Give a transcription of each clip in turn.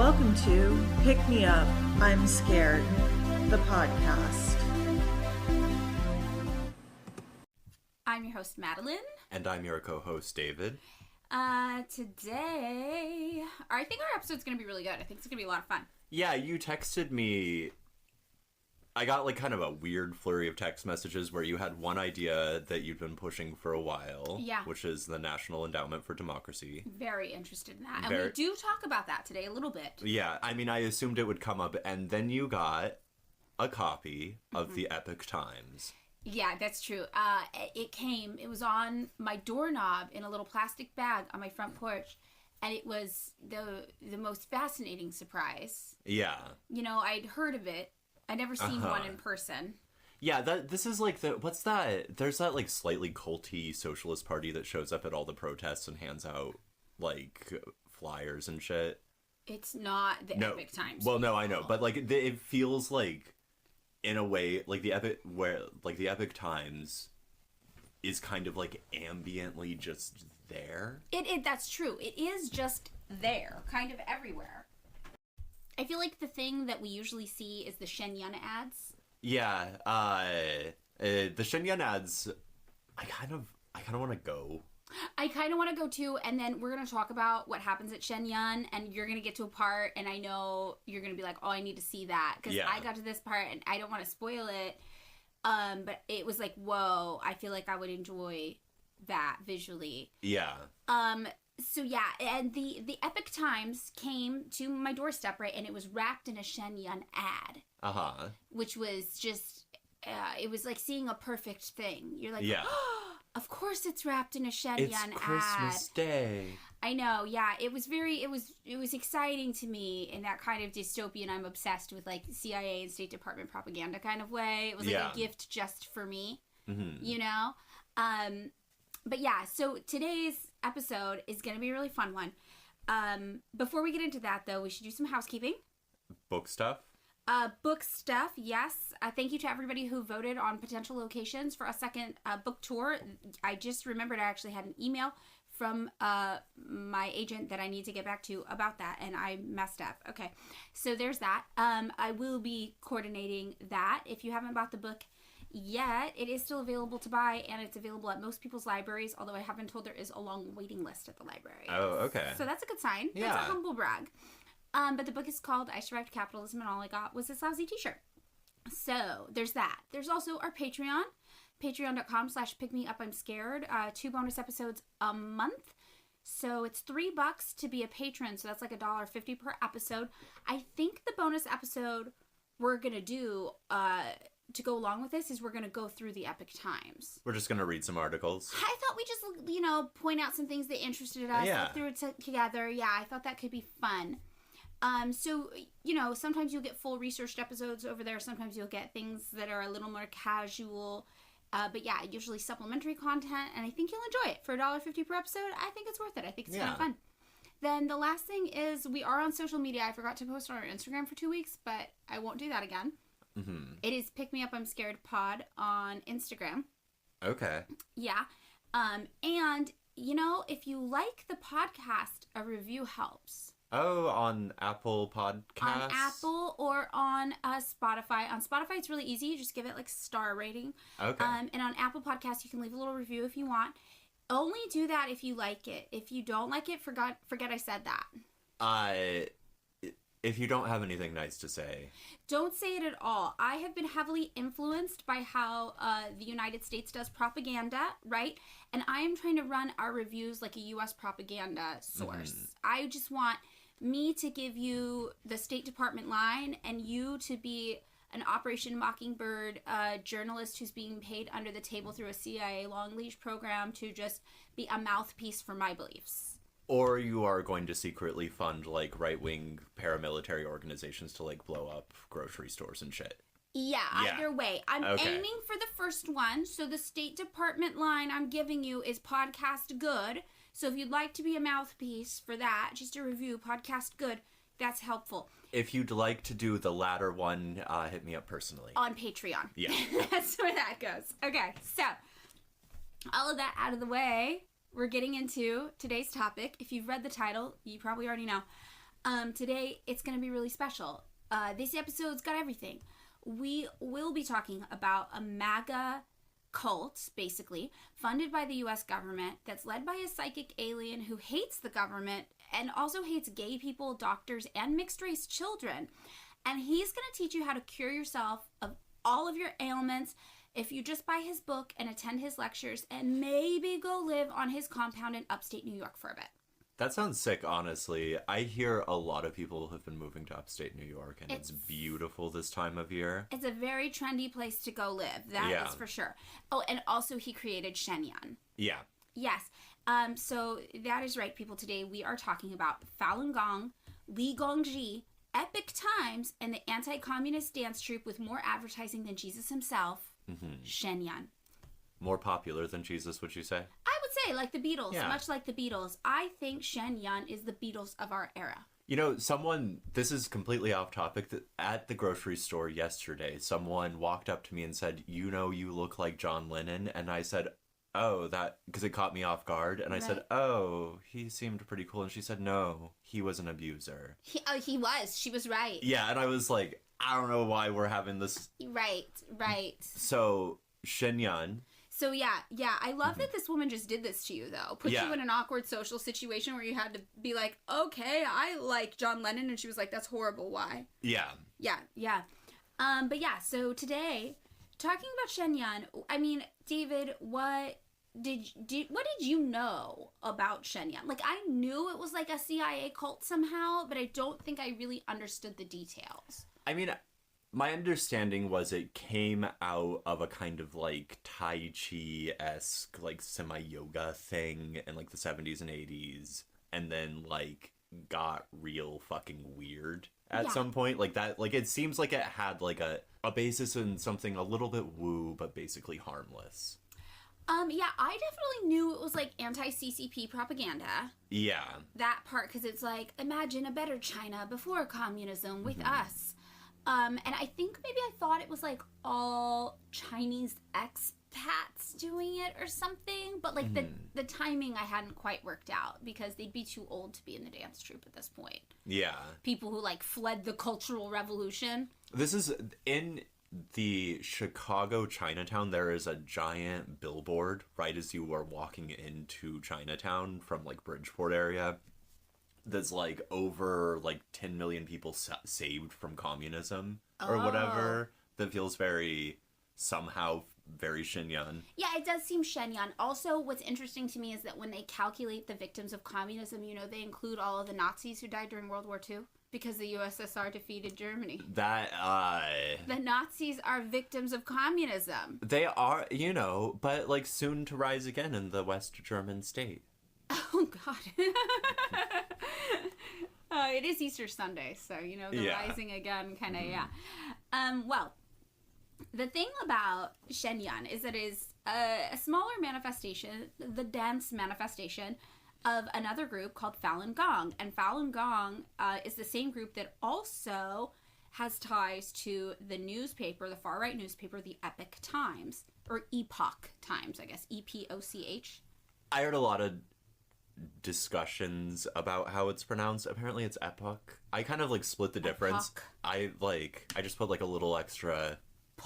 Welcome to Pick Me Up, I'm Scared, the podcast. I'm your host, Madeline. And I'm your co-host, David. Today, I think our episode's going to be really good. I think it's going to be a lot of fun. Yeah, you texted me. I got like kind of a weird flurry of text messages where you had one idea that you'd been pushing for a while. Yeah. Which is the National Endowment for Democracy. Very interested in that. And we do talk about that today a little bit. Yeah, I mean, I assumed it would come up. And then you got a copy of the Epoch Times. Yeah, that's true. It was on my doorknob in a little plastic bag on my front porch. And it was the most fascinating surprise. Yeah. You know, I'd heard of it. I'd never seen one in person. Yeah, this is like what's that? There's that like slightly culty socialist party that shows up at all the protests and hands out like flyers and shit. It's not the Epoch Times. Well, no, I know, but like it feels like in a way like the Epoch Times is kind of like ambiently just there. That's true. It is just there, kind of everywhere. I feel like the thing that we usually see is the Shen Yun ads. Yeah, the Shen Yun ads, I kind of want to go. I kind of want to go too, and then we're going to talk about what happens at Shen Yun, and you're going to get to a part, and I know you're going to be like, oh, I need to see that, because I got to this part, and I don't want to spoil it, but it was like, whoa, I feel like I would enjoy that visually. Yeah. So yeah, and the Epoch Times came to my doorstep, right, and it was wrapped in a Shen Yun ad. Uh-huh. Which was just, it was like seeing a perfect thing. You're like, oh, of course it's wrapped in a Shen Yun ad. It's Christmas Day. I know, yeah. It was exciting to me in that kind of dystopian, I'm obsessed with like CIA and State Department propaganda kind of way. It was like a gift just for me, you know? But yeah, so today's episode is going to be a really fun one. Before we get into that, though, we should do some housekeeping. Book stuff? Book stuff, yes. Thank you to everybody who voted on potential locations for a second book tour. I just remembered I actually had an email from my agent that I need to get back to about that, and I messed up. Okay, so there's that. I will be coordinating that. If you haven't bought the book yet, it is still available to buy, and it's available at most people's libraries, although I have been told there is a long waiting list at the library. Oh, okay. So that's a good sign. Yeah. That's a humble brag. But the book is called I Survived Capitalism and All I Got Was This Lousy T-Shirt. So there's that. There's also our Patreon, patreon.com/pickmeupimscared. 2 bonus episodes a month. So it's $3 to be a patron, so that's like $1.50 per episode. I think the bonus episode we're going to do to go along with this is we're going to go through the Epoch Times. We're just going to read some articles. I thought we just, point out some things that interested us. Yeah. Look through it together. Yeah, I thought that could be fun. So, sometimes you'll get full researched episodes over there. Sometimes you'll get things that are a little more casual. But yeah, usually supplementary content. And I think you'll enjoy it. For $1.50 per episode, I think it's worth it. I think it's kind of fun. Then the last thing is we are on social media. I forgot to post on our Instagram for 2 weeks, but I won't do that again. Mm-hmm. It is Pick Me Up I'm Scared Pod on Instagram. Okay. Yeah. And, if you like the podcast, a review helps. Oh, on Apple Podcasts? On Apple or on Spotify. On Spotify, it's really easy. You just give it, star rating. Okay. And on Apple Podcasts, you can leave a little review if you want. Only do that if you like it. If you don't like it, forget I said that. If you don't have anything nice to say. Don't say it at all. I have been heavily influenced by how the United States does propaganda, right? And I am trying to run our reviews like a U.S. propaganda source. Mm-hmm. I just want me to give you the State Department line and you to be an Operation Mockingbird journalist who's being paid under the table through a CIA long leash program to just be a mouthpiece for my beliefs. Or you are going to secretly fund, right-wing paramilitary organizations to, blow up grocery stores and shit. Yeah, either way. I'm aiming for the first one. So the State Department line I'm giving you is Podcast Good. So if you'd like to be a mouthpiece for that, just a review, Podcast Good, that's helpful. If you'd like to do the latter one, hit me up personally. On Patreon. Yeah. That's where that goes. Okay, so all of that out of the way, we're getting into today's topic. If you've read the title, you probably already know. Today, it's going to be really special. This episode's got everything. We will be talking about a MAGA cult, basically, funded by the U.S. government, that's led by a psychic alien who hates the government and also hates gay people, doctors, and mixed-race children. And he's going to teach you how to cure yourself of all of your ailments if you just buy his book and attend his lectures and maybe go live on his compound in upstate New York for a bit. That sounds sick, honestly. I hear a lot of people have been moving to upstate New York, and it's beautiful this time of year. It's a very trendy place to go live. That is for sure. Oh, and also he created Shen Yun. Yeah. Yes. So that is right, people. Today we are talking about Falun Gong, Li Hongzhi, Epoch Times, and the anti-communist dance troupe with more advertising than Jesus himself, Shen Yun. More popular than Jesus, would you say? I would say, like the Beatles, much like the Beatles. I think Shen Yun is the Beatles of our era. You know, this is completely off topic, at the grocery store yesterday, someone walked up to me and said, you know, you look like John Lennon. And I said, oh, because it caught me off guard. And I said, oh, he seemed pretty cool. And she said, no, he was an abuser. He was. She was right. Yeah, and I was like, I don't know why we're having this. Right. So, Shen Yun. So, yeah, I love that this woman just did this to you, though. Put you in an awkward social situation where you had to be like, okay, I like John Lennon. And she was like, that's horrible. Why? Yeah. Yeah. But yeah, so today, talking about Shen Yun, I mean, David, what did you know about Shen Yun? Like, I knew it was like a CIA cult somehow, but I don't think I really understood the details. I mean, my understanding was it came out of a kind of like Tai Chi-esque, like semi-yoga thing in like the 70s and 80s, and then like got real fucking weird at some point. Like that, like it seems like it had like a basis in something a little bit woo, but basically harmless. Yeah, I definitely knew it was like anti-CCP propaganda. Yeah. That part, because it's like, imagine a better China before communism with us. And I think maybe I thought it was like all Chinese expats doing it or something, but like the timing I hadn't quite worked out because they'd be too old to be in the dance troupe at this point. Yeah. People who like fled the Cultural Revolution. This is in the Chicago Chinatown. There is a giant billboard right as you are walking into Chinatown from like Bridgeport area. That's like over like 10 million people saved from communism or whatever. That feels somehow very Shen Yun. Yeah, it does seem Shen Yun. Also, what's interesting to me is that when they calculate the victims of communism, you know, they include all of the Nazis who died during World War II because the USSR defeated Germany. The Nazis are victims of communism. They are, you know, but like soon to rise again in the West German state. Oh, God. It is Easter Sunday, so, you know, the rising again kind of, Well, the thing about Shen Yun is that it is a smaller manifestation, the dance manifestation, of another group called Falun Gong. And Falun Gong is the same group that also has ties to the newspaper, the far-right newspaper, the Epoch Times, or Epoch Times, I guess, Epoch. I heard a lot of discussions about how it's pronounced. Apparently it's Epoch. I kind of like split the difference. I just put like a little extra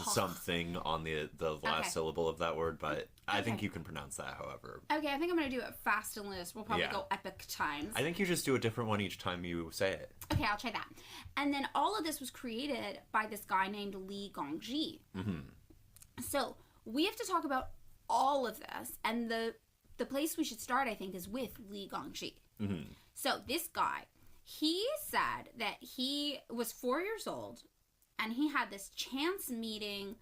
something on the last syllable of that word, but I think you can pronounce that however. Okay, I think I'm going to do it fast and loose. We'll probably go Epoch Times. I think you just do a different one each time you say it. Okay, I'll try that. And then all of this was created by this guy named Li Hongzhi. So we have to talk about all of this, and the place we should start, I think, is with Li Hongzhi. So this guy, he said that he was 4 years old, and he had this chance meeting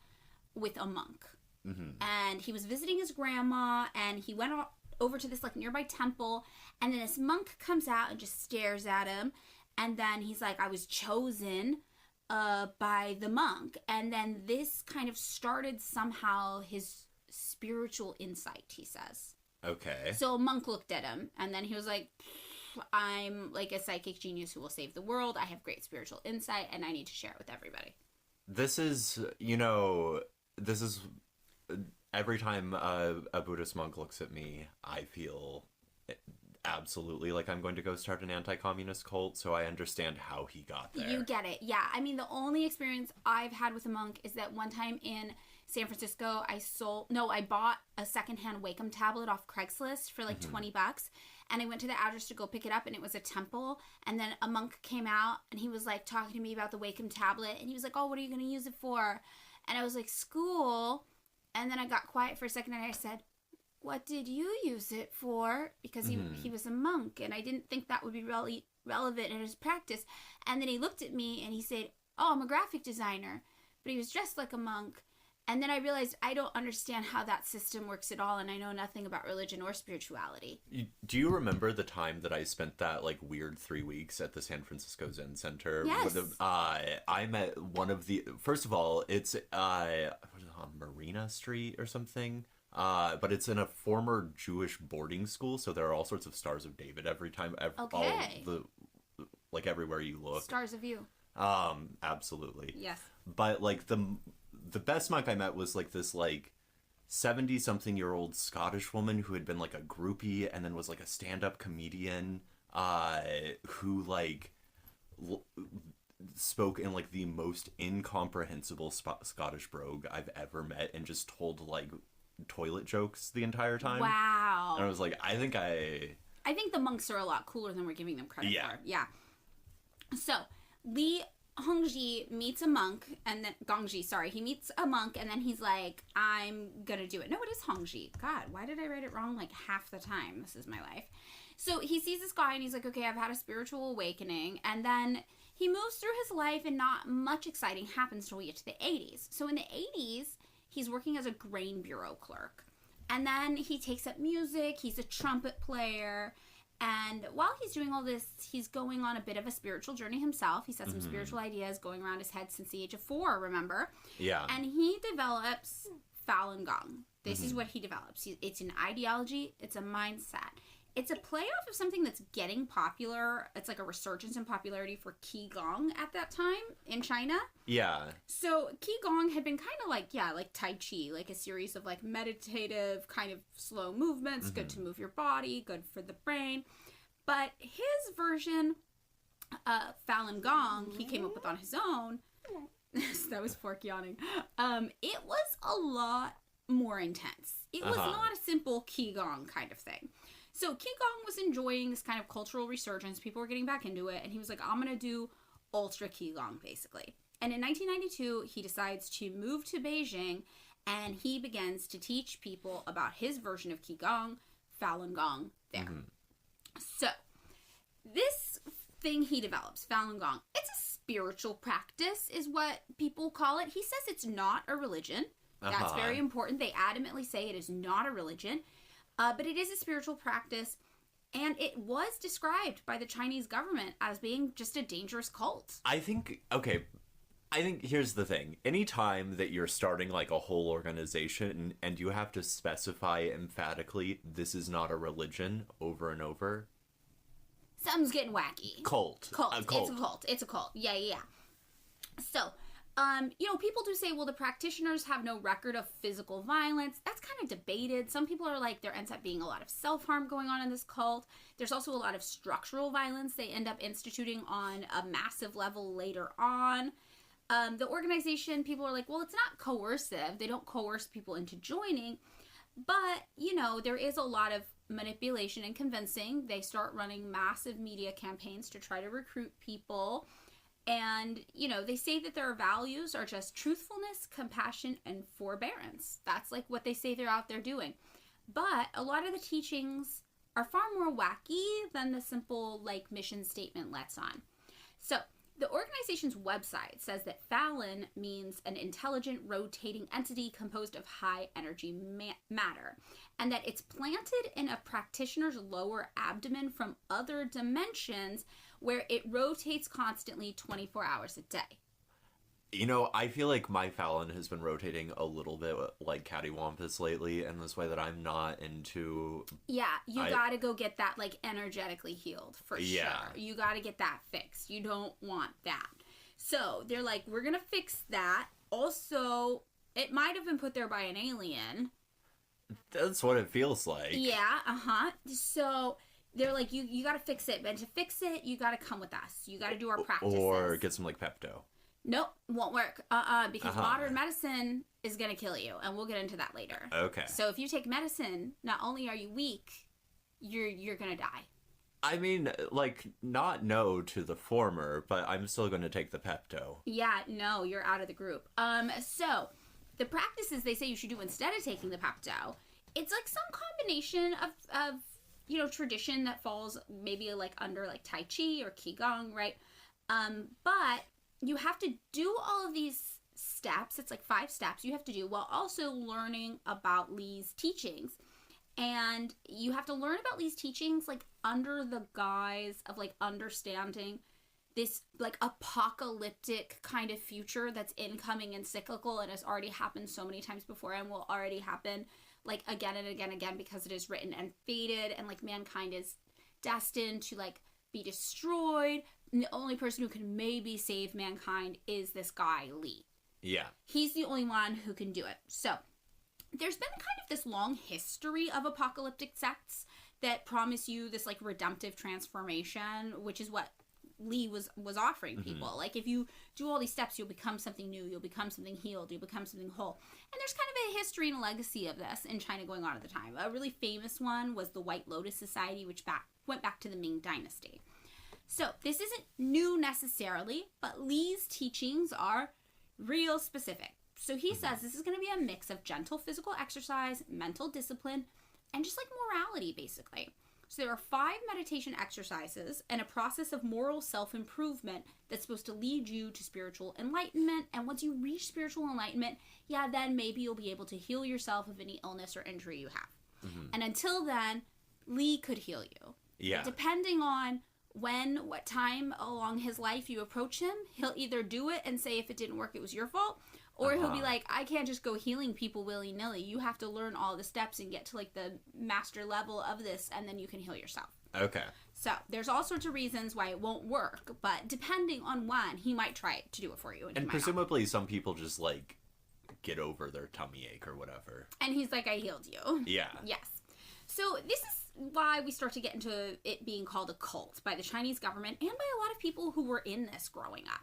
with a monk. And he was visiting his grandma, and he went over to this like nearby temple, and then this monk comes out and just stares at him, and then he's like, I was chosen by the monk. And then this kind of started somehow his spiritual insight, he says. Okay. So a monk looked at him, and then he was like, I'm like a psychic genius who will save the world. I have great spiritual insight, and I need to share it with everybody. This is every time a Buddhist monk looks at me, I feel absolutely like, I'm going to go start an anti-communist cult, so I understand how he got there. You get it. Yeah. I mean, the only experience I've had with a monk is that one time in San Francisco, I bought a secondhand Wacom tablet off Craigslist for like $20. And I went to the address to go pick it up, and it was a temple. And then a monk came out, and he was like talking to me about the Wacom tablet. And he was like, oh, what are you going to use it for? And I was like, school. And then I got quiet for a second, and I said, what did you use it for? Because he was a monk, and I didn't think that would be really relevant in his practice. And then he looked at me, and he said, oh, I'm a graphic designer. But he was dressed like a monk. And then I realized I don't understand how that system works at all, and I know nothing about religion or spirituality. Do you remember the time that I spent that, like, weird 3 weeks at the San Francisco Zen Center? Yes. I met one of the... First of all, it's what is it, on Marina Street or something? But it's in a former Jewish boarding school, so there are all sorts of Stars of David every time. Okay. Like, everywhere you look. Stars of you. Absolutely. Yes. But, like, the best monk I met was, like, this, like, 70-something-year-old Scottish woman who had been, like, a groupie and then was, like, a stand-up comedian who, like, spoke in, like, the most incomprehensible Scottish brogue I've ever met and just told, like, toilet jokes the entire time. Wow. And I was like, I think the monks are a lot cooler than we're giving them credit Yeah. for. Yeah. So, Li Hongzhi meets a monk, and then he meets a monk, and then he's like, I'm gonna do it. No, it is Hongzhi. God, why did I write it wrong like half the time? This is my life. So he sees this guy, and he's like, okay, I've had a spiritual awakening, and then he moves through his life, and not much exciting happens till we get to the 80s. So in the 80s, he's working as a grain bureau clerk, and then he takes up music. He's a trumpet player. And while he's doing all this, he's going on a bit of a spiritual journey himself. He's had some spiritual ideas going around his head since the age of 4, remember? Yeah. And he develops Falun Gong. This is what he develops. It's an ideology. It's a mindset. It's a playoff of something that's getting popular. It's like a resurgence in popularity for Qigong at that time in China. Yeah. So Qigong had been kind of like Tai Chi, like a series of like meditative kind of slow movements, good to move your body, good for the brain. But his version, Falun Gong, he came up with on his own. That was Fork yawning. It was a lot more intense. It was not a simple Qigong kind of thing. So Qigong was enjoying this kind of cultural resurgence. People were getting back into it. And he was like, I'm going to do ultra Qigong, basically. And in 1992, he decides to move to Beijing. And he begins to teach people about his version of Qigong, Falun Gong, there. So this thing he develops, Falun Gong, it's a spiritual practice is what people call it. He says it's not a religion. That's very important. They adamantly say it is not a religion. But it is a spiritual practice, and it was described by the Chinese government as being just a dangerous cult. I think here's the thing. Anytime that you're starting, like, a whole organization and you have to specify emphatically, this is not a religion, over and over. Something's getting wacky. Cult. It's a cult. Yeah. So... people do say, well, the practitioners have no record of physical violence. That's kind of debated. Some people are like, there ends up being a lot of self-harm going on in this cult. There's also a lot of structural violence they end up instituting on a massive level later on. The organization, people are like, well, it's not coercive. They don't coerce people into joining. But, there is a lot of manipulation and convincing. They start running massive media campaigns to try to recruit people. And, they say that their values are just truthfulness, compassion, and forbearance. That's like what they say they're out there doing. But a lot of the teachings are far more wacky than the simple, like, mission statement lets on. So the organization's website says that Falun means an intelligent, rotating entity composed of high-energy matter, and that it's planted in a practitioner's lower abdomen from other dimensions where it rotates constantly 24 hours a day. I feel like my Falun has been rotating a little bit like cattywampus lately, in this way that I'm not into... Yeah, you gotta go get that, like, energetically healed, for sure. You gotta get that fixed. You don't want that. So, they're like, we're gonna fix that. Also, it might have been put there by an alien. That's what it feels like. Yeah, So... they're like, you got to fix it. But to fix it, you got to come with us. You got to do our practices. Or get some, like, Pepto. Nope, won't work. Because modern medicine is going to kill you. And we'll get into that later. Okay. So if you take medicine, not only are you weak, you're going to die. I mean, like, not no to the former, but I'm still going to take the Pepto. Yeah, no, you're out of the group. So the practices they say you should do instead of taking the Pepto, it's like some combination of tradition that falls maybe like under like Tai Chi or Qigong, right? But you have to do all of these steps. It's like 5 steps you have to do while also learning about Li's teachings. And you have to learn about Li's teachings like under the guise of like understanding this like apocalyptic kind of future that's incoming and cyclical and has already happened so many times before and will already happen like again and again and again because it is written and fated, and like mankind is destined to like be destroyed. And the only person who can maybe save mankind is this guy Li. Yeah. He's the only one who can do it. So there's been kind of this long history of apocalyptic sects that promise you this like redemptive transformation, which is what Li was offering people. Like if you do all these steps, you'll become something new, you'll become something healed, you'll become something whole. And there's kind of a history and a legacy of this in China going on at the time. A really famous one was the White Lotus Society, which went back to the Ming Dynasty. So this isn't new necessarily, but Li's teachings are real specific. So he says this is going to be a mix of gentle physical exercise, mental discipline, and just like morality, basically. So there are 5 meditation exercises and a process of moral self-improvement that's supposed to lead you to spiritual enlightenment. And once you reach spiritual enlightenment, then maybe you'll be able to heal yourself of any illness or injury you have. And until then, Li could heal you. Yeah. Depending on what time along his life you approach him, he'll either do it and say if it didn't work, it was your fault. Or he'll be like, I can't just go healing people willy-nilly. You have to learn all the steps and get to like the master level of this, and then you can heal yourself. Okay. So there's all sorts of reasons why it won't work, but depending on when, he might try it to do it for you. And presumably some people just like get over their tummy ache or whatever. And he's like, I healed you. Yeah. Yes. So this is why we start to get into it being called a cult by the Chinese government and by a lot of people who were in this growing up.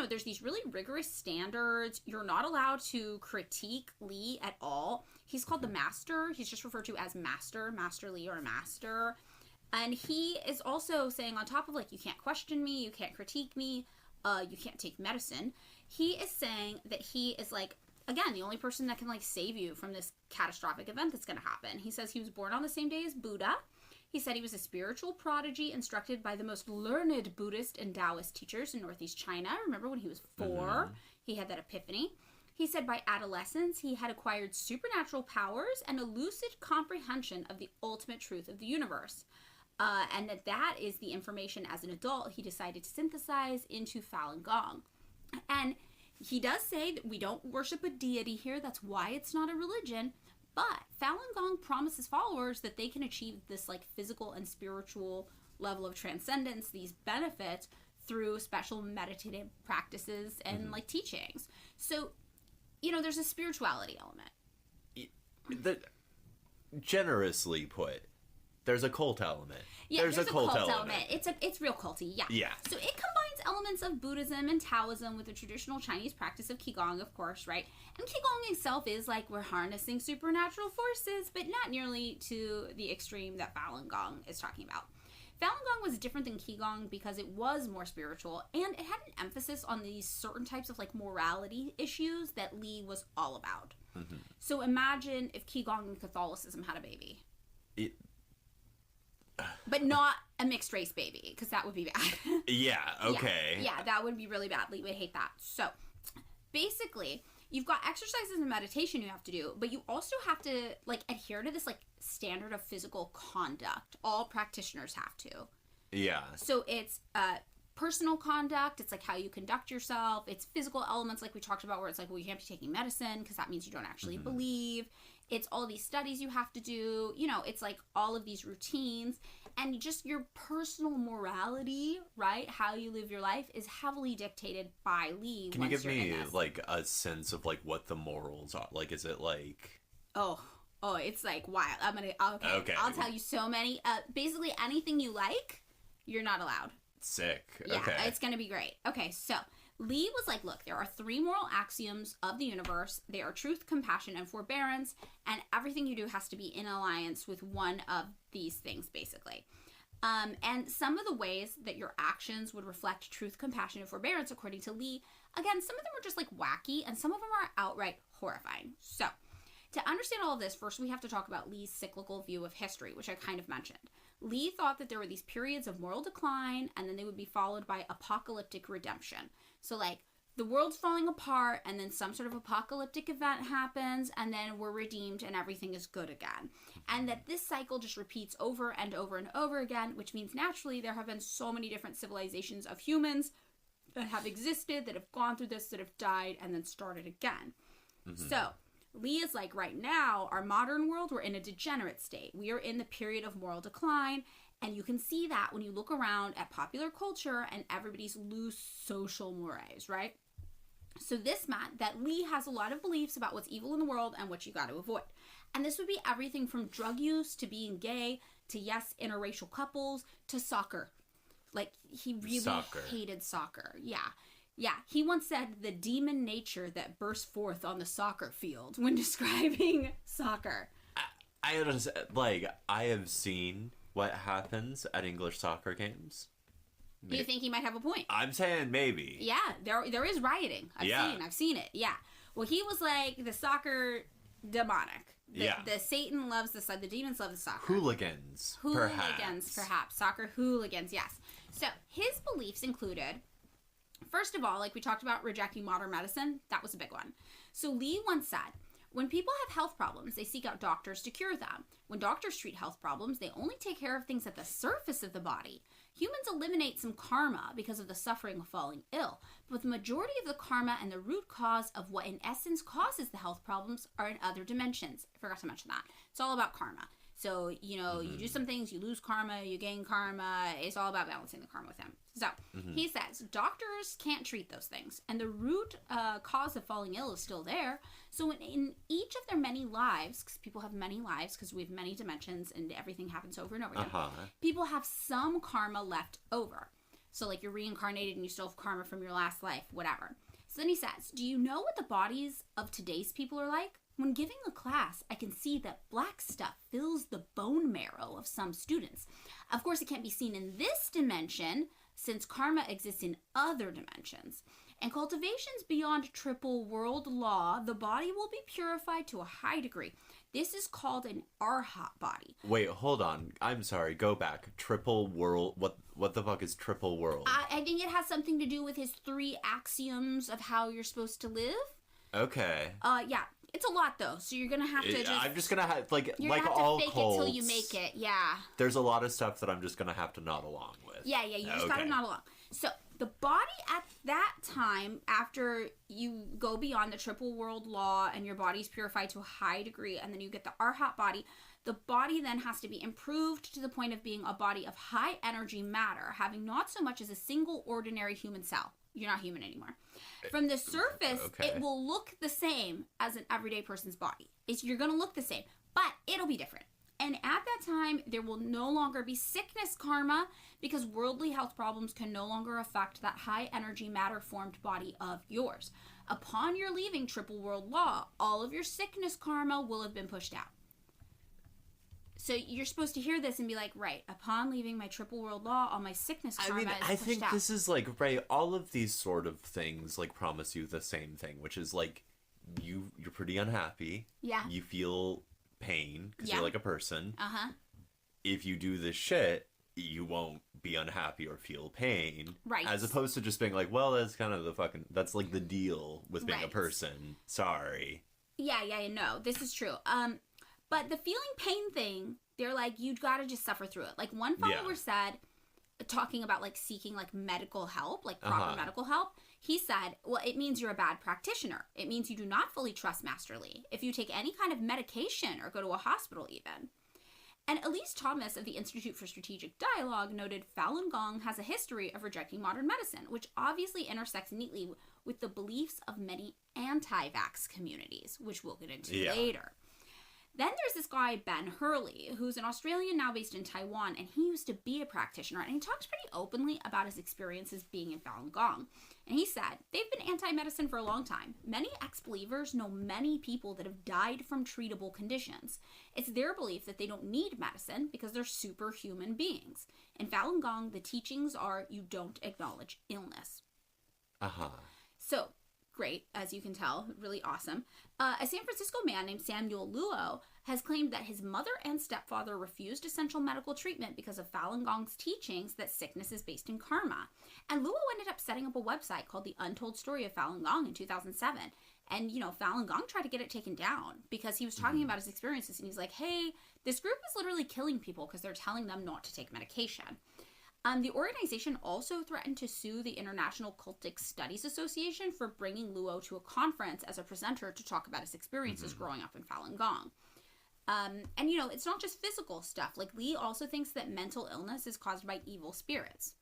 There's these really rigorous standards. You're not allowed to critique Li at all. He's called the master. He's just referred to as Master Li or Master. And he is also saying on top of like, you can't question me, you can't critique me, you can't take medicine. He is saying that he is like, again, the only person that can like save you from this catastrophic event that's going to happen. He says he was born on the same day as Buddha. He said he was a spiritual prodigy instructed by the most learned Buddhist and Taoist teachers in Northeast China. Remember when he was 4, he had that epiphany. He said by adolescence, he had acquired supernatural powers and a lucid comprehension of the ultimate truth of the universe. And that is the information as an adult he decided to synthesize into Falun Gong. And he does say that we don't worship a deity here. That's why it's not a religion. But Falun Gong promises followers that they can achieve this like physical and spiritual level of transcendence, these benefits, through special meditative practices and like teachings. So, there's a spirituality element. Generously put, there's a cult element. Yeah, there's a cult element. It's real culty, yeah. Yeah. So it combines elements of Buddhism and Taoism with the traditional Chinese practice of Qigong, of course, right? And Qigong itself is like we're harnessing supernatural forces, but not nearly to the extreme that Falun Gong is talking about. Falun Gong was different than Qigong because it was more spiritual, and it had an emphasis on these certain types of like morality issues that Li was all about. So imagine if Qigong and Catholicism had a baby. But not a mixed race baby, because that would be bad. Yeah, okay. Yeah, that would be really bad. Lee would hate that. So, basically, you've got exercises and meditation you have to do, but you also have to, like, adhere to this, like, standard of physical conduct. All practitioners have to. Yeah. So, it's personal conduct. It's, like, how you conduct yourself. It's physical elements, like we talked about, where it's like, well, you can't be taking medicine, because that means you don't actually believe. It's all these studies you have to do. It's like all of these routines. And just your personal morality, right? How you live your life is heavily dictated by Li. Can you give me, like, a sense of, like, what the morals are? Like, is it, like... Oh, Oh, it's like wild. Okay. I'll tell you so many. Basically anything you like, you're not allowed. Sick. Yeah, okay. It's going to be great. Okay, so Li was like, look, there are 3 moral axioms of the universe. They are truth, compassion, and forbearance, and everything you do has to be in alliance with one of these things, basically. And some of the ways that your actions would reflect truth, compassion, and forbearance, according to Li, again, some of them are just like wacky, and some of them are outright horrifying. So, to understand all of this, first we have to talk about Li's cyclical view of history, which I kind of mentioned. Li thought that there were these periods of moral decline, and then they would be followed by apocalyptic redemption. So, like, the world's falling apart, and then some sort of apocalyptic event happens, and then we're redeemed, and everything is good again. And that this cycle just repeats over and over and over again, which means naturally there have been so many different civilizations of humans that have existed, that have gone through this, that have died, and then started again. Mm-hmm. So, Li is like, right now, our modern world, we're in a degenerate state. We are in the period of moral decline, and you can see that when you look around at popular culture and everybody's loose social mores, right? So this meant that Li has a lot of beliefs about what's evil in the world and what you got to avoid. And this would be everything from drug use to being gay to, yes, interracial couples to soccer. Like, he really hated soccer. Yeah, he once said the demon nature that bursts forth on the soccer field when describing soccer. I understand. Like, I have seen what happens at English soccer games. Do you think he might have a point? I'm saying maybe. Yeah, there is rioting. I've seen it. Yeah. Well, he was like the soccer demonic. The Satan loves the demons love the soccer. Hooligans, perhaps. Soccer hooligans, yes. So his beliefs included, first of all, like we talked about, rejecting modern medicine. That was a big one. So Li once said, when people have health problems, they seek out doctors to cure them. When doctors treat health problems, they only take care of things at the surface of the body. Humans eliminate some karma because of the suffering of falling ill, but the majority of the karma and the root cause of what in essence causes the health problems are in other dimensions. I forgot to mention that. It's all about karma. So, you do some things, you lose karma, you gain karma. It's all about balancing the karma with him. So, he says, doctors can't treat those things. And the root cause of falling ill is still there. So, in each of their many lives, because people have many lives, because we have many dimensions and everything happens over and over again, people have some karma left over. So, like, you're reincarnated and you still have karma from your last life, whatever. So then he says, do you know what the bodies of today's people are like? When giving a class, I can see that black stuff fills the bone marrow of some students. Of course, it can't be seen in this dimension, since karma exists in other dimensions. In cultivations beyond triple world law, the body will be purified to a high degree. This is called an arhat body. Wait, hold on. I'm sorry. Go back. Triple world. What the fuck is triple world? I think it has something to do with his 3 axioms of how you're supposed to live. Okay. Yeah. It's a lot, though, so you're gonna have to just... I'm just gonna have, like you're like gonna have all to fake cults, it till you make it, yeah. There's a lot of stuff that I'm just gonna have to nod along with. Yeah, you just gotta nod along. So, the body at that time, after you go beyond the triple world law and your body's purified to a high degree, and then you get the arhat body, the body then has to be improved to the point of being a body of high energy matter, having not so much as a single ordinary human cell. You're not human anymore. From the surface, it will look the same as an everyday person's body. You're going to look the same, but it'll be different. And at that time, there will no longer be sickness karma because worldly health problems can no longer affect that high energy matter formed body of yours. Upon your leaving triple world law, all of your sickness karma will have been pushed out. So you're supposed to hear this and be like, right, upon leaving my triple world law, all my sickness karma is pushed out. I think this is like, right, all of these sort of things like promise you the same thing, which is like, you're pretty unhappy. Yeah. You feel pain because you're like a person. If you do this shit, you won't be unhappy or feel pain. Right. As opposed to just being like, well, that's kind of that's like the deal with being a person. Sorry. Yeah, no, this is true. But the feeling pain thing, they're like, you've got to just suffer through it. Like, one follower said, talking about, like, seeking, like, medical help, like, proper medical help, he said, well, it means you're a bad practitioner. It means you do not fully trust Master Li. If you take any kind of medication or go to a hospital even. And Elise Thomas of the Institute for Strategic Dialogue noted Falun Gong has a history of rejecting modern medicine, which obviously intersects neatly with the beliefs of many anti-vax communities, which we'll get into later. Then there's this guy, Ben Hurley, who's an Australian now based in Taiwan, and he used to be a practitioner, and he talks pretty openly about his experiences being in Falun Gong. And he said, they've been anti-medicine for a long time. Many ex-believers know many people that have died from treatable conditions. It's their belief that they don't need medicine because they're superhuman beings. In Falun Gong, the teachings are you don't acknowledge illness. So, great, as you can tell, really awesome. A San Francisco man named Samuel Luo has claimed that his mother and stepfather refused essential medical treatment because of Falun Gong's teachings that sickness is based in karma. And Luo ended up setting up a website called The Untold Story of Falun Gong in 2007. And, Falun Gong tried to get it taken down because he was talking about his experiences. And he's like, hey, this group is literally killing people because they're telling them not to take medication. The organization also threatened to sue the International Cultic Studies Association for bringing Luo to a conference as a presenter to talk about his experiences growing up in Falun Gong. And, it's not just physical stuff. Like, Li also thinks that mental illness is caused by evil spirits.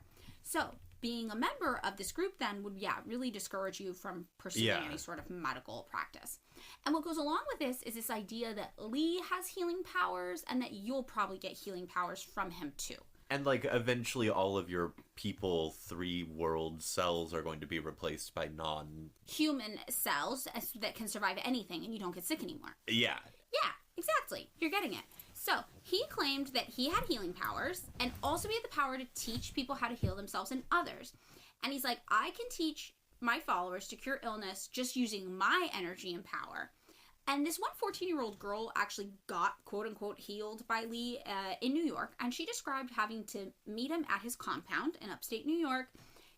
So, being a member of this group then would, really discourage you from pursuing any sort of medical practice. And what goes along with this is this idea that Li has healing powers and that you'll probably get healing powers from him too. And, eventually all of your people 3 world cells are going to be replaced by human cells that can survive anything and you don't get sick anymore. Yeah. Yeah, exactly. You're getting it. So, he claimed that he had healing powers and also he had the power to teach people how to heal themselves and others. And he's like, I can teach my followers to cure illness just using my energy and power. And this one 14-year-old girl actually got, quote-unquote, healed by Li in New York. And she described having to meet him at his compound in upstate New York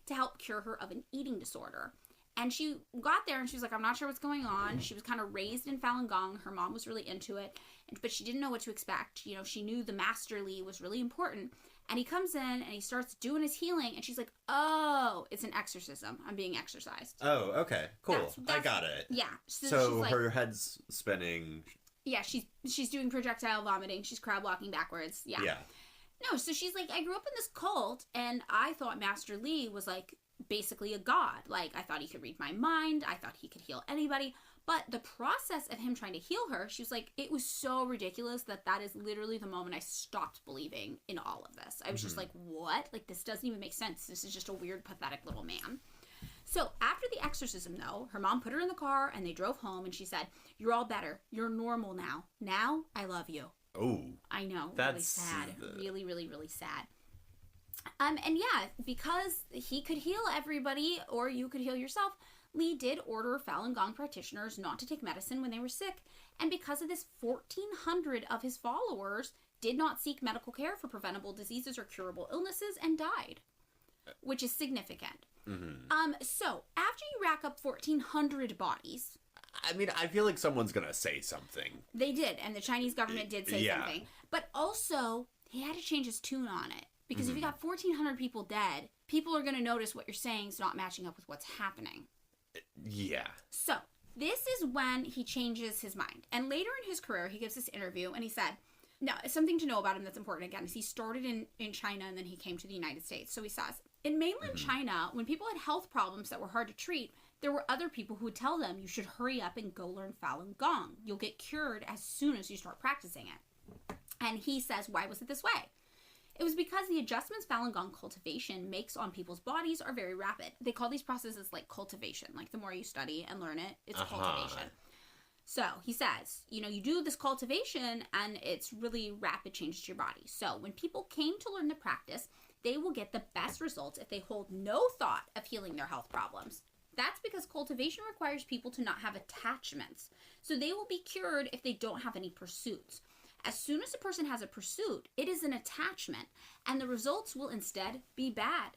to help cure her of an eating disorder. And she got there and she was like, I'm not sure what's going on. She was kind of raised in Falun Gong. Her mom was really into it. But she didn't know what to expect. She knew the Master Li was really important. And he comes in and he starts doing his healing. And she's like, oh, it's an exorcism. I'm being exorcised. Oh, okay. Cool. I got it. Yeah. So like, her head's spinning. Yeah, she's doing projectile vomiting. She's crab walking backwards. Yeah. Yeah. No, so she's like, I grew up in this cult. And I thought Master Li was like basically a god. Like, I thought he could read my mind. I thought he could heal anybody. But the process of him trying to heal her, she was like, it was so ridiculous that is literally the moment I stopped believing in all of this. I was just like, what? Like, this doesn't even make sense. This is just a weird, pathetic little man. So after the exorcism, though, her mom put her in the car and they drove home and she said, you're all better. You're normal now. Now I love you. Oh. I know. That's really sad. Really, really, really sad. And yeah, because he could heal everybody or you could heal yourself, Li did order Falun Gong practitioners not to take medicine when they were sick, and because of this, 1,400 of his followers did not seek medical care for preventable diseases or curable illnesses and died, which is significant. So, after you rack up 1,400 bodies... I mean, I feel like someone's gonna say something. They did, and the Chinese government did say something. But also, he had to change his tune on it. Because if you got 1,400 people dead, people are gonna notice what you're saying is not matching up with what's happening. Yeah. So, this is when he changes his mind. And later in his career, he gives this interview, and he said, now, something to know about him that's important, again, is he started in China, and then he came to the United States. So he says, in mainland China, when people had health problems that were hard to treat, there were other people who would tell them, you should hurry up and go learn Falun Gong. You'll get cured as soon as you start practicing it. And he says, why was it this way? It was because the adjustments Falun Gong cultivation makes on people's bodies are very rapid. They call these processes like cultivation. Like the more you study and learn it, it's cultivation. So he says, you do this cultivation and it's really rapid changes to your body. So when people came to learn the practice, they will get the best results if they hold no thought of healing their health problems. That's because cultivation requires people to not have attachments. So they will be cured if they don't have any pursuits. As soon as a person has a pursuit, it is an attachment, and the results will instead be bad.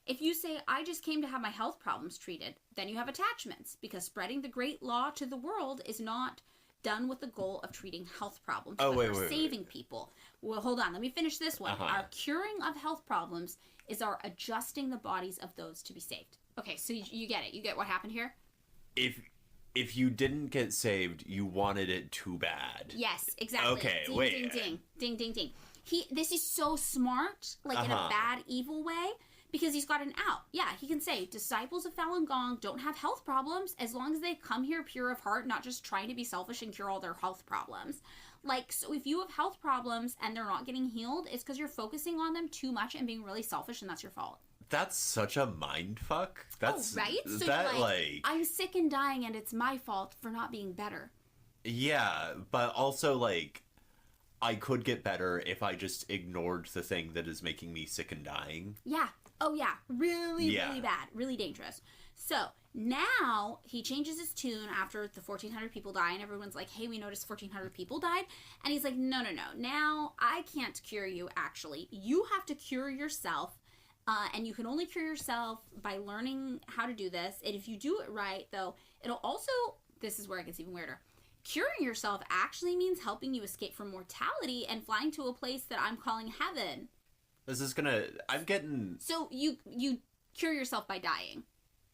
If you say, I just came to have my health problems treated, then you have attachments, because spreading the great law to the world is not done with the goal of treating health problems, but saving people. Well, hold on, let me finish this one. Our curing of health problems is our adjusting the bodies of those to be saved. Okay, so you get it. You get what happened here? If you didn't get saved, you wanted it too bad. Yes, exactly. Okay, ding, wait. Ding, ding, ding, ding, ding. This is so smart, like in a bad, evil way, because he's got an out. Yeah, he can say, disciples of Falun Gong don't have health problems as long as they come here pure of heart, not just trying to be selfish and cure all their health problems. Like, so if you have health problems and they're not getting healed, it's because you're focusing on them too much and being really selfish, and that's your fault. That's such a mind fuck. That's right? So that you're like, I'm sick and dying and it's my fault for not being better. Yeah, but also, like, I could get better if I just ignored the thing that is making me sick and dying. Yeah. Oh, yeah. Really bad. Really dangerous. So, now he changes his tune after the 1,400 people die, and everyone's like, hey, we noticed 1,400 people died. And he's like, no. Now, I can't cure you, actually. You have to cure yourself. And you can only cure yourself by learning how to do this. And if you do it right, though, it'll also, this is where it gets even weirder. Curing yourself actually means helping you escape from mortality and flying to a place that I'm calling heaven. This is I'm getting... So you cure yourself by dying,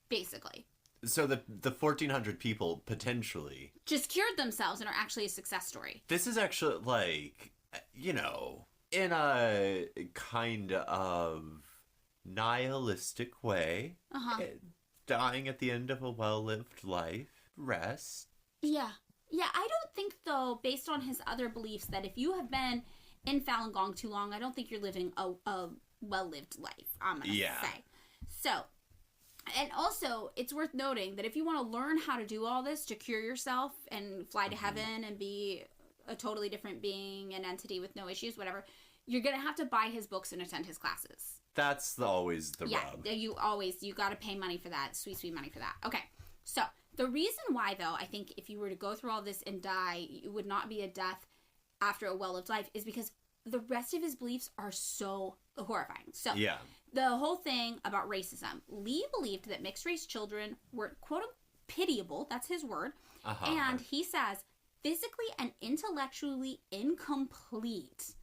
basically. So the 1,400 people, potentially... just cured themselves and are actually a success story. This is actually, like, you know, in a kind of... nihilistic way, dying at the end of a well-lived life, rest. Yeah, I don't think, though, based on his other beliefs, that if you have been in Falun Gong too long, I don't think you're living a well-lived life, I'm gonna say. So, and also, it's worth noting that if you want to learn how to do all this to cure yourself and fly to heaven and be a totally different being, an entity with no issues, whatever, you're gonna have to buy his books and attend his classes. That's always the rub. Yeah, you gotta pay money for that. Sweet money for that. Okay, so the reason why, though, I think if you were to go through all this and die, it would not be a death after a well-lived life, is because the rest of his beliefs are so horrifying. So, the whole thing about racism. Li believed that mixed-race children were, quote, pitiable, that's his word, and he says, physically and intellectually incomplete.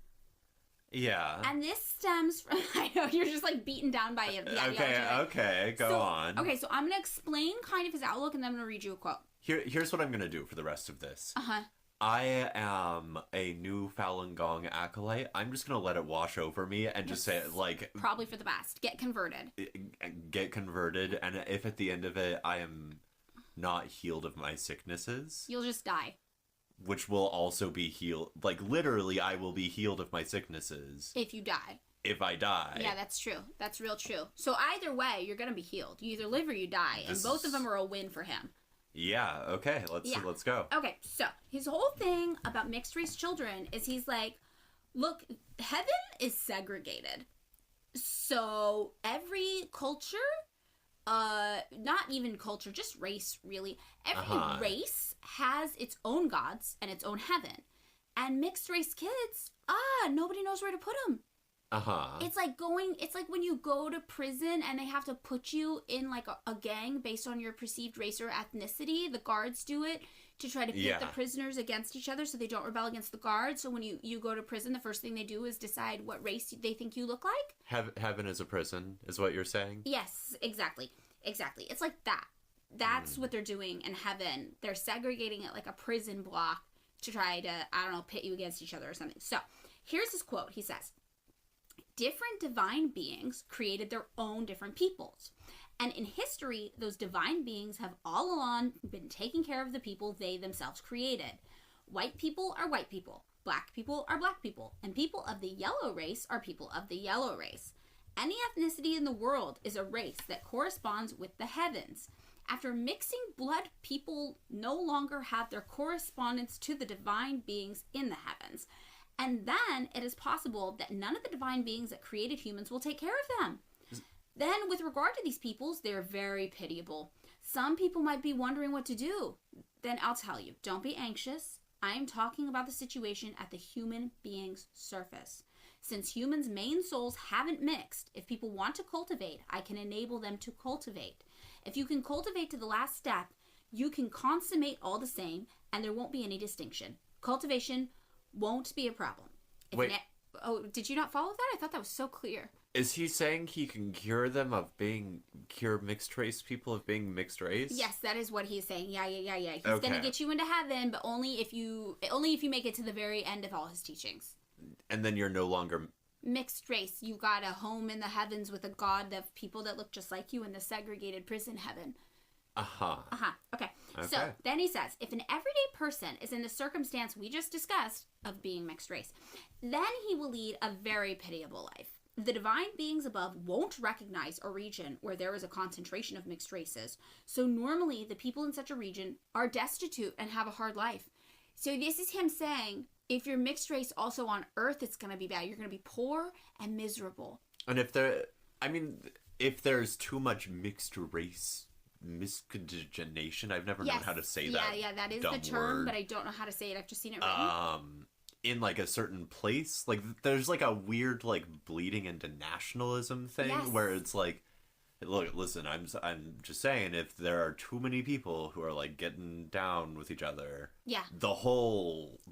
Yeah. And this stems from... I know, you're just, like, beaten down by him. Okay, go on. Okay, so I'm going to explain kind of his outlook, and then I'm going to read you a quote. Here's what I'm going to do for the rest of this. I am a new Falun Gong acolyte. I'm just going to let it wash over me and just say, like... probably for the best. Get converted. And if at the end of it I am not healed of my sicknesses... you'll just die. Which will also be healed. Like, literally, I will be healed of my sicknesses. If you die. If I die. Yeah, that's true. That's real true. So either way, you're going to be healed. You either live or you die. And both of them are a win for him. Yeah, okay. Let's go. Okay, so his whole thing about mixed-race children is he's like, look, heaven is segregated. So every culture... not even culture, just race, really. Every race has its own gods and its own heaven. And mixed race kids, nobody knows where to put them. It's like when you go to prison and they have to put you in, like, a gang based on your perceived race or ethnicity. The guards do it to try to pit the prisoners against each other so they don't rebel against the guards. So when you go to prison, the first thing they do is decide what race they think you look like. Heaven is a prison, is what you're saying? Yes, exactly. It's like that. That's what they're doing in heaven. They're segregating it like a prison block to try to, I don't know, pit you against each other or something. So, here's his quote. He says, different divine beings created their own different peoples. And in history, those divine beings have all along been taking care of the people they themselves created. White people are white people. Black people are black people. And people of the yellow race are people of the yellow race. Any ethnicity in the world is a race that corresponds with the heavens. After mixing blood, people no longer have their correspondence to the divine beings in the heavens. And then it is possible that none of the divine beings that created humans will take care of them. Then, with regard to these peoples, they're very pitiable. Some people might be wondering what to do. Then I'll tell you, don't be anxious. I am talking about the situation at the human being's surface. Since humans' main souls haven't mixed, if people want to cultivate, I can enable them to cultivate. If you can cultivate to the last step, you can consummate all the same, and there won't be any distinction. Cultivation won't be a problem. Wait. Did you not follow that? I thought that was so clear. Is he saying he can cure mixed race people of being mixed race? Yes, that is what he's saying. Yeah. He's gonna get you into heaven, but only if you make it to the very end of all his teachings. And then you're no longer mixed race. You got a home in the heavens with a god of people that look just like you in the segregated prison heaven. Okay. So then he says, if an everyday person is in the circumstance we just discussed of being mixed race, then he will lead a very pitiable life. The divine beings above won't recognize a region where there is a concentration of mixed races. So normally the people in such a region are destitute and have a hard life. So this is him saying, if you're mixed race also on Earth, it's going to be bad. You're going to be poor and miserable. And if there's too much mixed race miscegenation, I've never known how to say that. Yeah, that is the term, but I don't know how to say it. I've just seen it written. In like a certain place, like there's like a weird like bleeding into nationalism thing where it's like, look, listen, I'm just saying, if there are too many people who are like getting down with each other,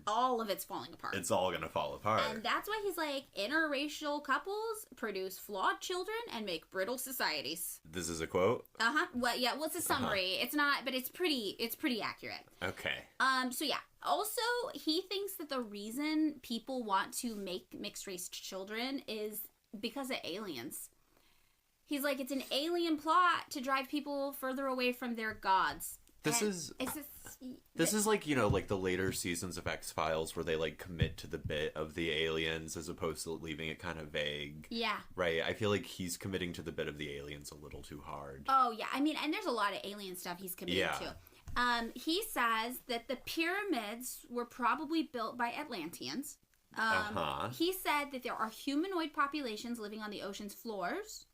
all of it's falling apart. It's all gonna fall apart. And that's why he's like, interracial couples produce flawed children and make brittle societies. This is a quote? Well, yeah, well, it's a summary. It's not, but it's pretty accurate. Okay. So yeah. Also, he thinks that the reason people want to make mixed race children is because of aliens. He's like, it's an alien plot to drive people further away from their gods. This is like, you know, like the later seasons of X-Files where they like commit to the bit of the aliens as opposed to leaving it kind of vague. Yeah. Right? I feel like he's committing to the bit of the aliens a little too hard. Oh, yeah. I mean, and there's a lot of alien stuff he's committing to. He says that the pyramids were probably built by Atlanteans. He said that there are humanoid populations living on the ocean's floors.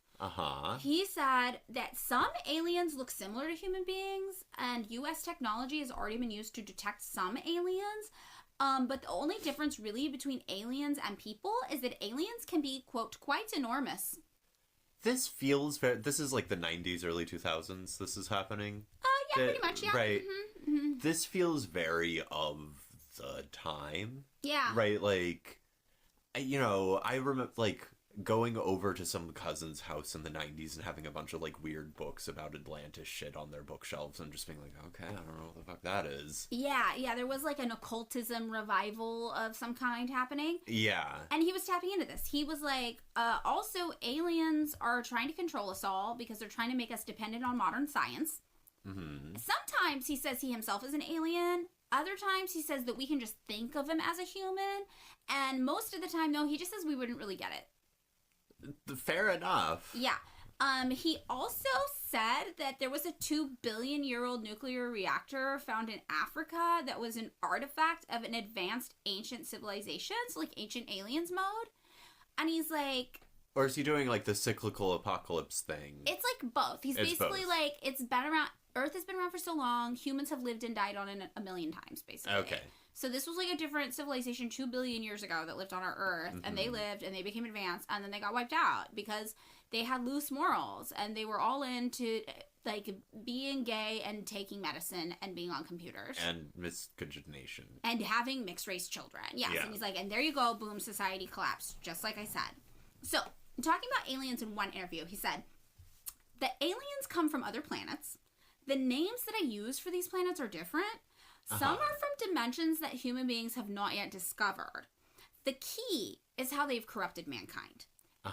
He said that some aliens look similar to human beings, and U.S. technology has already been used to detect some aliens. But the only difference really between aliens and people is that aliens can be, quote, quite enormous. This is like the 90s, early 2000s this is happening. Yeah, pretty much, yeah. Right. This feels very of the time. Yeah. Right, like, you know, I remember, like, going over to some cousin's house in the 90s and having a bunch of, like, weird books about Atlantis shit on their bookshelves and just being like, okay, I don't know what the fuck that is. Yeah, there was, like, an occultism revival of some kind happening. Yeah. And he was tapping into this. He was like, also, aliens are trying to control us all because they're trying to make us dependent on modern science. Sometimes he says he himself is an alien. Other times he says that we can just think of him as a human. And most of the time, though, he just says we wouldn't really get it. Fair enough. Yeah. He also said that there was a 2 billion-year-old nuclear reactor found in Africa that was an artifact of an advanced ancient civilization, so like ancient aliens mode. And he's like... Or is he doing like the cyclical apocalypse thing? It's like both. He's basically both. Like, it's been around... Earth has been around for so long, humans have lived and died on it a million times, basically. Okay. So this was like a different civilization 2 billion years ago that lived on our Earth, and they lived, and they became advanced, and then they got wiped out because they had loose morals, and they were all into, like, being gay and taking medicine and being on computers. And miscegenation. And having mixed-race children. Yes, yeah. And he's like, and there you go, boom, society collapsed, just like I said. So, talking about aliens in one interview, he said, the aliens come from other planets. The names that I use for these planets are different. Some are from dimensions that human beings have not yet discovered. The key is how they've corrupted mankind.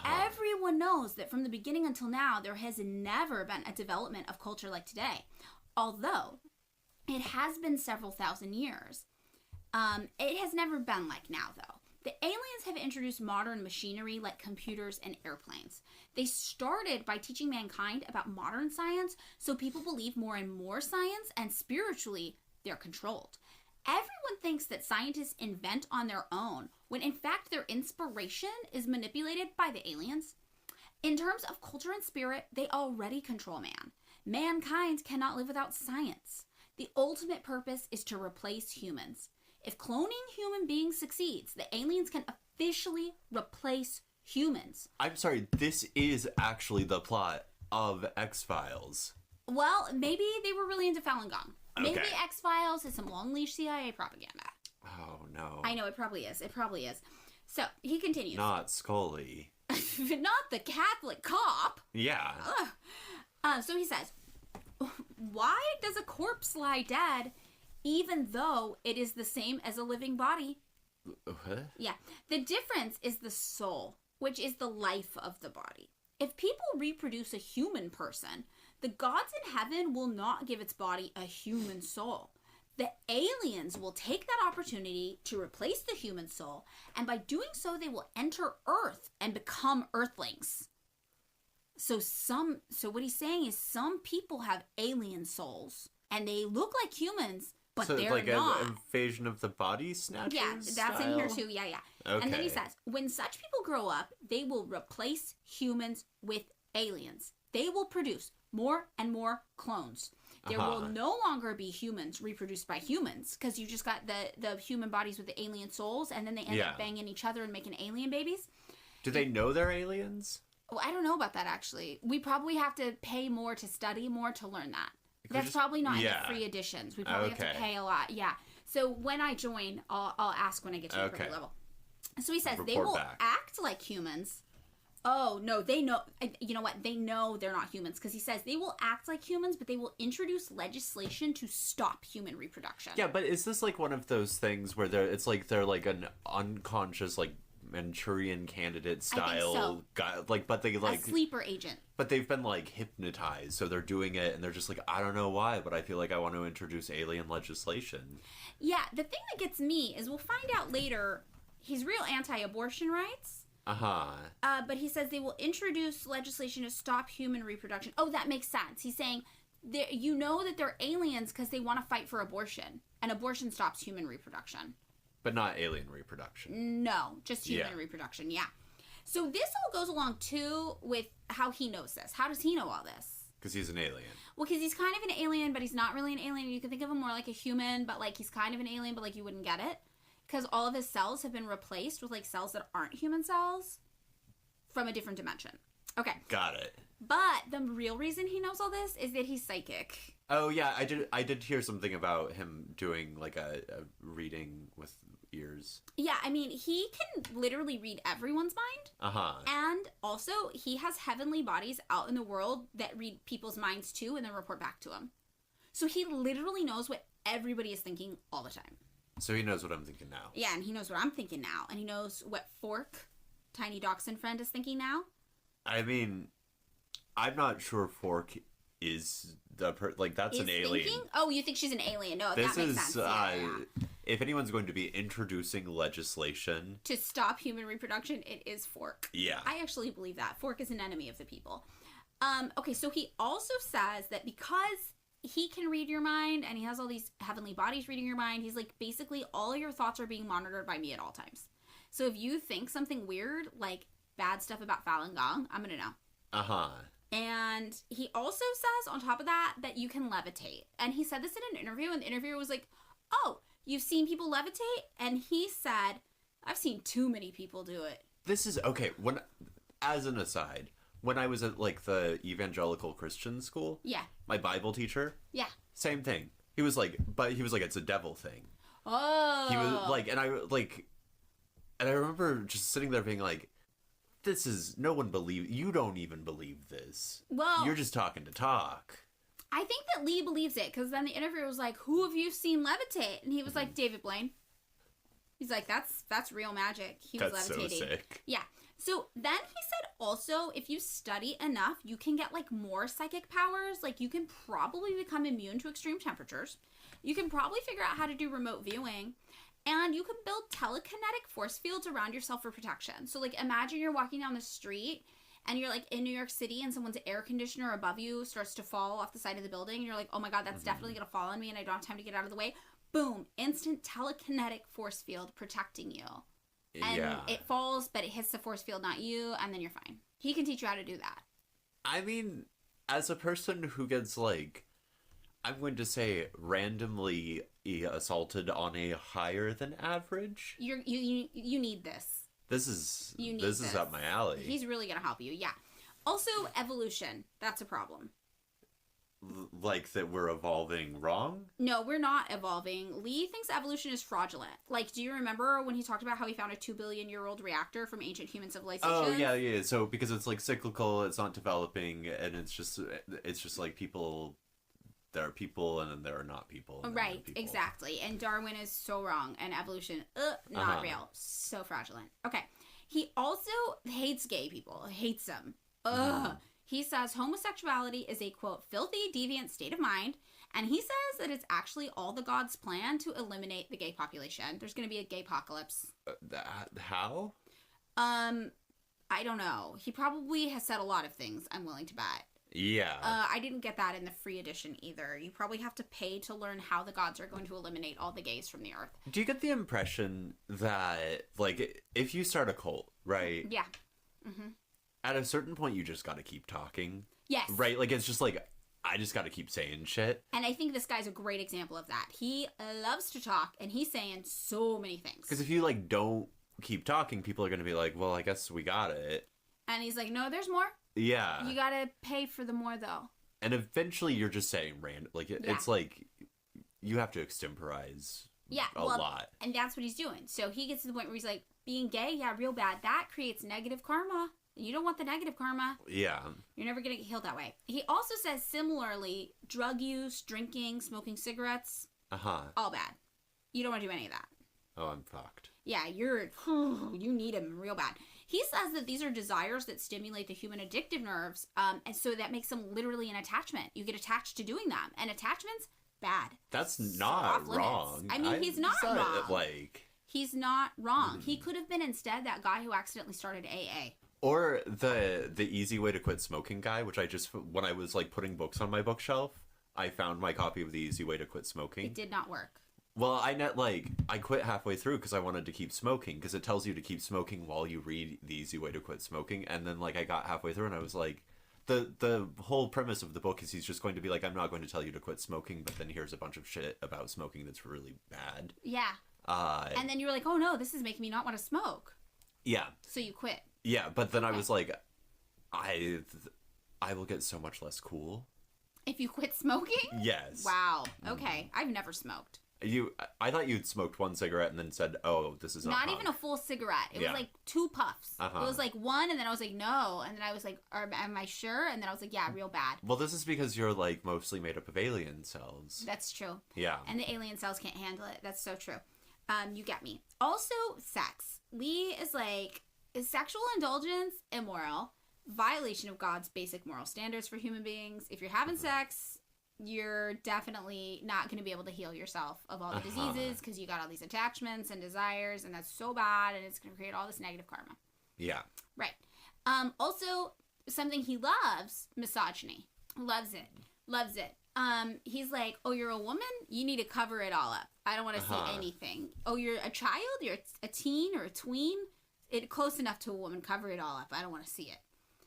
Everyone knows that from the beginning until now, there has never been a development of culture like today. Although, it has been several thousand years. It has never been like now, though. The aliens have introduced modern machinery like computers and airplanes. They started by teaching mankind about modern science, so people believe more and more science, and spiritually, they're controlled. Everyone thinks that scientists invent on their own, when in fact their inspiration is manipulated by the aliens. In terms of culture and spirit, they already control man. Mankind cannot live without science. The ultimate purpose is to replace humans. If cloning human beings succeeds, the aliens can officially replace humans. I'm sorry, this is actually the plot of X-Files. Well, maybe they were really into Falun Gong. Okay. Maybe X-Files is some long-leash CIA propaganda. Oh, no. I know, it probably is. It probably is. So, he continues. Not Scully. Not the Catholic cop. Yeah. So he says, why does a corpse lie dead even though it is the same as a living body? What? Yeah. The difference is the soul, which is the life of the body. If people reproduce a human person, The gods in heaven will not give its body a human soul. The aliens will take that opportunity to replace the human soul, and by doing so, they will enter Earth and become Earthlings. So what he's saying is some people have alien souls, and they look like humans, but so they're like not. an invasion of the body snatchers. Yeah, that's style? in here too. Yeah. Okay. And then he says, when such people grow up, they will replace humans with aliens. They will produce more and more clones. There will no longer be humans reproduced by humans, because you just got the human bodies with the alien souls, and then they end up banging each other and making alien babies. Do they know they're aliens? Well, I don't know about that, actually. We probably have to pay more to study more to learn that. That's probably not in the free editions. We probably have to pay a lot. Yeah. So when I join, I'll ask when I get to the pro level. So he says they will act like humans. Oh, no, they know. You know what? They know they're not humans, because he says they will act like humans, but they will introduce legislation to stop human reproduction. Yeah, but is this like one of those things where they're like an unconscious, like, Manchurian Candidate style guy, like, but they like a sleeper agent. But they've been like hypnotized, so they're doing it, and they're just like, I don't know why, but I feel like I want to introduce alien legislation. Yeah, the thing that gets me is we'll find out later he's real anti-abortion rights. But he says they will introduce legislation to stop human reproduction. Oh, that makes sense. He's saying you know that they're aliens because they want to fight for abortion, and abortion stops human reproduction. But not alien reproduction. No, just human reproduction, yeah. So this all goes along, too, with how he knows this. How does he know all this? Because he's an alien. Well, because he's kind of an alien, but he's not really an alien. You can think of him more like a human, but, like, he's kind of an alien, but, like, you wouldn't get it. Because all of his cells have been replaced with, like, cells that aren't human cells from a different dimension. Okay. Got it. But the real reason he knows all this is that he's psychic. Oh, yeah, I did hear something about him doing, like, a reading with ears. Yeah, I mean, he can literally read everyone's mind. And also, he has heavenly bodies out in the world that read people's minds too and then report back to him. So he literally knows what everybody is thinking all the time. So he knows what I'm thinking now. Yeah, and he knows what I'm thinking now. And he knows what Fork, Tiny Dachshund Friend, is thinking now. I mean, I'm not sure Fork is that's an alien. Thinking? Oh, you think she's an alien? No, that makes sense. If anyone's going to be introducing legislation to stop human reproduction, it is Fork. Yeah. I actually believe that. Fork is an enemy of the people. Okay, so he also says that because he can read your mind and he has all these heavenly bodies reading your mind, he's like, basically all of your thoughts are being monitored by me at all times. So if you think something weird, like bad stuff about Falun Gong, I'm going to know. And he also says, on top of that, that you can levitate. And he said this in an interview, and the interviewer was like, oh, you've seen people levitate? And he said, I've seen too many people do it. This is, okay, as an aside, when I was at, like, the evangelical Christian school, my Bible teacher, same thing. He was like, it's a devil thing. Oh. He was like, and I remember just sitting there being like, no one you don't even believe this. Well, you're just talking to talk. I think that Lee believes it, because then the interviewer was like, who have you seen levitate? And he was like, David Blaine. He's like, that's real magic. He was levitating. So sick. Yeah. So then he said also, if you study enough, you can get like more psychic powers. Like you can probably become immune to extreme temperatures. You can probably figure out how to do remote viewing. And you can build telekinetic force fields around yourself for protection. So, like, imagine you're walking down the street and you're, like, in New York City and someone's air conditioner above you starts to fall off the side of the building. And you're like, oh, my God, that's definitely going to fall on me and I don't have time to get out of the way. Boom. Instant telekinetic force field protecting you. And it falls, but it hits the force field, not you, and then you're fine. He can teach you how to do that. I mean, as a person who gets, like, I'm going to say randomly assaulted on a higher than average. You need this. This is up my alley. He's really going to help you. Yeah. Also, evolution. That's a problem. Like that we're evolving wrong? No, we're not evolving. Lee thinks evolution is fraudulent. Like, do you remember when he talked about how he found a 2 billion year old reactor from ancient human civilization? Oh, yeah. So because it's like cyclical, it's not developing, and it's just like people. There are people and then there are not people. Right, exactly. And Darwin is so wrong. And evolution, not real. So fraudulent. Okay. He also hates gay people. Hates them. He says homosexuality is a, quote, filthy, deviant state of mind. And he says that it's actually all the gods' plan to eliminate the gay population. There's going to be a gay apocalypse. How? I don't know. He probably has said a lot of things, I'm willing to bet. Yeah. I didn't get that in the free edition either. You probably have to pay to learn how the gods are going to eliminate all the gays from the earth. Do you get the impression that, like, if you start a cult, right? Yeah. Mm-hmm. At a certain point, you just gotta keep talking. Yes. Right? Like, it's just like, I just gotta keep saying shit. And I think this guy's a great example of that. He loves to talk, and he's saying so many things. Because if you, like, don't keep talking, people are gonna be like, well, I guess we got it. And he's like, no, there's more. Yeah. You gotta pay for the more, though. And eventually you're just saying random. Like, it's like, you have to extemporize a lot. And that's what he's doing. So he gets to the point where he's like, being gay, yeah, real bad. That creates negative karma. You don't want the negative karma. Yeah. You're never gonna get healed that way. He also says, similarly, drug use, drinking, smoking cigarettes, all bad. You don't want to do any of that. Oh, I'm fucked. Yeah, you need him real bad. He says that these are desires that stimulate the human addictive nerves, and so that makes them literally an attachment. You get attached to doing them, and attachments, bad. That's not wrong. I mean, he's not wrong. He's not wrong. Mm. He could have been instead that guy who accidentally started AA. Or the easy way to quit smoking guy, which I just, when I was, like, putting books on my bookshelf, I found my copy of The Easy Way to Quit Smoking. It did not work. Well, I quit halfway through because I wanted to keep smoking, because it tells you to keep smoking while you read The Easy Way to Quit Smoking, and then, like, I got halfway through and I was like, the whole premise of the book is he's just going to be like, I'm not going to tell you to quit smoking, but then here's a bunch of shit about smoking that's really bad. Yeah. And then you were like, oh no, this is making me not want to smoke. Yeah. So you quit. Yeah, but then I was like, I will get so much less cool. If you quit smoking? Yes. Wow. Okay. I've never smoked. I thought you'd smoked one cigarette and then said, oh, this is not even a full cigarette. It was like 2 puffs. It was like 1, and then I was like, no. And then I was like, am I sure? And then I was like, yeah, real bad. Well, this is because you're, like, mostly made up of alien cells. That's true. Yeah. And the alien cells can't handle it. That's so true. You get me. Also, sex. Lee is like, is sexual indulgence immoral? Violation of God's basic moral standards for human beings. If you're having sex, you're definitely not going to be able to heal yourself of all the diseases because you got all these attachments and desires, and that's so bad, and it's going to create all this negative karma. Yeah. Right. Also, something he loves, misogyny. Loves it. Loves it. He's like, oh, you're a woman? You need to cover it all up. I don't want to see anything. Oh, you're a child? You're a teen or a tween? Close enough to a woman. Cover it all up. I don't want to see it.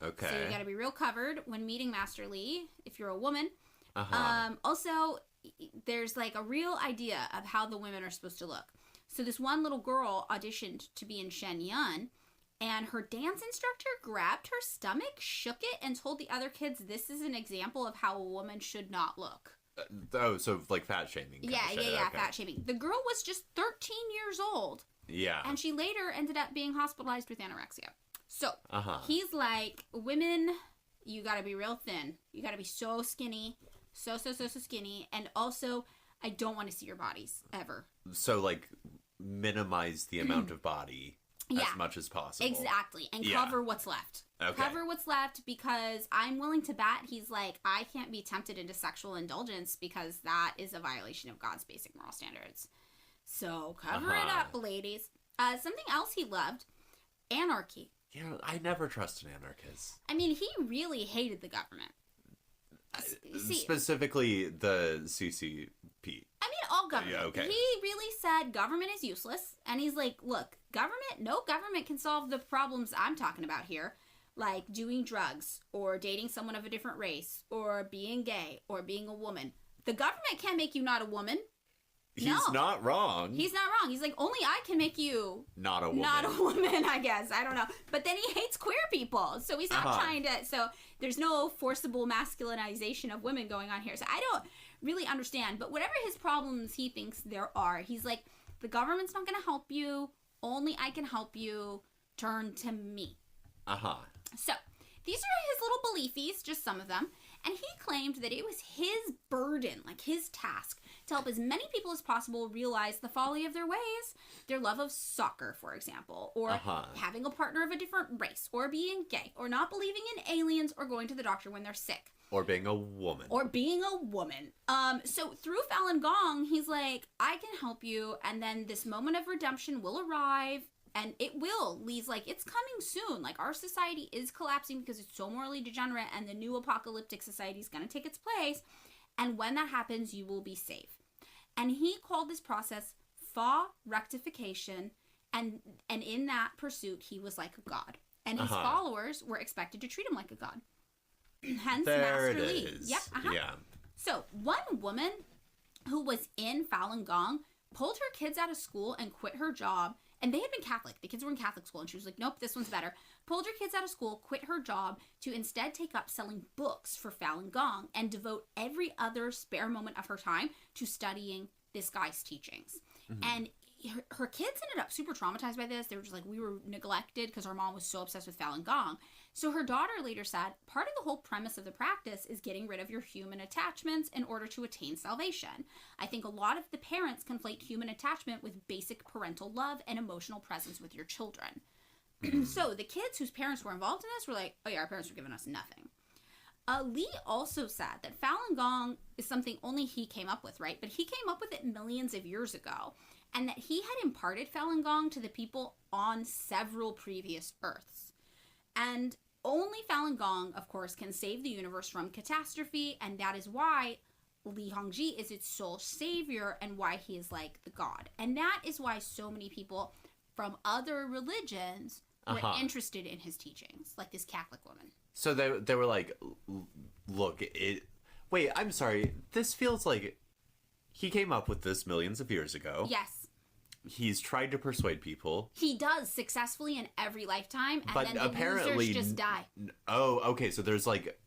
Okay. So you got to be real covered when meeting Master Li, if you're a woman. Also, there's like a real idea of how the women are supposed to look. So this one little girl auditioned to be in Shen Yun, and her dance instructor grabbed her stomach, shook it, and told the other kids this is an example of how a woman should not look. So like fat shaming. Yeah, okay. Fat shaming. The girl was just 13 years old. Yeah. And she later ended up being hospitalized with anorexia. So, he's like, women, you gotta be real thin. You gotta be so skinny. So skinny. And also, I don't want to see your bodies, ever. So, like, minimize the amount of body as much as possible. Exactly. And cover what's left. Okay. Cover what's left, because I'm willing to bet he's like, I can't be tempted into sexual indulgence because that is a violation of God's basic moral standards. So, cover it up, ladies. Something else he loved, anarchy. You know, I never trust an anarchist. I mean, he really hated the government. Specifically the CCP. I mean, all government. Yeah, okay. He really said government is useless. And he's like, look, no government can solve the problems I'm talking about here. Like doing drugs, or dating someone of a different race, or being gay, or being a woman. The government can't make you not a woman. He's not wrong. He's not wrong. He's like, only I can make you not a woman. Not a woman, I guess. I don't know. But then he hates queer people. So he's not trying to... So there's no forcible masculinization of women going on here. So I don't really understand. But whatever his problems he thinks there are, he's like, the government's not going to help you. Only I can help you. Turn to me. So these are his little beliefies, just some of them. And he claimed that it was his burden, like his task, to help as many people as possible realize the folly of their ways. Their love of soccer, for example, or having a partner of a different race, or being gay, or not believing in aliens, or going to the doctor when they're sick. Or being a woman. So through Falun Gong, he's like, I can help you, and then this moment of redemption will arrive, and it will. Lee's like, it's coming soon. Like, our society is collapsing because it's so morally degenerate, and the new apocalyptic society is going to take its place, and when that happens, you will be safe. And he called this process Fa rectification, and in that pursuit, he was like a god. And his followers were expected to treat him like a god. Hence there Master it Li. is. Yep. Yeah. So one woman who was in Falun Gong pulled her kids out of school and quit her job. And they had been Catholic. The kids were in Catholic school. And she was like, nope, this one's better. Pulled her kids out of school, quit her job to instead take up selling books for Falun Gong and devote every other spare moment of her time to studying this guy's teachings. And her kids ended up super traumatized by this. They were just like, we were neglected because our mom was so obsessed with Falun Gong. So her daughter later said, part of the whole premise of the practice is getting rid of your human attachments in order to attain salvation. I think a lot of the parents conflate human attachment with basic parental love and emotional presence with your children. So the kids whose parents were involved in this were like, oh yeah, our parents were giving us nothing. Li also said that Falun Gong is something only he came up with, right? But he came up with it millions of years ago. And that he had imparted Falun Gong to the people on several previous Earths. And only Falun Gong, of course, can save the universe from catastrophe, and that is why Li Hongzhi is its sole savior and why he is like the god. And that is why so many people from other religions were interested in his teachings, like this Catholic woman. So they were like, look, wait, I'm sorry, this feels like he came up with this millions of years ago. Yes. He's tried to persuade people. He does successfully in every lifetime, and but then the apparently losers just die. Oh, okay. So there's like,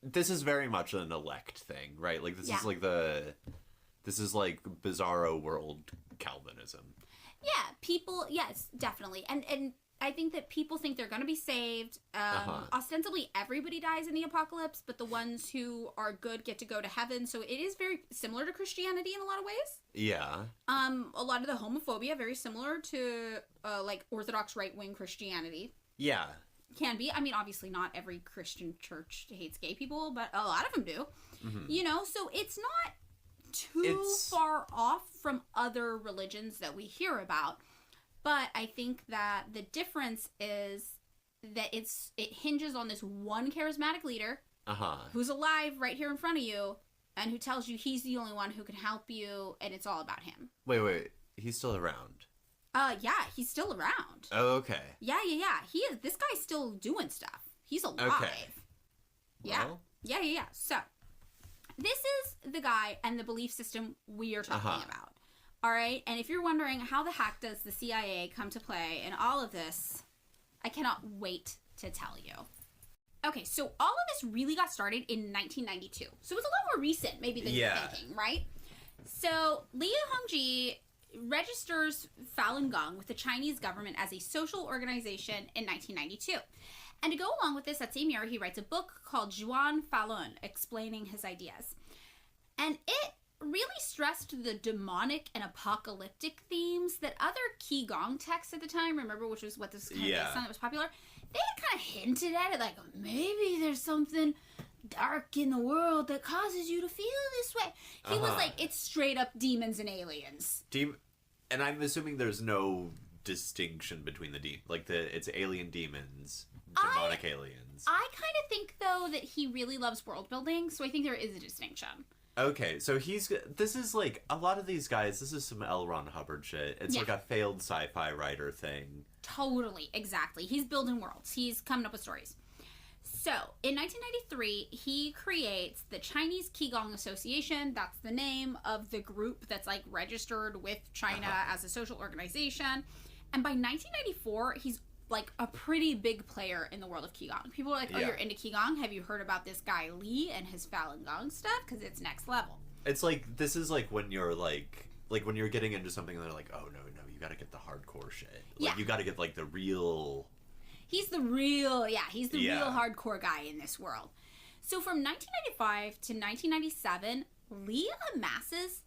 this is very much an elect thing, right? Like this is like this is like Bizarro World Calvinism. Yeah, people. Yes, definitely, and I think that people think they're going to be saved. Ostensibly, everybody dies in the apocalypse, but the ones who are good get to go to heaven. So it is very similar to Christianity in a lot of ways. Yeah. A lot of the homophobia very similar to like Orthodox right-wing Christianity. Yeah. Can be. I mean, obviously not every Christian church hates gay people, but a lot of them do. You know, so it's not too far off from other religions that we hear about. But I think that the difference is that it hinges on this one charismatic leader who's alive right here in front of you and who tells you he's the only one who can help you, and it's all about him. Wait, he's still around? Yeah, he's still around. Oh, okay. Yeah. He is. This guy's still doing stuff. He's alive. Okay. Yeah. Well. Yeah. So, this is the guy and the belief system we are talking about. All right, and if you're wondering how the heck does the CIA come to play in all of this, I cannot wait to tell you. Okay, so all of this really got started in 1992. So it was a lot more recent, maybe, than you're thinking, right? So Li Hongzhi registers Falun Gong with the Chinese government as a social organization in 1992. And to go along with this, that same year, he writes a book called Zhuan Falun, explaining his ideas. And it really stressed the demonic and apocalyptic themes that other Qigong texts at the time, remember, which was what this kind of based on that was popular, they had kind of hinted at it, like, maybe there's something dark in the world that causes you to feel this way. He was like, it's straight up demons and aliens. And I'm assuming there's no distinction between it's alien demons, demonic aliens. I kind of think, though, that he really loves world building, so I think there is a distinction. Okay, so this is like, a lot of these guys, this is some L. Ron Hubbard shit. It's like a failed sci-fi writer thing. Totally, exactly. He's building worlds. He's coming up with stories. So, in 1993, he creates the Chinese Qigong Association. That's the name of the group that's, like, registered with China as a social organization. And by 1994, he's like a pretty big player in the world of Qigong. People are like, oh, you're into Qigong? Have you heard about this guy Li and his Falun Gong stuff? Because it's next level. It's like, this is like when you're like when you're getting into something and they're like, oh, no, you gotta get the hardcore shit. Like, you gotta get like the real... He's the real hardcore guy in this world. So from 1995 to 1997, Li amasses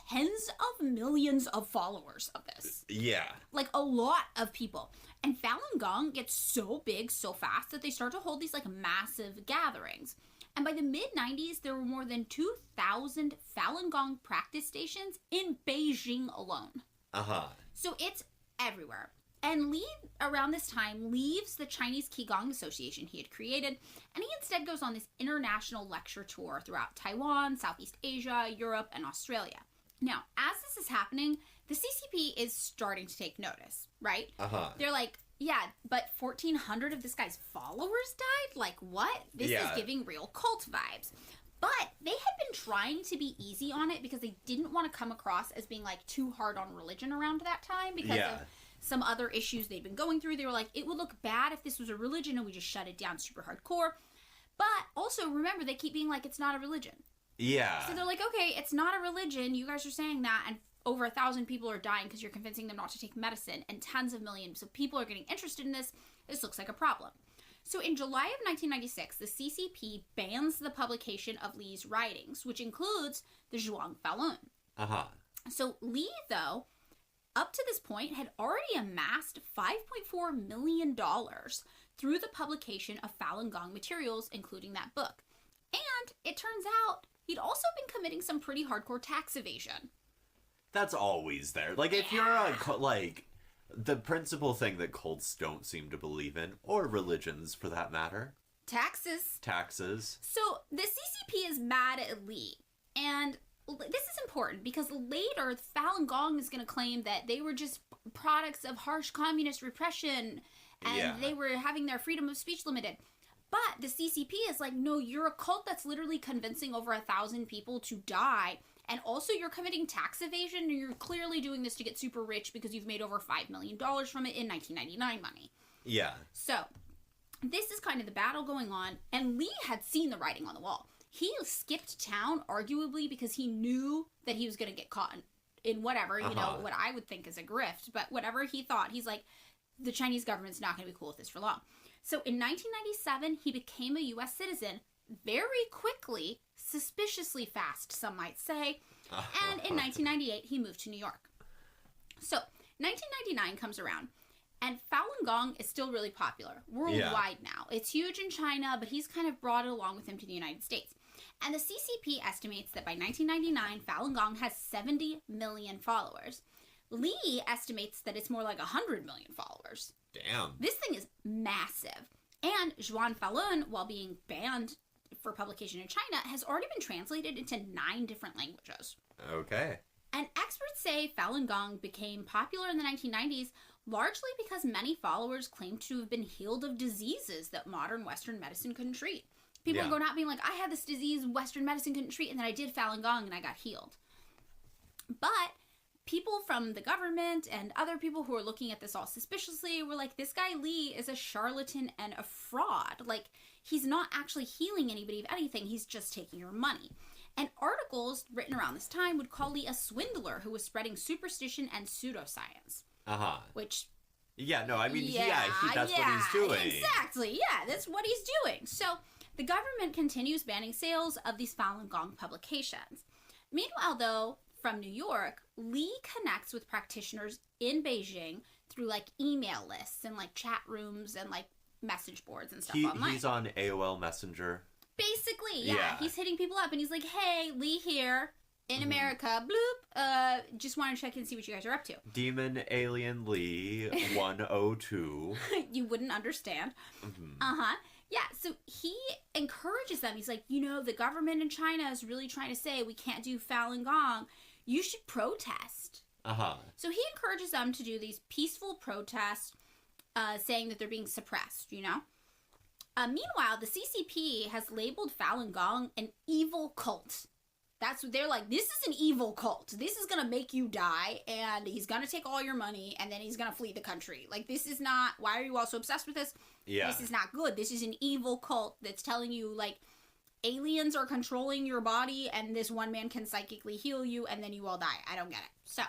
tens of millions of followers of this. Yeah. Like, a lot of people. And Falun Gong gets so big so fast that they start to hold these, like, massive gatherings. And by the mid-90s, there were more than 2,000 Falun Gong practice stations in Beijing alone. Uh-huh. So it's everywhere. And Li, around this time, leaves the Chinese Qigong Association he had created, and he instead goes on this international lecture tour throughout Taiwan, Southeast Asia, Europe, and Australia. Now, as this is happening, the CCP is starting to take notice, right? Uh-huh. They're like, yeah, but 1,400 of this guy's followers died? Like, what? This is giving real cult vibes. But they had been trying to be easy on it because they didn't want to come across as being, like, too hard on religion around that time because of some other issues they'd been going through. They were like, it would look bad if this was a religion and we just shut it down super hardcore. But also, remember, they keep being like, it's not a religion. Yeah. So they're like, okay, it's not a religion. You guys are saying that, and over 1,000 people are dying because you're convincing them not to take medicine, and tens of millions of people are getting interested in this. This looks like a problem. So in July of 1996, the CCP bans the publication of Li's writings, which includes the Zhuang Falun. Uh-huh. So Li, though, up to this point, had already amassed $5.4 million through the publication of Falun Gong materials, including that book. And it turns out he'd also been committing some pretty hardcore tax evasion. That's always there. Like, if you're like, the principal thing that cults don't seem to believe in, or religions for that matter. Taxes. So the CCP is mad at Li. And this is important because later Falun Gong is going to claim that they were just products of harsh communist repression and they were having their freedom of speech limited. But the CCP is like, no, you're a cult that's literally convincing over 1,000 people to die. And also you're committing tax evasion, and you're clearly doing this to get super rich because you've made over $5 million from it in 1999 money. Yeah. So this is kind of the battle going on, and Li had seen the writing on the wall. He skipped town, arguably, because he knew that he was going to get caught in whatever, you know, what I would think is a grift. But whatever he thought, he's like, the Chinese government's not going to be cool with this for long. So in 1997, he became a U.S. citizen very quickly, suspiciously fast, some might say. And in 1998, he moved to New York. So 1999 comes around, and Falun Gong is still really popular worldwide now. It's huge in China, but he's kind of brought it along with him to the United States. And the CCP estimates that by 1999, Falun Gong has 70 million followers. Li estimates that it's more like 100 million followers. Damn. This thing is massive. And Zhuang Falun, while being banned for publication in China, has already been translated into 9 different languages. Okay. And experts say Falun Gong became popular in the 1990s largely because many followers claimed to have been healed of diseases that modern Western medicine couldn't treat. People were going out being like, I had this disease Western medicine couldn't treat, and then I did Falun Gong and I got healed. But people from the government and other people who were looking at this all suspiciously were like, this guy Li is a charlatan and a fraud. Like, he's not actually healing anybody of anything. He's just taking your money. And articles written around this time would call Li a swindler who was spreading superstition and pseudoscience. Uh-huh. Which... Yeah, no, I mean, that's what he's doing. Exactly, yeah, that's what he's doing. So the government continues banning sales of these Falun Gong publications. Meanwhile, though, from New York, Li connects with practitioners in Beijing through, like, email lists and, like, chat rooms and, like, message boards and stuff online. He's on AOL Messenger. Basically, yeah. He's hitting people up, and he's like, hey, Li here in America, bloop, just want to check in and see what you guys are up to. Demon Alien Li 102. You wouldn't understand. Uh-huh. Yeah, so he encourages them. He's like, you know, the government in China is really trying to say we can't do Falun Gong. You should protest. Uh-huh. So he encourages them to do these peaceful protests, saying that they're being suppressed, you know? Meanwhile, the CCP has labeled Falun Gong an evil cult. That's what they're like, this is an evil cult. This is going to make you die, and he's going to take all your money, and then he's going to flee the country. Like, this is not, why are you all so obsessed with this? Yeah. This is not good. This is an evil cult that's telling you, like, aliens are controlling your body, and this one man can psychically heal you, and then you all die. I don't get it. So.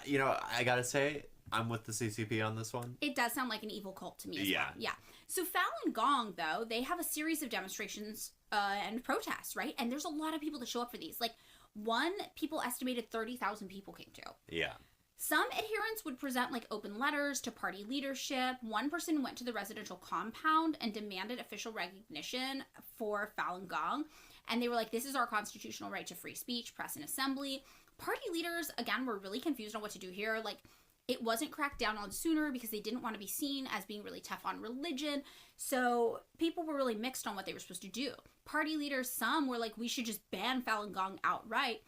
You know, I gotta say, I'm with the CCP on this one. It does sound like an evil cult to me as well. Yeah. So Falun Gong, though, they have a series of demonstrations and protests, right? And there's a lot of people that show up for these. Like, one people estimated 30,000 people came to. Yeah. Some adherents would present like open letters to party leadership. One person went to the residential compound and demanded official recognition for Falun Gong. And they were like, this is our constitutional right to free speech, press, and assembly. Party leaders, again, were really confused on what to do here. Like, it wasn't cracked down on sooner because they didn't want to be seen as being really tough on religion. So people were really mixed on what they were supposed to do. Party leaders, some were like, we should just ban Falun Gong outright.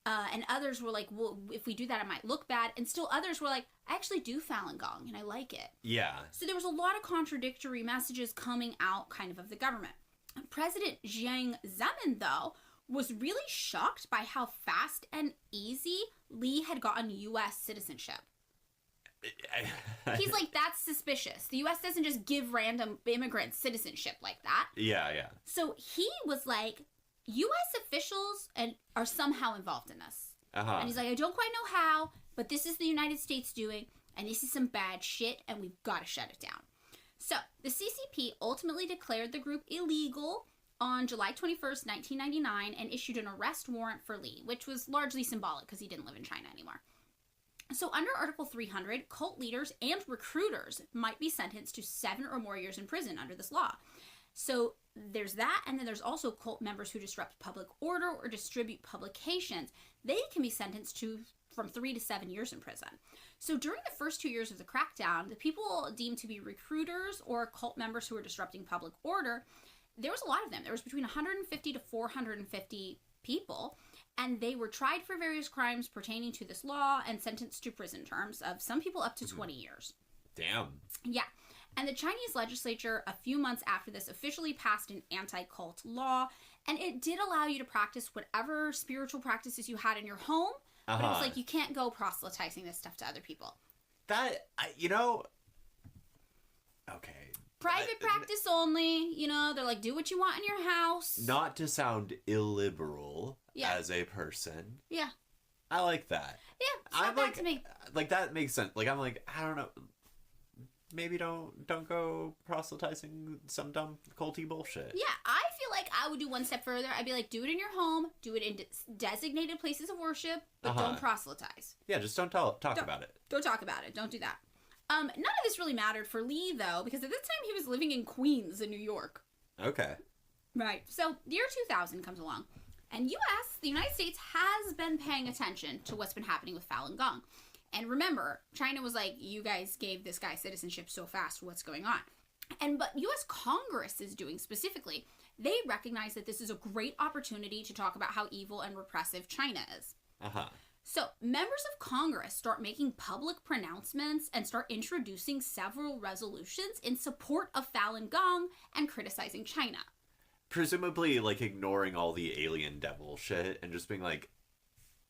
And others were like, well, if we do that, it might look bad. And still others were like, I actually do Falun Gong and I like it. Yeah. So there was a lot of contradictory messages coming out kind of the government. President Jiang Zemin, though, was really shocked by how fast and easy Li had gotten U.S. citizenship. He's like, that's suspicious. The U.S. doesn't just give random immigrants citizenship like that. Yeah, yeah. So he was like, U.S. officials are somehow involved in this. Uh-huh. And he's like, I don't quite know how, but this is the United States doing, and this is some bad shit, and we've got to shut it down. So the CCP ultimately declared the group illegal on July 21st, 1999, and issued an arrest warrant for Li, which was largely symbolic because he didn't live in China anymore. So under Article 300, cult leaders and recruiters might be sentenced to 7 or more years in prison under this law. So there's that, and then there's also cult members who disrupt public order or distribute publications. They can be sentenced to from 3 to 7 years in prison. So during the first 2 years of the crackdown, the people deemed to be recruiters or cult members who were disrupting public order, there was a lot of them. There was between 150 to 450 people, and they were tried for various crimes pertaining to this law and sentenced to prison terms of some people up to 20 years. Damn. Yeah. And the Chinese legislature, a few months after this, officially passed an anti-cult law, and it did allow you to practice whatever spiritual practices you had in your home, but it was like, you can't go proselytizing this stuff to other people. That, okay. Private practice only, they're like, do what you want in your house. Not to sound illiberal as a person. Yeah. I like that. Yeah, it's not bad to me. Like, that makes sense. Like, I'm like, I don't know. Maybe don't go proselytizing some dumb culty bullshit. Yeah, I feel like I would do one step further. I'd be like, do it in your home, do it in designated places of worship, but don't proselytize. Yeah, just don't talk about it. Don't talk about it. Don't do that. None of this really mattered for Li, though, because at this time he was living in Queens in New York. Okay. Right. So the year 2000 comes along, and the United States has been paying attention to what's been happening with Falun Gong. And remember, China was like, you guys gave this guy citizenship so fast, what's going on? But U.S. Congress is doing specifically, they recognize that this is a great opportunity to talk about how evil and repressive China is. Uh-huh. So members of Congress start making public pronouncements and start introducing several resolutions in support of Falun Gong and criticizing China. Presumably, like, ignoring all the alien devil shit and just being like...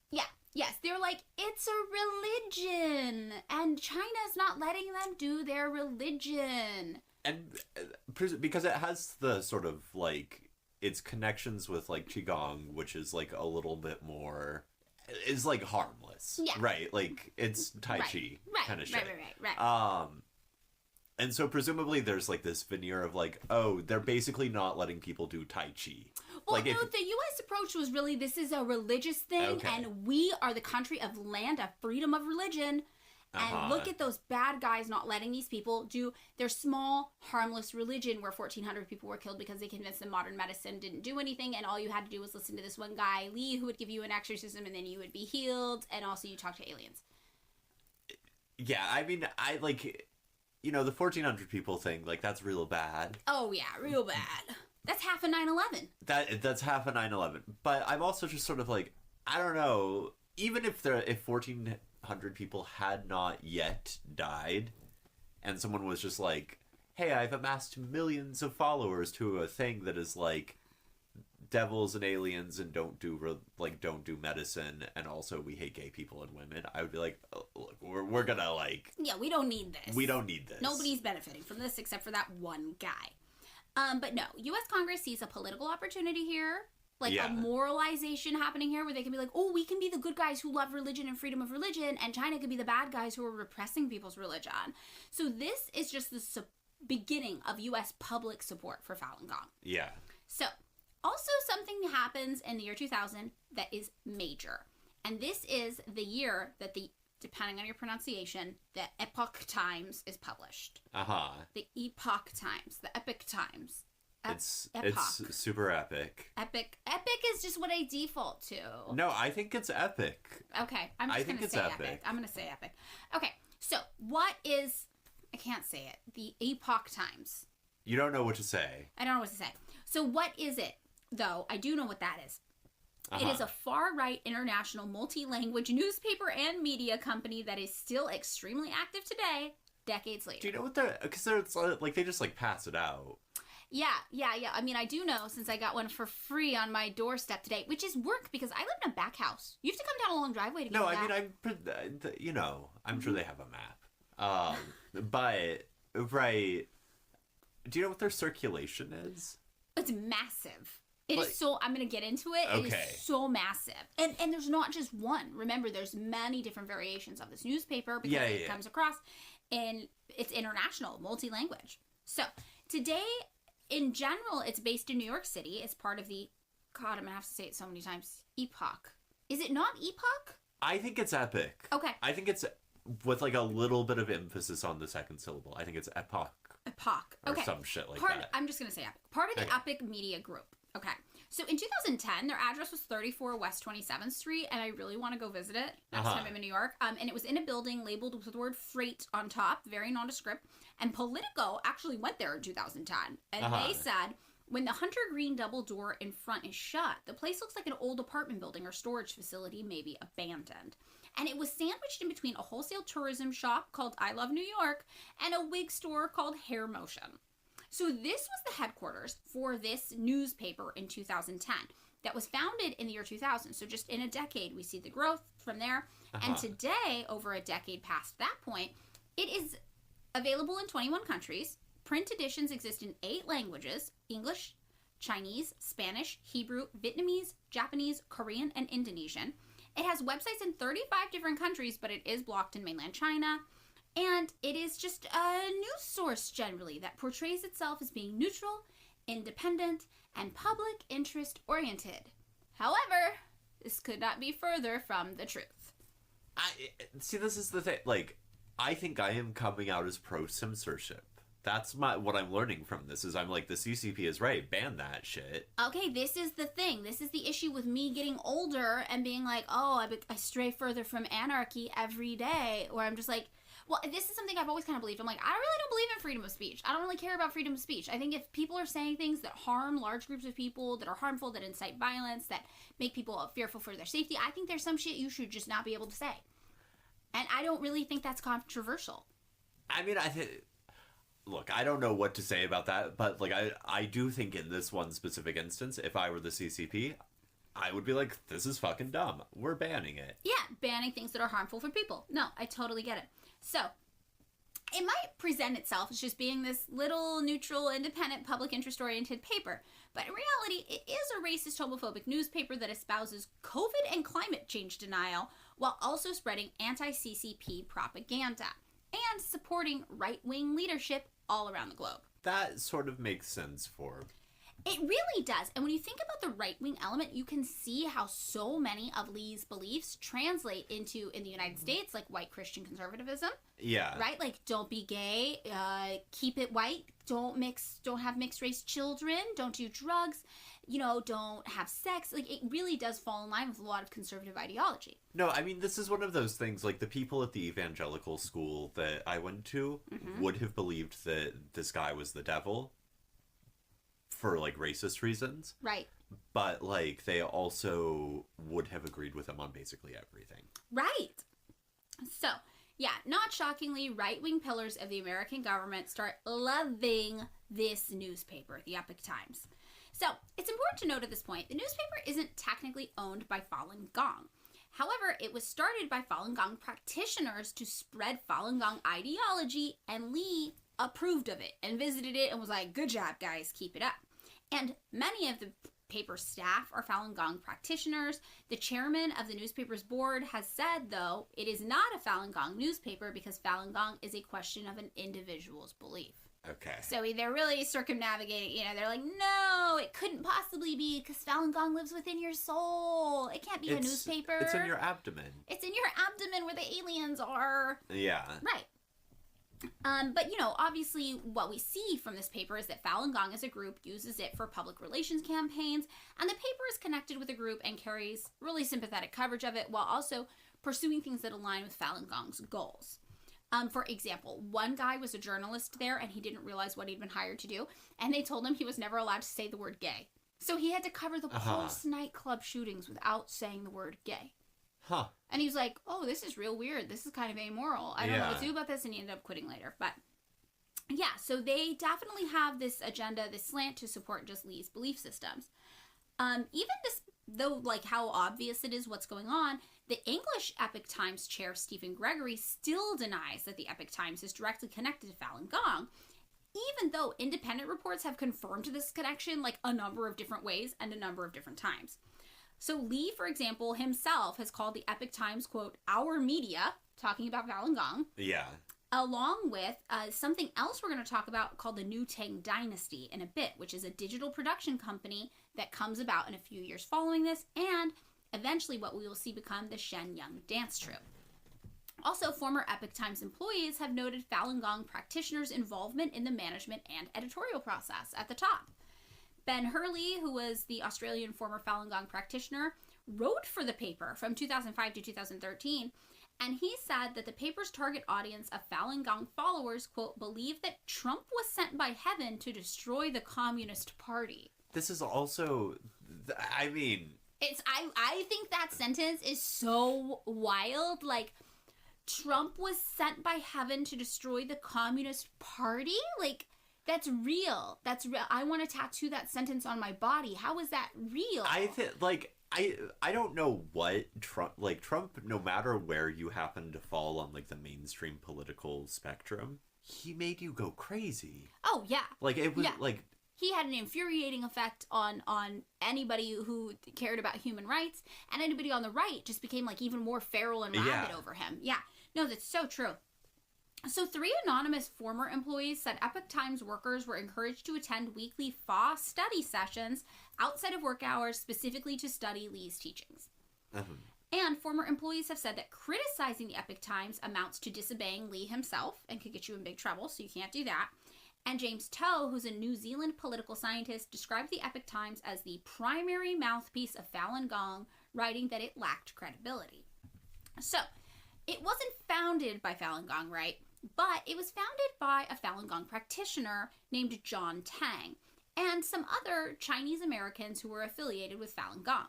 Yeah. Yes, they're like, it's a religion, and China's not letting them do their religion. And because it has the sort of, like, its connections with, like, Qigong, which is, like, a little bit more, is, like, harmless. Yeah. Right? Like, it's Tai Chi kind of shit. Right. And so presumably there's, like, this veneer of, like, oh, they're basically not letting people do Tai Chi. Well, like, no, the U.S. approach was really, this is a religious thing, and we are the country of land of freedom of religion, and look at those bad guys not letting these people do their small, harmless religion where 1,400 people were killed because they convinced them modern medicine didn't do anything, and all you had to do was listen to this one guy, Li, who would give you an exorcism, and then you would be healed, and also you talk to aliens. Yeah, I mean, I, like, the 1,400 people thing, like, that's real bad. Oh, yeah, real bad. That's half of 9/11. That's half of 9/11. But I'm also just sort of like, I don't know, even if 1,400 people had not yet died, and someone was just like, hey, I've amassed millions of followers to a thing that is like devils and aliens and don't do medicine, and also we hate gay people and women, I would be like, oh, look, we're gonna, like... Yeah, we don't need this. We don't need this. Nobody's benefiting from this except for that one guy. But no, U.S. Congress sees a political opportunity here, a moralization happening here where they can be like, oh, we can be the good guys who love religion and freedom of religion, and China can be the bad guys who are repressing people's religion. So this is just the beginning of U.S. public support for Falun Gong. Yeah. So Also, something happens in the year 2000 that is major. And this is the year that depending on your pronunciation, the Epoch Times is published. The Epoch Times. The Epoch Times. It's super epic. Epic is just what I default to. No, I think it's epic. Okay, I'm just going to say epic. I'm going to say epic. Okay, so what is... I can't say it. The Epoch Times. You don't know what to say. I don't know what to say. So what is it, though? I do know what that is. It is a far-right international multi-language newspaper and media company that is still extremely active today, decades later. Do you know what they're... Because they're like, they just like pass it out. Yeah. I mean, I do know since I got one for free on my doorstep today, which is work because I live in a back house. You have to come down a long driveway to get that. No, I mean, I'm sure they have a map. But, right, do you know what their circulation is? It's massive. It is so, I'm going to get into it. Okay. It is so massive. And there's not just one. Remember, there's many different variations of this newspaper because it comes across, and it's international, multi-language. So, today... In general, it's based in New York City. It's part of the... God, I'm going to have to say it so many times. Epoch. Is it not Epoch? I think it's epic. Okay. I think it's with like a little bit of emphasis on the second syllable. I think it's Epoch. Epoch. Or some shit like that. I'm just going to say Epic. Part of the Epic Media Group. Okay. So in 2010, their address was 34 West 27th Street, and I really want to go visit it next time I'm in New York. And it was in a building labeled with the word freight on top, very nondescript. And Politico actually went there in 2010. And they said, when the hunter green double door in front is shut, the place looks like an old apartment building or storage facility, maybe abandoned. And it was sandwiched in between a wholesale tourism shop called I Love New York and a wig store called Hair Motion. So this was the headquarters for this newspaper in 2010 that was founded in the year 2000. So just in a decade, we see the growth from there. And today, over a decade past that point, it is available in 21 countries. Print editions exist in 8 languages: English, Chinese, Spanish, Hebrew, Vietnamese, Japanese, Korean, and Indonesian. It has websites in 35 different countries, but it is blocked in mainland China. And it is just a news source, generally, that portrays itself as being neutral, independent, and public interest oriented. However, this could not be further from the truth. See, this is the thing. Like, I think I am coming out as pro-censorship. That's what I'm learning from this, is I'm like, the CCP is right, ban that shit. Okay, this is the thing. This is the issue with me getting older and being like, I stray further from anarchy every day, where I'm just like, well, this is something I've always kind of believed. I'm like, I really don't believe in freedom of speech. I don't really care about freedom of speech. I think if people are saying things that harm large groups of people, that are harmful, that incite violence, that make people fearful for their safety, I think there's some shit you should just not be able to say. And I don't really think that's controversial. I mean, look, I don't know what to say about that, but like I do think in this one specific instance, if I were the CCP, I would be like, this is fucking dumb. We're banning it. Yeah, banning things that are harmful for people. No, I totally get it. So, it might present itself as just being this little, neutral, independent, public interest-oriented paper. But in reality, it is a racist, homophobic newspaper that espouses COVID and climate change denial while also spreading anti-CCP propaganda and supporting right-wing leadership all around the globe. That sort of makes sense for... It really does. And when you think about the right-wing element, you can see how so many of Li's beliefs translate into, in the United States, like white Christian conservatism. Yeah. Right? Like, don't be gay, keep it white, don't have mixed race children, don't do drugs, don't have sex. Like, it really does fall in line with a lot of conservative ideology. No, I mean, this is one of those things, like, the people at the evangelical school that I went to would have believed that this guy was the devil. For, like, racist reasons. Right. But, like, they also would have agreed with him on basically everything. Right. So, yeah, not shockingly, right-wing pillars of the American government start loving this newspaper, the Epoch Times. So, it's important to note at this point, the newspaper isn't technically owned by Falun Gong. However, it was started by Falun Gong practitioners to spread Falun Gong ideology, and Li approved of it and visited it and was like, good job, guys, keep it up. And many of the paper staff are Falun Gong practitioners. The chairman of the newspaper's board has said, though, it is not a Falun Gong newspaper because Falun Gong is a question of an individual's belief. Okay. So they're really circumnavigating, they're like, no, it couldn't possibly be because Falun Gong lives within your soul. It can't be a newspaper. It's in your abdomen. It's in your abdomen where the aliens are. Yeah. Right. But, obviously what we see from this paper is that Falun Gong as a group uses it for public relations campaigns, and the paper is connected with the group and carries really sympathetic coverage of it while also pursuing things that align with Falun Gong's goals. For example, one guy was a journalist there and he didn't realize what he'd been hired to do, and they told him he was never allowed to say the word gay. So he had to cover the post-nightclub shootings without saying the word gay. Huh. And he was like, oh, this is real weird. This is kind of amoral. I don't know what to do about this. And he ended up quitting later. But yeah, so they definitely have this agenda, this slant to support just Li's belief systems. Even this, though, like how obvious it is what's going on, the English Epoch Times chair, Stephen Gregory, still denies that the Epoch Times is directly connected to Falun Gong, even though independent reports have confirmed this connection like a number of different ways and a number of different times. So Li, for example, himself has called the Epoch Times, quote, our media, talking about Falun Gong. Yeah. Along with something else we're going to talk about called the New Tang Dynasty in a bit, which is a digital production company that comes about in a few years following this, and eventually what we will see become the Shen Yun dance troupe. Also, former Epoch Times employees have noted Falun Gong practitioners' involvement in the management and editorial process at the top. Ben Hurley, who was the Australian former Falun Gong practitioner, wrote for the paper from 2005 to 2013, and he said that the paper's target audience of Falun Gong followers, quote, believed that Trump was sent by heaven to destroy the Communist Party. This is also, I mean... I think that sentence is so wild. Like, Trump was sent by heaven to destroy the Communist Party? Like... That's real. That's real. I want to tattoo that sentence on my body. How is that real? I think, I don't know what Trump, no matter where you happen to fall on, the mainstream political spectrum, he made you go crazy. Oh, yeah. It was, He had an infuriating effect on anybody who cared about human rights, and anybody on the right just became, even more feral and rabid over him. Yeah. No, that's so true. So 3 anonymous former employees said Epoch Times workers were encouraged to attend weekly FA study sessions outside of work hours specifically to study Li's teachings. And former employees have said that criticizing the Epoch Times amounts to disobeying Li himself and could get you in big trouble, so you can't do that. And James Toe, who's a New Zealand political scientist, described the Epoch Times as the primary mouthpiece of Falun Gong, writing that it lacked credibility. So, it wasn't founded by Falun Gong, right? But it was founded by a Falun Gong practitioner named John Tang and some other Chinese Americans who were affiliated with Falun Gong.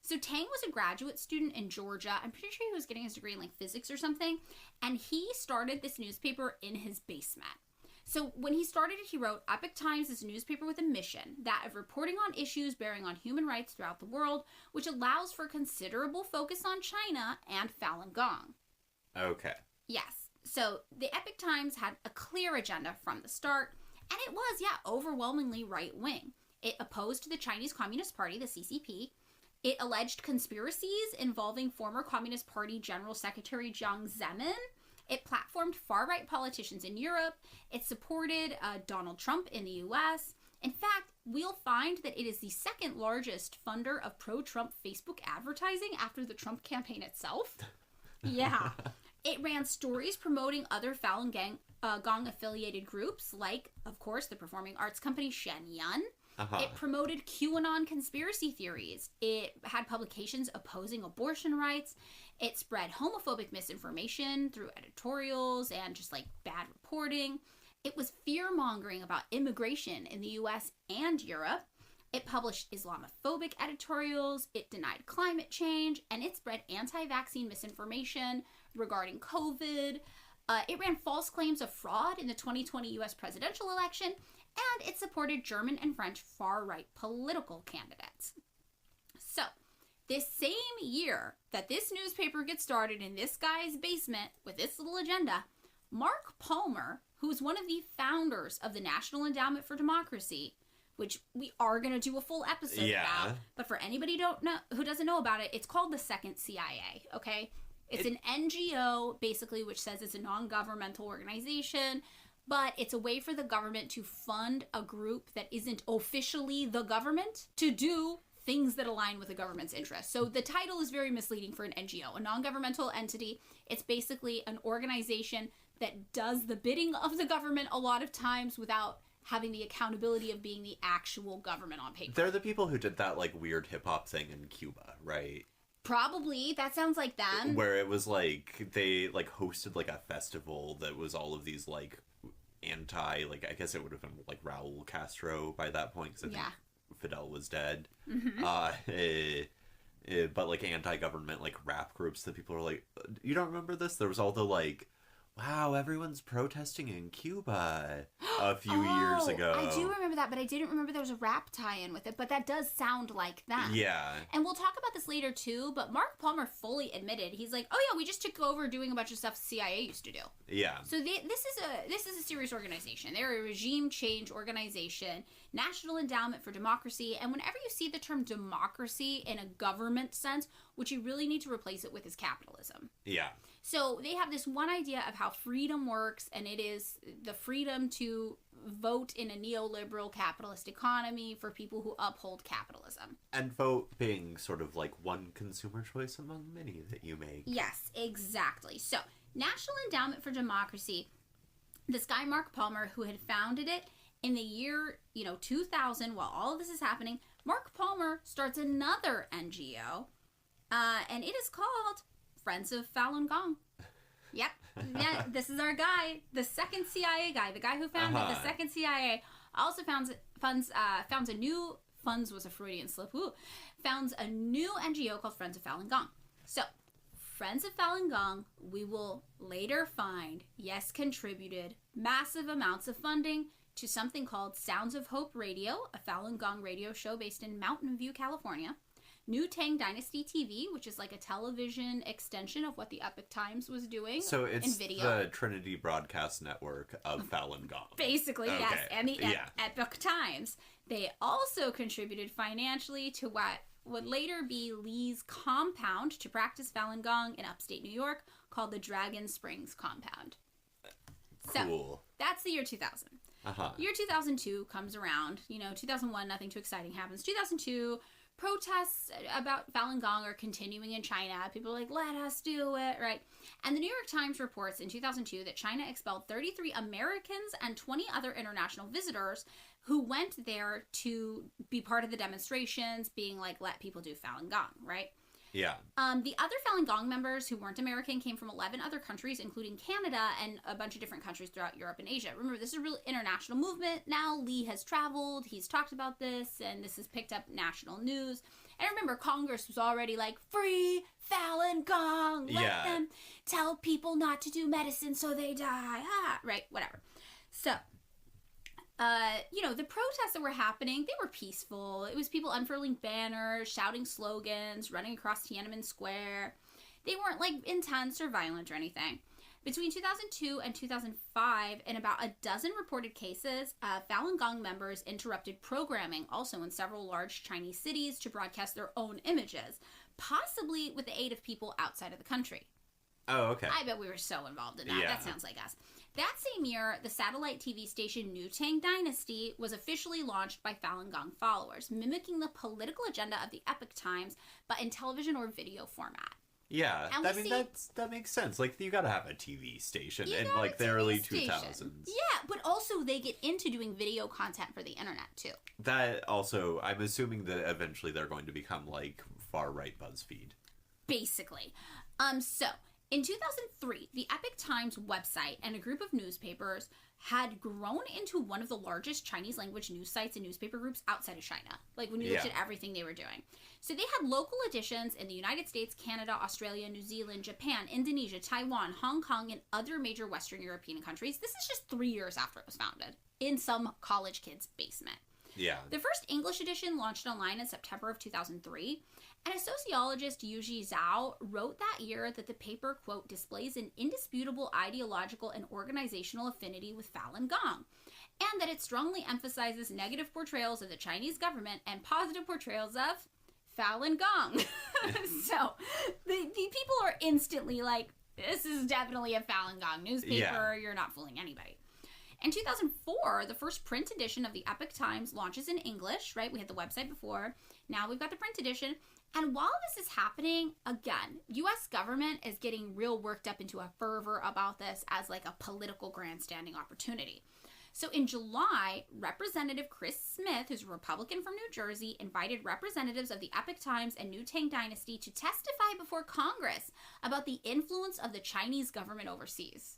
So Tang was a graduate student in Georgia. I'm pretty sure he was getting his degree in physics or something. And he started this newspaper in his basement. So when he started it, he wrote, Epoch Times is a newspaper with a mission, that of reporting on issues bearing on human rights throughout the world, which allows for considerable focus on China and Falun Gong. Okay. Yes. So the Epoch Times had a clear agenda from the start, and it was, overwhelmingly right-wing. It opposed the Chinese Communist Party, the CCP. It alleged conspiracies involving former Communist Party General Secretary Jiang Zemin. It platformed far-right politicians in Europe. It supported Donald Trump in the U.S. In fact, we'll find that it is the second largest funder of pro-Trump Facebook advertising after the Trump campaign itself. Yeah. It ran stories promoting other Falun Gong affiliated groups, like, of course, the performing arts company Shen Yun. It promoted QAnon conspiracy theories. It had publications opposing abortion rights. It spread homophobic misinformation through editorials and just bad reporting. It was fear-mongering about immigration in the U.S. and Europe. It published Islamophobic editorials. It denied climate change, and it spread anti-vaccine misinformation regarding COVID. It ran false claims of fraud in the 2020 U.S. presidential election, and it supported German and French far-right political candidates. So, this same year that this newspaper gets started in this guy's basement with this little agenda, Mark Palmer, who is one of the founders of the National Endowment for Democracy, which we are going to do a full episode about, but for anybody who doesn't know about it, it's called the Second CIA, okay? It's an NGO, basically, which says it's a non-governmental organization but it's a way for the government to fund a group that isn't officially the government to do things that align with the government's interests. So the title is very misleading for an NGO, a non-governmental entity. It's basically an organization that does the bidding of the government a lot of times without having the accountability of being the actual government on paper. They're the people who did that, like, weird hip-hop thing in Cuba, right? Probably. That sounds like them. Where it was, like, they, like, hosted, like, a festival that was all of these, like, like, I guess it would have been, like, Raul Castro by that point, because I think Fidel was dead. But, like, anti-government, like, rap groups that people were like, you don't remember this? There was all the, like, wow, everyone's protesting in Cuba a few years ago. I do remember that, but I didn't remember there was a rap tie-in with it, but that does sound like that. Yeah. And we'll talk about this later, too, but Mark Palmer fully admitted, he's like, oh yeah, we just took over doing a bunch of stuff CIA used to do. Yeah. So this is a serious organization. They're a regime change organization, National Endowment for Democracy, and whenever you see the term democracy in a government sense, what you really need to replace it with is capitalism. Yeah. So they have this one idea of how freedom works, and it is the freedom to vote in a neoliberal capitalist economy for people who uphold capitalism. And vote being sort of like one consumer choice among many that you make. Yes, exactly. So, National Endowment for Democracy, this guy Mark Palmer, who had founded it in the year, 2000, while all of this is happening, Mark Palmer starts another NGO, and it is called Friends of Falun Gong. Yep. Yeah, this is our guy, the second CIA guy, the guy who founded the second CIA, also founds a new NGO called Friends of Falun Gong. So, Friends of Falun Gong, we will later find, contributed massive amounts of funding to something called Sounds of Hope Radio, a Falun Gong radio show based in Mountain View, California. New Tang Dynasty TV, which is like a television extension of what the Epoch Times was doing. So it's in video. The Trinity Broadcast Network of Falun Gong. Basically, yes. And the Epoch Times. They also contributed financially to what would later be Li's compound to practice Falun Gong in upstate New York called the Dragon Springs Compound. Cool. So, that's the year 2000. Year 2002 comes around. 2001, nothing too exciting happens. 2002... protests about Falun Gong are continuing in China. People are like, let us do it, right? And the New York Times reports in 2002 that China expelled 33 Americans and 20 other international visitors who went there to be part of the demonstrations, being like, let people do Falun Gong, right? Yeah. The other Falun Gong members who weren't American came from 11 other countries, including Canada and a bunch of different countries throughout Europe and Asia. Remember, this is a real international movement now. Li has traveled. He's talked about this, and this has picked up national news. And remember, Congress was already like, free Falun Gong. Let them tell people not to do medicine so they die. Right, whatever. So... the protests that were happening, they were peaceful. It was people unfurling banners, shouting slogans, running across Tiananmen Square. They weren't, intense or violent or anything. Between 2002 and 2005, in about a dozen reported cases, Falun Gong members interrupted programming, also in several large Chinese cities, to broadcast their own images, possibly with the aid of people outside of the country. Oh, okay. I bet we were so involved in that. Yeah. That sounds like us. That same year, the satellite TV station New Tang Dynasty was officially launched by Falun Gong followers, mimicking the political agenda of the Epoch Times, but in television or video format. Yeah, that makes sense. Like, you gotta have a TV station in, the early 2000s. Yeah, but also they get into doing video content for the internet, too. That also, I'm assuming that eventually they're going to become, far-right BuzzFeed. Basically. So... in 2003, the Epoch Times website and a group of newspapers had grown into one of the largest Chinese-language news sites and newspaper groups outside of China. When you looked at everything they were doing. So they had local editions in the United States, Canada, Australia, New Zealand, Japan, Indonesia, Taiwan, Hong Kong, and other major Western European countries. This is just 3 years after it was founded, in some college kid's basement. Yeah. The first English edition launched online in September of 2003, and a sociologist, Yuji Zhao, wrote that year that the paper, quote, displays an indisputable ideological and organizational affinity with Falun Gong, and that it strongly emphasizes negative portrayals of the Chinese government and positive portrayals of Falun Gong. So, the people are instantly like, this is definitely a Falun Gong newspaper, You're not fooling anybody. In 2004, the first print edition of the Epoch Times launches in English, right? We had the website before. Now we've got the print edition. And while this is happening, again, U.S. government is getting real worked up into a fervor about this as like a political grandstanding opportunity. So in July, Representative Chris Smith, who's a Republican from New Jersey, invited representatives of the Epoch Times and New Tang Dynasty to testify before Congress about the influence of the Chinese government overseas.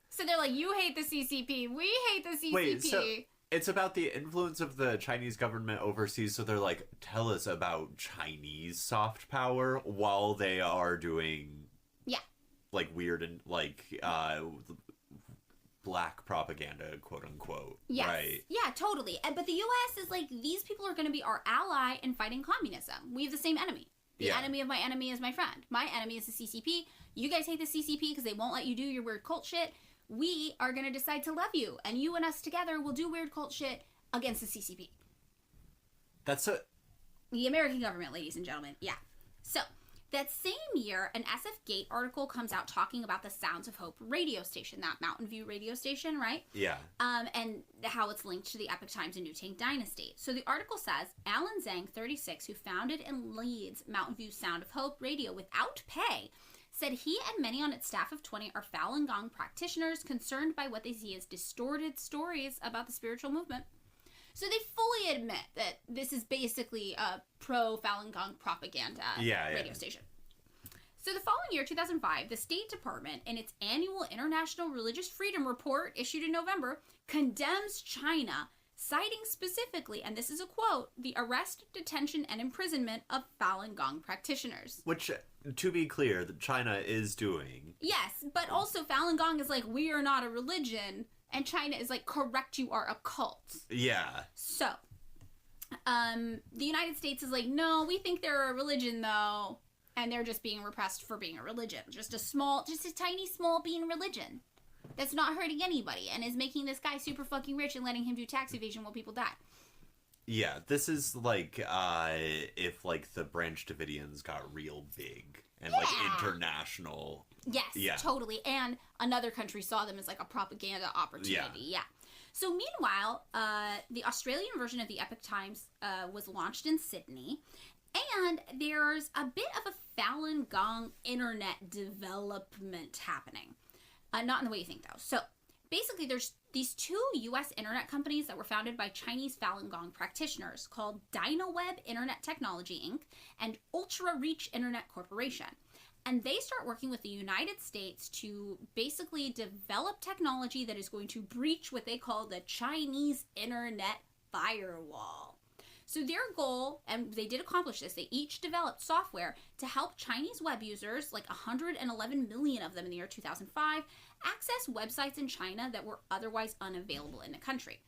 So they're like, you hate the CCP, we hate the CCP. Wait, so it's about the influence of the Chinese government overseas, so they're like, tell us about Chinese soft power while they are doing... Yeah. Like, weird and, like, black propaganda, quote unquote. Yes. Right? Yeah, totally. But the U.S. is like, these people are going to be our ally in fighting communism. We have the same enemy. The enemy of my enemy is my friend. My enemy is the CCP. You guys hate the CCP because they won't let you do your weird cult shit. We are going to decide to love you. And you and us together will do weird cult shit against the CCP. That's the American government, ladies and gentlemen. Yeah. So, that same year, an SF Gate article comes out talking about the Sounds of Hope radio station, that Mountain View radio station, right? Yeah. And how it's linked to the Epoch Times and New Tang Dynasty. So the article says, Alan Zhang, 36, who founded and leads Mountain View Sound of Hope radio without pay, said he and many on its staff of 20 are Falun Gong practitioners concerned by what they see as distorted stories about the spiritual movement. So they fully admit that this is basically a pro-Falun Gong propaganda radio station. So the following year, 2005, the State Department, in its annual International Religious Freedom Report issued in November, condemns China, citing specifically, and this is a quote, the arrest, detention, and imprisonment of Falun Gong practitioners. Which, to be clear, that China is doing. Yes, but also Falun Gong is like, we are not a religion, and China is like, correct, you are a cult. Yeah. So, the United States is like, no, we think they're a religion, though, and they're just being repressed for being a religion. Just a tiny, small being religion that's not hurting anybody and is making this guy super fucking rich and letting him do tax evasion while people die. Yeah, this is like, if, like, the Branch Davidians got real big and, like, international. Yes, totally. And another country saw them as, like, a propaganda opportunity. Yeah. So, meanwhile, the Australian version of the Epoch Times was launched in Sydney. And there's a bit of a Falun Gong internet development happening. Not in the way you think, though. So, basically, there's these two U.S. internet companies that were founded by Chinese Falun Gong practitioners called DynaWeb Internet Technology, Inc. and Ultra Reach Internet Corporation. And they start working with the United States to basically develop technology that is going to breach what they call the Chinese Internet Firewall. So their goal, and they did accomplish this, they each developed software to help Chinese web users, like 111 million of them in the year 2005, access websites in China that were otherwise unavailable in the country.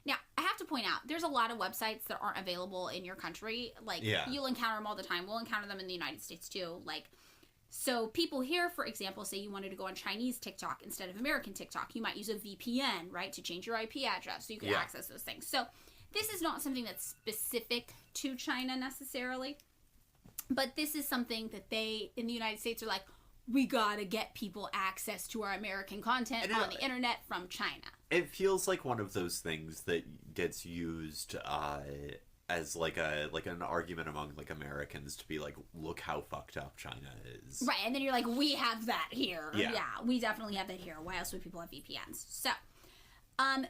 Now, I have to point out, there's a lot of websites that aren't available in your country. Like, you'll encounter them all the time. We'll encounter them in the United States, too. Like, so people here, for example, say you wanted to go on Chinese TikTok instead of American TikTok. You might use a VPN, right, to change your IP address so you can access those things. So this is not something that's specific to China necessarily, but this is something that they, in the United States, are like, we gotta get people access to our American content on the internet from China. It feels like one of those things that gets used as like an argument among like Americans to be like, look how fucked up China is. Right, and then you're like, we have that here. Yeah, we definitely have that here. Why else would people have VPNs? So,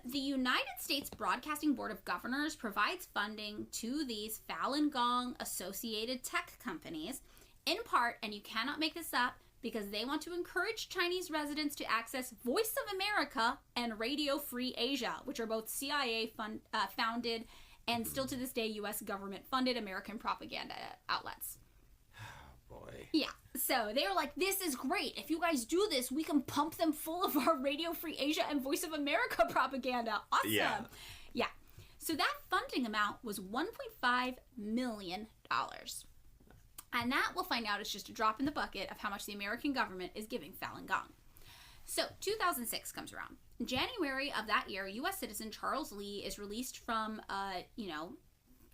the United States Broadcasting Board of Governors provides funding to these Falun Gong associated tech companies, in part, and you cannot make this up, because they want to encourage Chinese residents to access Voice of America and Radio Free Asia, which are both CIA founded and still to this day U.S. government-funded American propaganda outlets. Oh, boy. Yeah. So they're like, this is great. If you guys do this, we can pump them full of our Radio Free Asia and Voice of America propaganda. Awesome. Yeah. So that funding amount was $1.5 million. And that, we'll find out, is just a drop in the bucket of how much the American government is giving Falun Gong. So, 2006 comes around. In January of that year, U.S. citizen Charles Li is released from,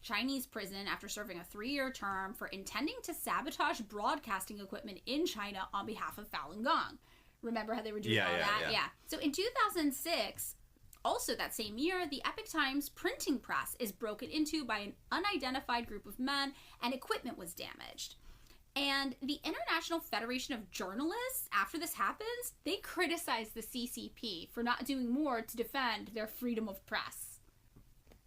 Chinese prison after serving a 3-year term for intending to sabotage broadcasting equipment in China on behalf of Falun Gong. Remember how they were doing all that? Yeah. So, in 2006, Also that same year, the Epoch Times printing press is broken into by an unidentified group of men and equipment was damaged. And the International Federation of Journalists, after this happens, they criticize the CCP for not doing more to defend their freedom of press.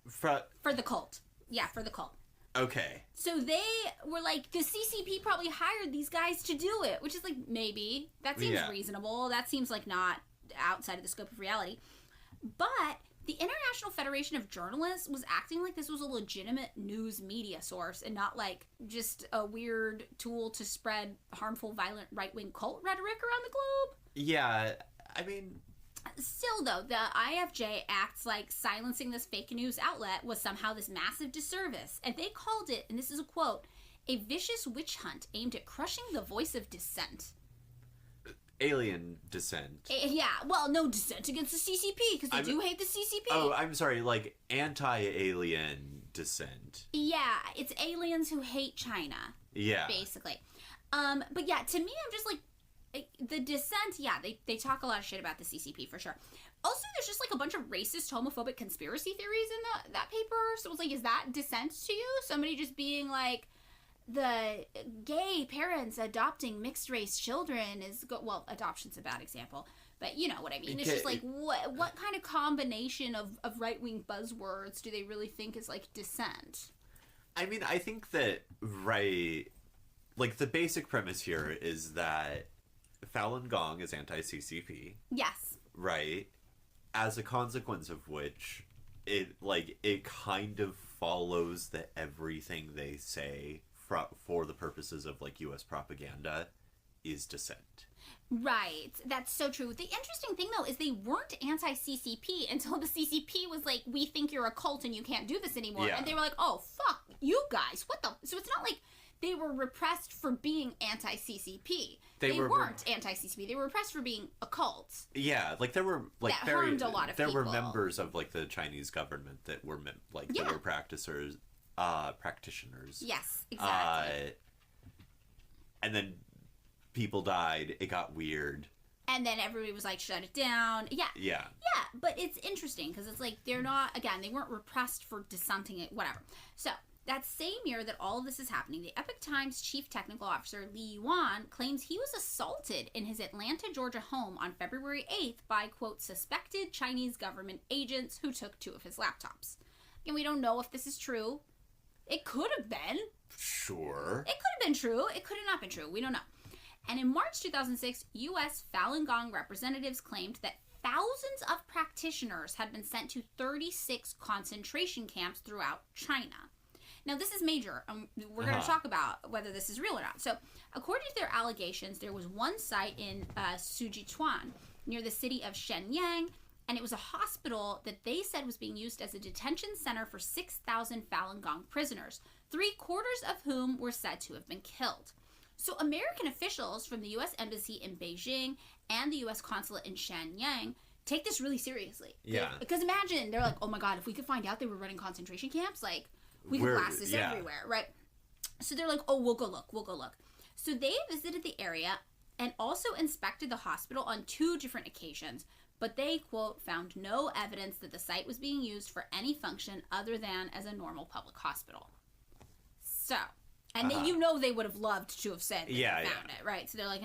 For the cult. Yeah, for the cult. Okay. So they were like, the CCP probably hired these guys to do it, which is like, maybe. That seems reasonable. That seems like not outside of the scope of reality. But the International Federation of Journalists was acting like this was a legitimate news media source and not like just a weird tool to spread harmful, violent, right-wing cult rhetoric around the globe. Yeah, I mean... Still, though, the IFJ acts like silencing this fake news outlet was somehow this massive disservice. And they called it, and this is a quote, a vicious witch hunt aimed at crushing the voice of dissent. Alien dissent. Yeah, well, no dissent against the CCP, because they do hate the CCP. Oh, I'm sorry, like anti-alien dissent. Yeah, it's aliens who hate China. Yeah. Basically. But yeah, to me, I'm just like, the dissent, yeah, they talk a lot of shit about the CCP for sure. Also, there's just like a bunch of racist, homophobic conspiracy theories in that paper. So it's like, is that dissent to you? Somebody just being like, the gay parents adopting mixed race children is well, adoption's a bad example, but you know what I mean. It's just like, what kind of combination of right-wing buzzwords do they really think is like dissent? I mean, I think that like the basic premise here is that Falun Gong is anti-CCP. Yes. Right. As a consequence of which, it kind of follows that everything they say for the purposes of like U.S. propaganda is dissent. Right. That's so true. The interesting thing, though, is they weren't anti-CCP until the CCP was like, we think you're a cult and you can't do this anymore. Yeah. And they were like, oh, fuck you guys. What the... So it's not like they were repressed for being anti-CCP. They weren't anti-CCP. They were repressed for being a cult. Yeah, like there were like that harmed a lot of people. There were members of like the Chinese government that were that were practitioners. Yes, exactly. And then people died. It got weird. And then everybody was like, shut it down. Yeah. Yeah. Yeah, but it's interesting because it's like they're not, again, they weren't repressed for dissenting it, whatever. So that same year that all of this is happening, the Epoch Times chief technical officer, Li Hongzhi, claims he was assaulted in his Atlanta, Georgia home on February 8th by, quote, suspected Chinese government agents who took 2 of his laptops. And we don't know if this is true. It could have been. Sure. It could have been true. It could have not been true. We don't know. And in March 2006, U.S. Falun Gong representatives claimed that thousands of practitioners had been sent to 36 concentration camps throughout China. Now, this is major. We're going to talk about whether this is real or not. So, according to their allegations, there was one site in Sichuan, near the city of Shen Yun, and it was a hospital that they said was being used as a detention center for 6,000 Falun Gong prisoners, 3/4 of whom were said to have been killed. So American officials from the U.S. Embassy in Beijing and the U.S. Consulate in Shenyang take this really seriously. Yeah. Because imagine, they're like, oh my God, if we could find out they were running concentration camps, like, we could blast this everywhere, right? So they're like, oh, we'll go look. So they visited the area and also inspected the hospital on 2 different occasions, but they, quote, found no evidence that the site was being used for any function other than as a normal public hospital. So, and then they would have loved to have said that they found it, right? So they're like,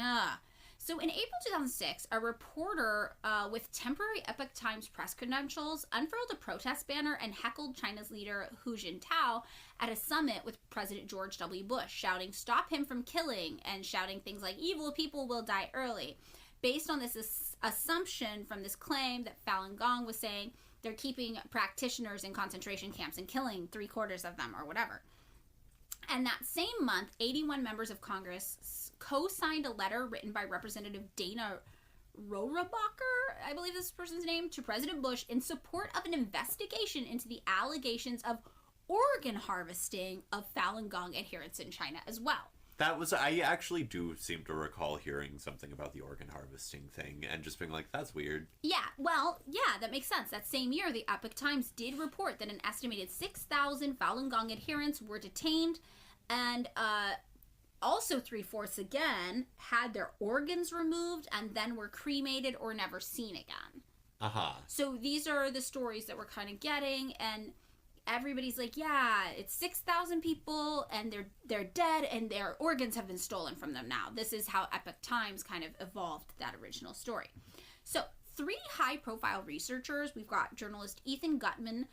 So in April 2006, a reporter with temporary Epoch Times press credentials unfurled a protest banner and heckled China's leader Hu Jintao at a summit with President George W. Bush, shouting, "Stop him from killing," and shouting things like, "Evil people will die early," based on this assumption from this claim that Falun Gong was saying they're keeping practitioners in concentration camps and killing 3/4 of them or whatever. And that same month, 81 members of Congress co-signed a letter written by Representative Dana Rohrabacher, I believe this person's name, to President Bush in support of an investigation into the allegations of organ harvesting of Falun Gong adherents in China as well. I actually do seem to recall hearing something about the organ harvesting thing and just being like, that's weird. Yeah, well, yeah, that makes sense. That same year, the Epoch Times did report that an estimated 6,000 Falun Gong adherents were detained, and also 3/4 again had their organs removed and then were cremated or never seen again. So these are the stories that we're kind of getting, and everybody's like, yeah, it's 6,000 people, and they're dead, and their organs have been stolen from them now. This is how Epoch Times kind of evolved that original story. So 3 high-profile researchers, we've got journalist Ethan Gutman,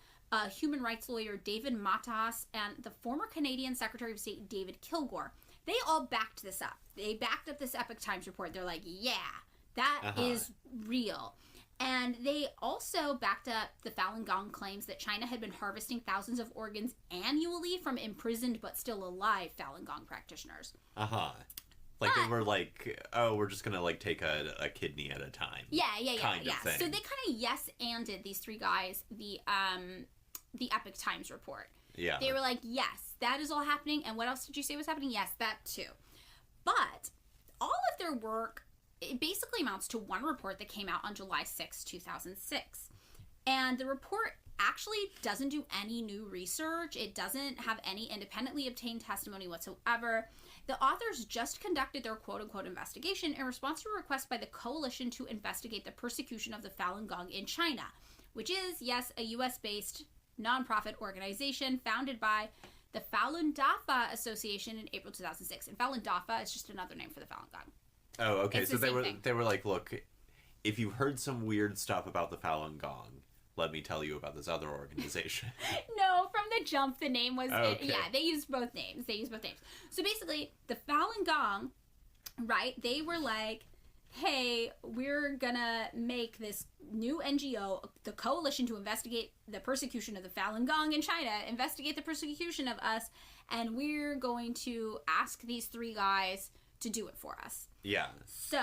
human rights lawyer David Matas, and the former Canadian Secretary of State David Kilgour. They all backed this up. They backed up this Epoch Times report. They're like, yeah, that is real. And they also backed up the Falun Gong claims that China had been harvesting thousands of organs annually from imprisoned but still alive Falun Gong practitioners. Like they were like, oh, we're just going to like take a kidney at a time. Yeah. Kind of thing. So they kind of yes-anded, these 3 guys, the Epoch Times report. Yeah. They were like, yes, that is all happening. And what else did you say was happening? Yes, that too. But all of their work, it basically amounts to one report that came out on July 6, 2006. And the report actually doesn't do any new research. It doesn't have any independently obtained testimony whatsoever. The authors just conducted their quote-unquote investigation in response to a request by the Coalition to investigate the persecution of the Falun Gong in China, which is, yes, a U.S.-based nonprofit organization founded by the Falun Dafa Association in April 2006. And Falun Dafa is just another name for the Falun Gong. Oh, okay. It's so the same thing. they were like, look, if you've heard some weird stuff about the Falun Gong, let me tell you about this other organization. No, from the jump, the name was... Okay. Yeah, they used both names. So basically, the Falun Gong, right, they were like, hey, we're gonna make this new NGO, the Coalition to investigate the persecution of the Falun Gong in China, investigate the persecution of us, and we're going to ask these 3 guys to do it for us. Yeah. So,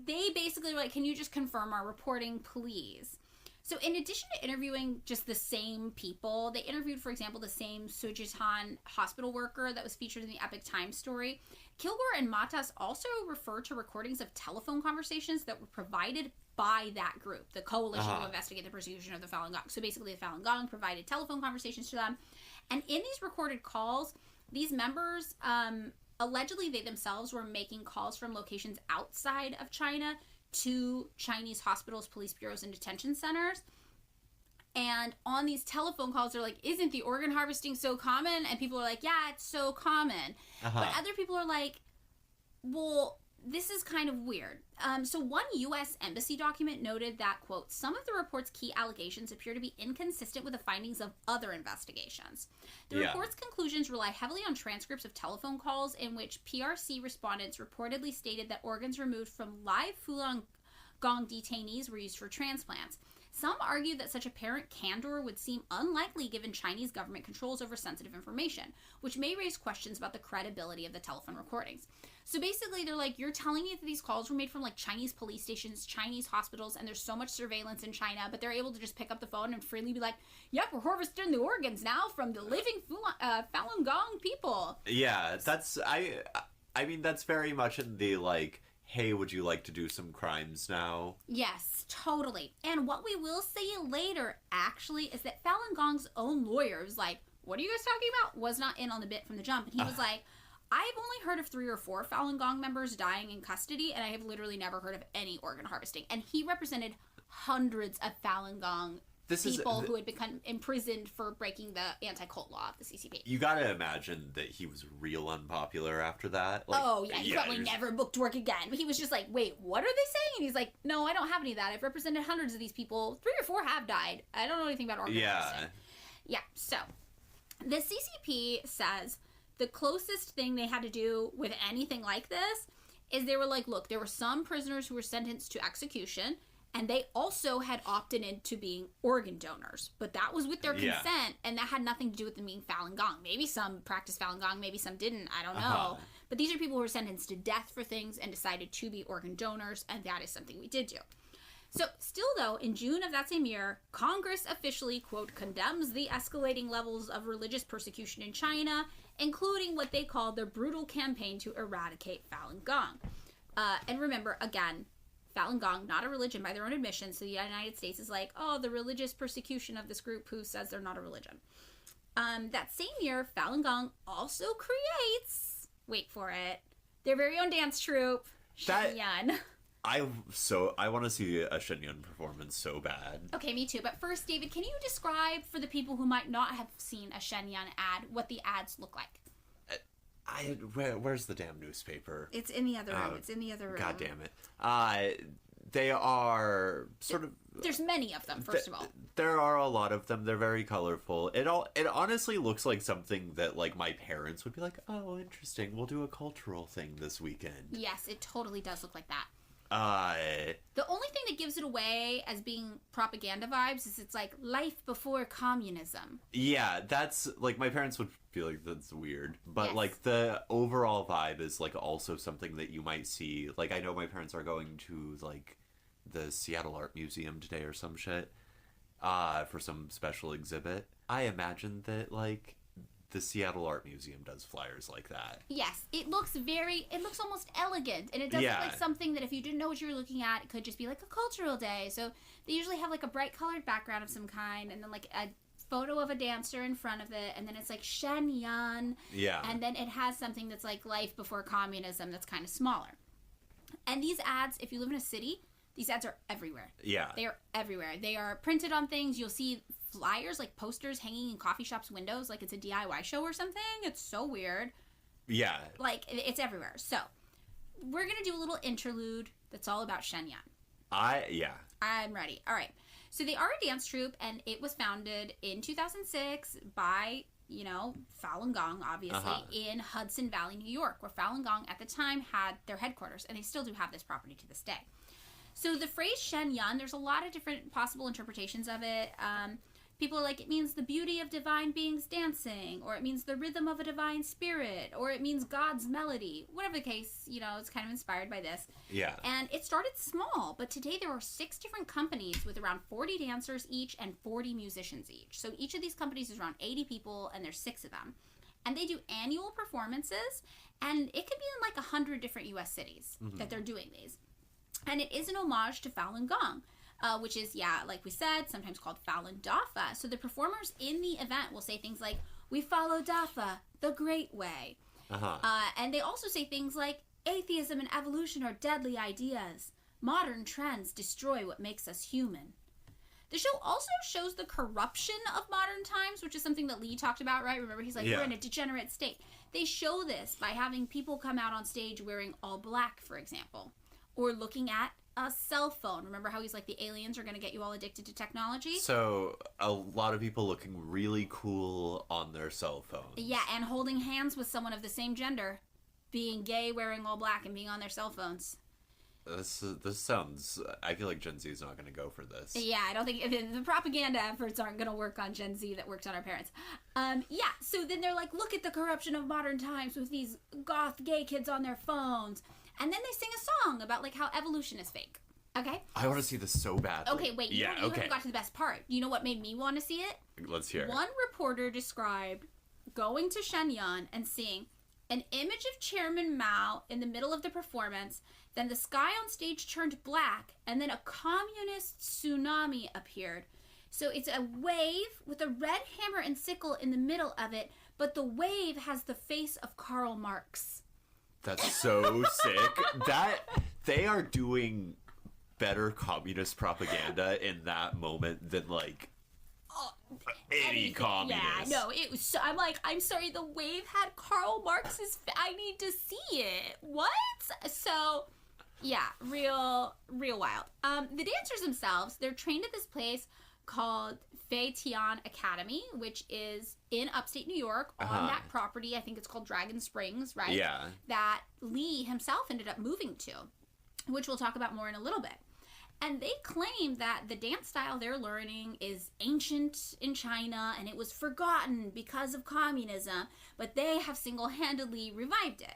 they basically were like, can you just confirm our reporting, please? So, in addition to interviewing just the same people, they interviewed, for example, the same Sujitan hospital worker that was featured in the Epoch Times story. Kilgour and Matas also referred to recordings of telephone conversations that were provided by that group, the Coalition to investigate the persecution of the Falun Gong. So, basically, the Falun Gong provided telephone conversations to them. And in these recorded calls, these members... allegedly, they themselves were making calls from locations outside of China to Chinese hospitals, police bureaus, and detention centers. And on these telephone calls, they're like, isn't the organ harvesting so common? And people are like, yeah, it's so common. But other people are like, well, this is kind of weird. So one U.S. embassy document noted that, quote, some of the report's key allegations appear to be inconsistent with the findings of other investigations. The report's conclusions rely heavily on transcripts of telephone calls in which PRC respondents reportedly stated that organs removed from live Falun Gong detainees were used for transplants. Some argue that such apparent candor would seem unlikely given Chinese government controls over sensitive information, which may raise questions about the credibility of the telephone recordings. So basically, they're like, you're telling me that these calls were made from, like, Chinese police stations, Chinese hospitals, and there's so much surveillance in China, but they're able to just pick up the phone and freely be like, yep, we're harvesting the organs now from the living Falun Gong people. Yeah, that's, I mean, that's very much in the, like, hey, would you like to do some crimes now? Yes, totally. And what we will see later, actually, is that Falun Gong's own lawyer was like, what are you guys talking about? Was not in on the bit from the jump. And he was like, I've only heard of 3 or 4 Falun Gong members dying in custody, and I have literally never heard of any organ harvesting. And he represented hundreds of Falun Gong people who had become imprisoned for breaking the anti-cult law of the CCP. You gotta imagine that he was real unpopular after that. Like, he probably never booked work again. But he was just like, wait, what are they saying? And he's like, no, I don't have any of that. I've represented hundreds of these people. 3 or 4 have died. I don't know anything about organ harvesting. Yeah, so the CCP says the closest thing they had to do with anything like this is they were like, look, there were some prisoners who were sentenced to execution, and they also had opted into being organ donors. But that was with their consent, and that had nothing to do with them being Falun Gong. Maybe some practiced Falun Gong, maybe some didn't, I don't know. But these are people who were sentenced to death for things and decided to be organ donors, and that is something we did do. So, still though, in June of that same year, Congress officially, quote, condemns the escalating levels of religious persecution in China, including what they call the brutal campaign to eradicate Falun Gong. And remember, again, Falun Gong, not a religion by their own admission, so the United States is like, oh, the religious persecution of this group who says they're not a religion. That same year, Falun Gong also creates, wait for it, their very own dance troupe, Shen Yun. I want to see a Shen Yun performance so bad. Okay, me too. But first, David, can you describe for the people who might not have seen a Shen Yun ad what the ads look like? Where's the damn newspaper? It's in the other room. It's in the other room. God damn it. They are sort of... There's many of them, first of all. There are a lot of them. They're very colorful. It honestly looks like something that, like, my parents would be like, oh, interesting. We'll do a cultural thing this weekend. Yes, it totally does look like that. The only thing that gives it away as being propaganda vibes is it's like life before communism. Yeah, that's, like, my parents would feel like that's weird. But, yes. like, the overall vibe is, like, also something that you might see. Like, I know my parents are going to, like, the Seattle Art Museum today or some shit, for some special exhibit. I imagine that, like, the Seattle Art Museum does flyers like that. Yes, it looks almost elegant, and it does look like something that if you didn't know what you were looking at, it could just be like a cultural day. So they usually have like a bright colored background of some kind, and then like a photo of a dancer in front of it, and then it's like Shen Yun. Yeah. And then it has something that's like life before communism that's kind of smaller. And these ads, if you live in a city, these ads are everywhere. Yeah. They are everywhere. They are printed on things. You'll see flyers, like posters hanging in coffee shops' windows like it's a DIY show or something. It's so weird. Yeah. Like, it's everywhere. So, we're going to do a little interlude that's all about Shen Yun. Yeah. I'm ready. All right. So, they are a dance troupe, and it was founded in 2006 by, Falun Gong, obviously, in Hudson Valley, New York, where Falun Gong at the time had their headquarters, and they still do have this property to this day. So the phrase Shen Yun, there's a lot of different possible interpretations of it. People are like, it means the beauty of divine beings dancing, or it means the rhythm of a divine spirit, or it means God's melody. Whatever the case, it's kind of inspired by this. Yeah. And it started small, but today there are 6 different companies with around 40 dancers each and 40 musicians each. So each of these companies is around 80 people, and there's 6 of them. And they do annual performances, and it could be in like 100 different U.S. cities that they're doing these. And it is an homage to Falun Gong, which is, like we said, sometimes called Falun Dafa. So the performers in the event will say things like, we follow Dafa, the great way. And they also say things like, atheism and evolution are deadly ideas. Modern trends destroy what makes us human. The show also shows the corruption of modern times, which is something that Li talked about, right? Remember, he's like, we're in a degenerate state. They show this by having people come out on stage wearing all black, for example. Or looking at a cell phone. Remember how he's like, the aliens are going to get you all addicted to technology? So, a lot of people looking really cool on their cell phone. Yeah, and holding hands with someone of the same gender. Being gay, wearing all black, and being on their cell phones. This sounds... I feel like Gen Z is not going to go for this. Yeah, I don't think... The propaganda efforts aren't going to work on Gen Z that worked on our parents. So then they're like, look at the corruption of modern times with these goth gay kids on their phones. And then they sing a song about, like, how evolution is fake. Okay? I want to see this so badly. Okay, wait. You haven't got to the best part. You know what made me want to see it? Let's hear it. One reporter described going to Shen Yun and seeing an image of Chairman Mao in the middle of the performance, then the sky on stage turned black, and then a communist tsunami appeared. So it's a wave with a red hammer and sickle in the middle of it, but the wave has the face of Karl Marx. That's so sick. They are doing better communist propaganda in that moment than, like, any communist. Yeah, no, it was so, I'm like, I'm sorry, the wave had Karl Marx's I need to see it. What? So, yeah, real wild. The dancers themselves, they're trained at this place called Fei Tian Academy, which is in upstate New York on that property. I think it's called Dragon Springs, right? Yeah. That Li himself ended up moving to, which we'll talk about more in a little bit. And they claim that the dance style they're learning is ancient in China and it was forgotten because of communism, but they have single-handedly revived it.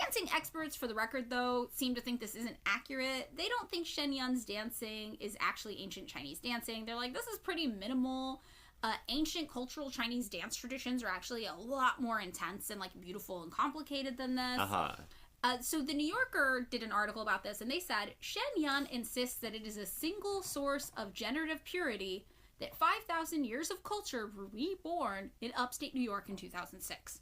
Dancing experts, for the record, though, seem to think this isn't accurate. They don't think Shen Yun's dancing is actually ancient Chinese dancing. They're like, this is pretty minimal. Ancient cultural Chinese dance traditions are actually a lot more intense and, like, beautiful and complicated than this. So the New Yorker did an article about this, and they said, Shen Yun insists that it is a single source of generative purity, that 5,000 years of culture were reborn in upstate New York in 2006.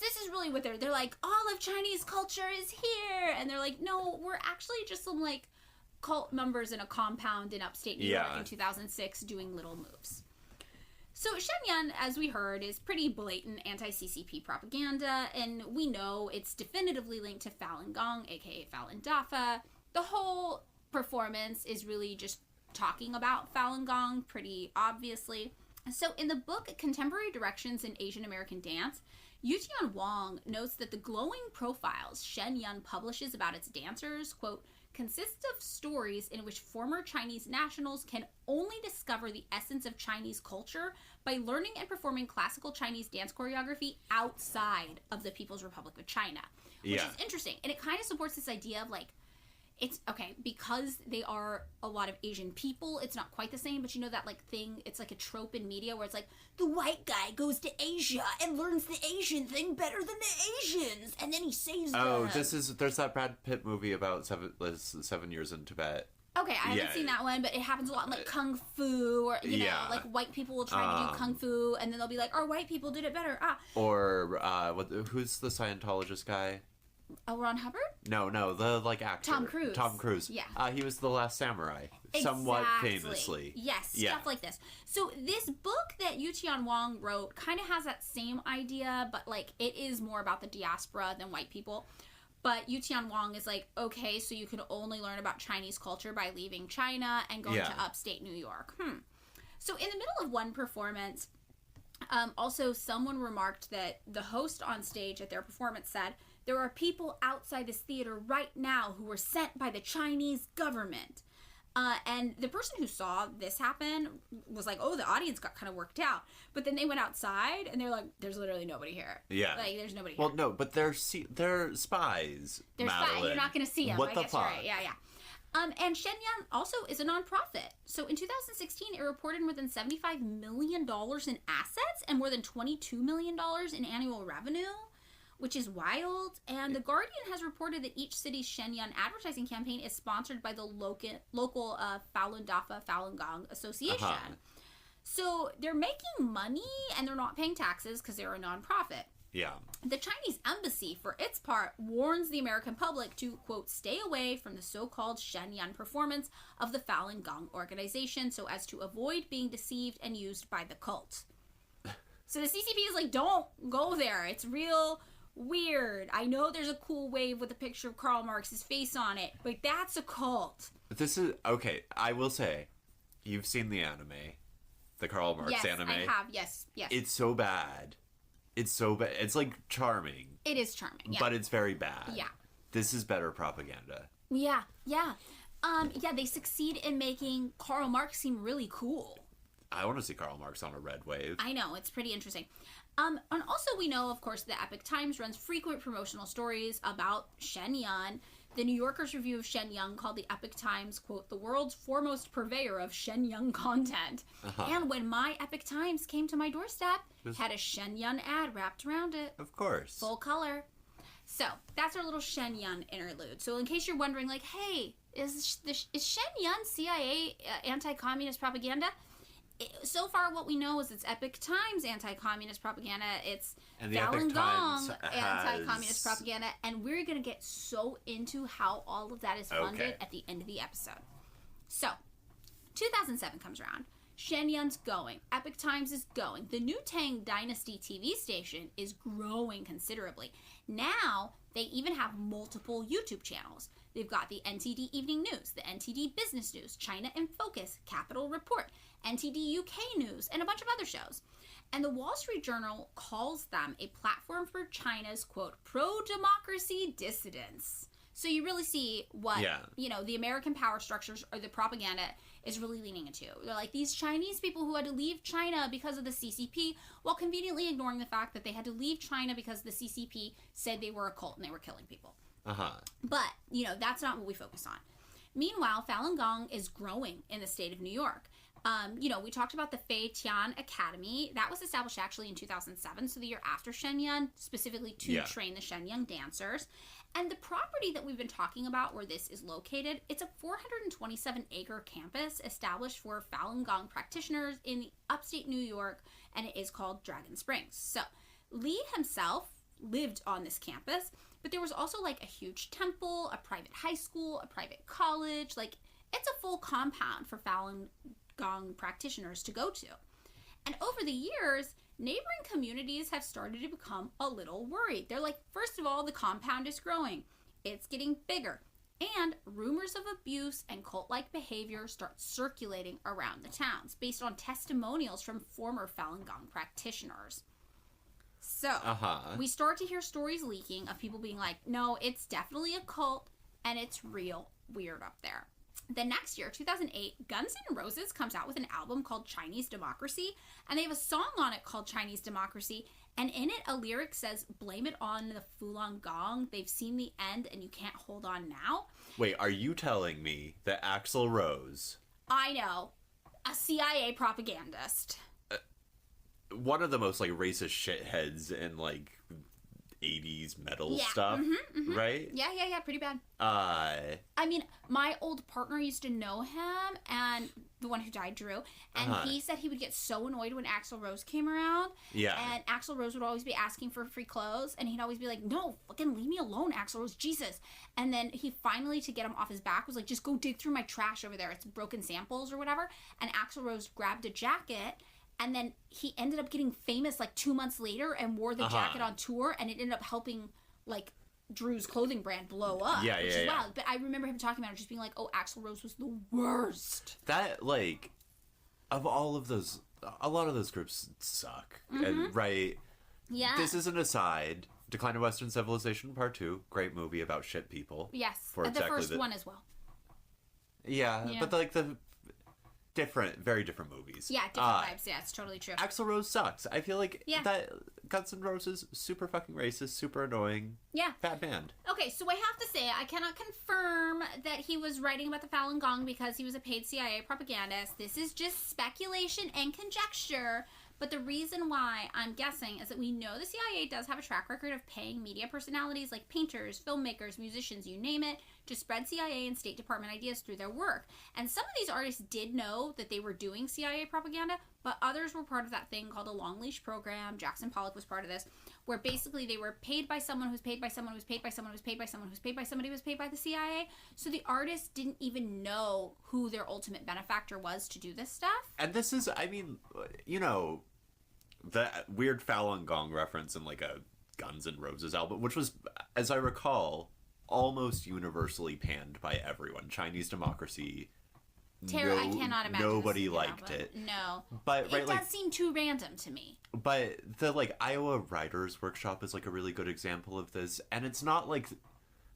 this is really what they're like, all of Chinese culture is here. And they're like, no, we're actually just some, like, cult members in a compound in upstate New York in 2006 doing little moves. So Shen Yun, as we heard, is pretty blatant anti-CCP propaganda, and we know it's definitively linked to Falun Gong, aka Falun Dafa. The whole performance is really just talking about Falun Gong, pretty obviously. So in the book Contemporary Directions in Asian American Dance, Yutian Wang notes that the glowing profiles Shen Yun publishes about its dancers, quote, consists of stories in which former Chinese nationals can only discover the essence of Chinese culture by learning and performing classical Chinese dance choreography outside of the People's Republic of China. Which is interesting. And it kind of supports this idea of, like, it's, okay, because they are a lot of Asian people, it's not quite the same, but you know that, like, thing, it's like a trope in media where it's like, the white guy goes to Asia and learns the Asian thing better than the Asians, and then he saves them. Oh, there's that Brad Pitt movie about 7 years in Tibet. Okay, I haven't seen that one, but it happens a lot in, like, Kung Fu, or, you know, like, white people will try to do Kung Fu, and then they'll be like, our white people did it better, Or, who's the Scientologist guy? Oh, Ron Hubbard? No, the, like, actor. Tom Cruise. Yeah. He was the Last Samurai. Exactly. Somewhat famously. Yes, stuff like this. So this book that Yutian Wang wrote kind of has that same idea, but, like, it is more about the diaspora than white people. But Yutian Wang is like, okay, so you can only learn about Chinese culture by leaving China and going to upstate New York. So in the middle of one performance, also someone remarked that the host on stage at their performance said, there are people outside this theater right now who were sent by the Chinese government. And the person who saw this happen was like, oh, the audience got kind of worked out. But then they went outside, and they're like, there's literally nobody here. Yeah. Like, there's nobody here. Well, no, but they're spies, They're Madeline. spies. You're not going to see them. What I the guess fuck? You're right. Yeah. And Shen Yun also is a nonprofit. So in 2016, it reported more than $75 million in assets and more than $22 million in annual revenue, which is wild. And The Guardian has reported that each city's Shen Yun advertising campaign is sponsored by the local Falun Dafa Falun Gong Association. So they're making money and they're not paying taxes because they're a nonprofit. Yeah. The Chinese embassy, for its part, warns the American public to, quote, stay away from the so-called Shen Yun performance of the Falun Gong organization so as to avoid being deceived and used by the cult. So the CCP is like, don't go there. It's real weird. I know there's a cool wave with a picture of Karl Marx's face on it, but that's a cult. This is, okay, I will say, you've seen the anime. The Karl Marx anime. Yes, I have. Yes. It's so bad. It's so bad. It's, like, charming. It is charming, yeah. But it's very bad. Yeah. This is better propaganda. Yeah. They succeed in making Karl Marx seem really cool. I want to see Karl Marx on a red wave. I know, it's pretty interesting. And also we know, of course, the Epoch Times runs frequent promotional stories about Shen Yun. The New Yorker's review of Shen Yun called the Epoch Times, quote, the world's foremost purveyor of Shen Yun content. And when my Epoch Times came to my doorstep, it had a Shen Yun ad wrapped around it. Of course. Full color. So, that's our little Shen Yun interlude. So in case you're wondering, like, hey, is Shen Yun CIA anti-communist propaganda? So far, what we know is it's Epoch Times anti-communist propaganda. It's Falun Gong anti-communist propaganda. And we're going to get so into how all of that is funded at the end of the episode. So, 2007 comes around. Shen Yun's going. Epoch Times is going. The new Tang Dynasty TV station is growing considerably. Now, they even have multiple YouTube channels. They've got the NTD Evening News, the NTD Business News, China in Focus, Capital Report, NTD UK News, and a bunch of other shows. And the Wall Street Journal calls them a platform for China's, quote, pro-democracy dissidents. So you really see what, the American power structures or the propaganda is really leaning into. They're like, these Chinese people who had to leave China because of the CCP, while conveniently ignoring the fact that they had to leave China because the CCP said they were a cult and they were killing people. But, that's not what we focus on. Meanwhile, Falun Gong is growing in the state of New York. We talked about the Fei Tian Academy. That was established actually in 2007, so the year after Shen Yun, specifically to train the Shen Yun dancers. And the property that we've been talking about where this is located, it's a 427-acre campus established for Falun Gong practitioners in upstate New York, and it is called Dragon Springs. So Li himself, lived on this campus. But there was also, like, a huge temple, a private high school, a private college. Like, it's a full compound for Falun Gong practitioners to go to. And over the years, neighboring communities have started to become a little worried. They're like, first of all, the compound is growing. It's getting bigger. And rumors of abuse and cult-like behavior start circulating around the towns based on testimonials from former Falun Gong practitioners. So, we start to hear stories leaking of people being like, no, it's definitely a cult, and it's real weird up there. The next year, 2008, Guns N' Roses comes out with an album called Chinese Democracy, and they have a song on it called Chinese Democracy, and in it, a lyric says, blame it on the Falun Gong. They've seen the end, and you can't hold on now. Wait, are you telling me that Axl Rose... I know. A CIA propagandist. One of the most, like, racist shitheads in, like, 80s metal stuff, right? Yeah, pretty bad. I mean, my old partner used to know him, and the one who died, Drew, and he said he would get so annoyed when Axl Rose came around. Yeah. And Axl Rose would always be asking for free clothes, and he'd always be like, no, fucking leave me alone, Axl Rose, Jesus. And then he finally, to get him off his back, was like, just go dig through my trash over there. It's broken samples or whatever. And Axl Rose grabbed a jacket, and then he ended up getting famous like 2 months later and wore the jacket on tour, and it ended up helping like Drew's clothing brand blow up. Yeah, which yeah, is yeah. wild. But I remember him talking about it, just being like, oh, Axl Rose was the worst. That, like, of all of those, a lot of those groups suck. And, right? Yeah. This is an aside. Decline of Western Civilization Part 2. Great movie about shit people. Yes. For The exactly first one as well. Yeah, but like the very different movies. Yeah, different vibes. Yeah, it's totally true. Axl Rose sucks. I feel like that Guns N' Roses, super fucking racist, super annoying. Yeah. Bad band. Okay, so I have to say, I cannot confirm that he was writing about the Falun Gong because he was a paid CIA propagandist. This is just speculation and conjecture. But the reason why I'm guessing is that we know the CIA does have a track record of paying media personalities like painters, filmmakers, musicians, you name it, to spread CIA and State Department ideas through their work. And some of these artists did know that they were doing CIA propaganda, but others were part of that thing called a long leash program. Jackson Pollock was part of this, where basically they were paid by someone who's paid by someone who's paid by someone who's paid by someone who's paid by somebody who's paid by the CIA. So the artists didn't even know who their ultimate benefactor was to do this stuff. And this is, I mean, you know, the weird Falun Gong reference in like a Guns N' Roses album, which was, as I recall, almost universally panned by everyone. Chinese Democracy. I cannot imagine. Nobody liked it. No. But it does seem too random to me. But the like Iowa Writers Workshop is like a really good example of this. And it's not like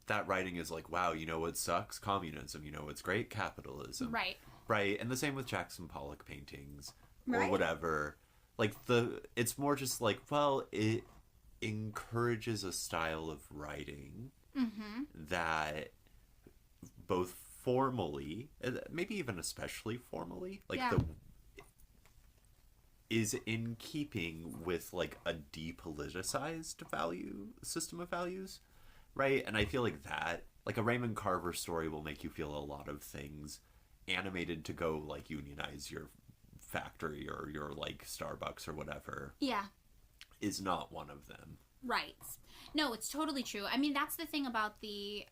that writing is like, wow, you know what sucks? Communism. You know what's great? Capitalism. Right. Right. And the same with Jackson Pollock paintings or Right. whatever. Like it's more just like, well, it encourages a style of writing that both formally, maybe even especially formally, like is in keeping with like a depoliticized system of values, right? And I feel like that, like a Raymond Carver story will make you feel a lot of things animated to go like unionize your factory or your like Starbucks or whatever. Yeah. Is not one of them. Right. No, it's totally true. I mean, that's the thing about the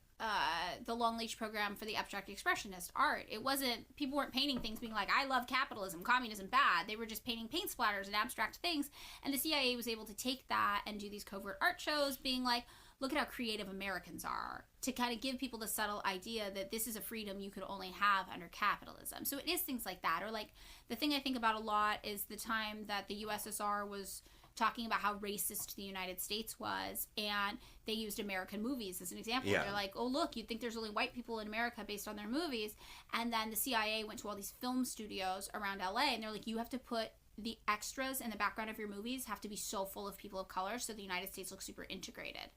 long leash program for the abstract expressionist art. It wasn't, people weren't painting things being like, I love capitalism, communism bad. They were just painting paint splatters and abstract things. And the CIA was able to take that and do these covert art shows being like, look at how creative Americans are, to kind of give people the subtle idea that this is a freedom you could only have under capitalism. So it is things like that. Or like the thing I think about a lot is the time that the USSR was talking about how racist the United States was, and they used American movies as an example. Yeah. They're like, oh, look, you'd think there's only white people in America based on their movies. And then the CIA went to all these film studios around LA, and they're like, you have to put the extras in the background of your movies have to be so full of people of color so the United States looks super integrated.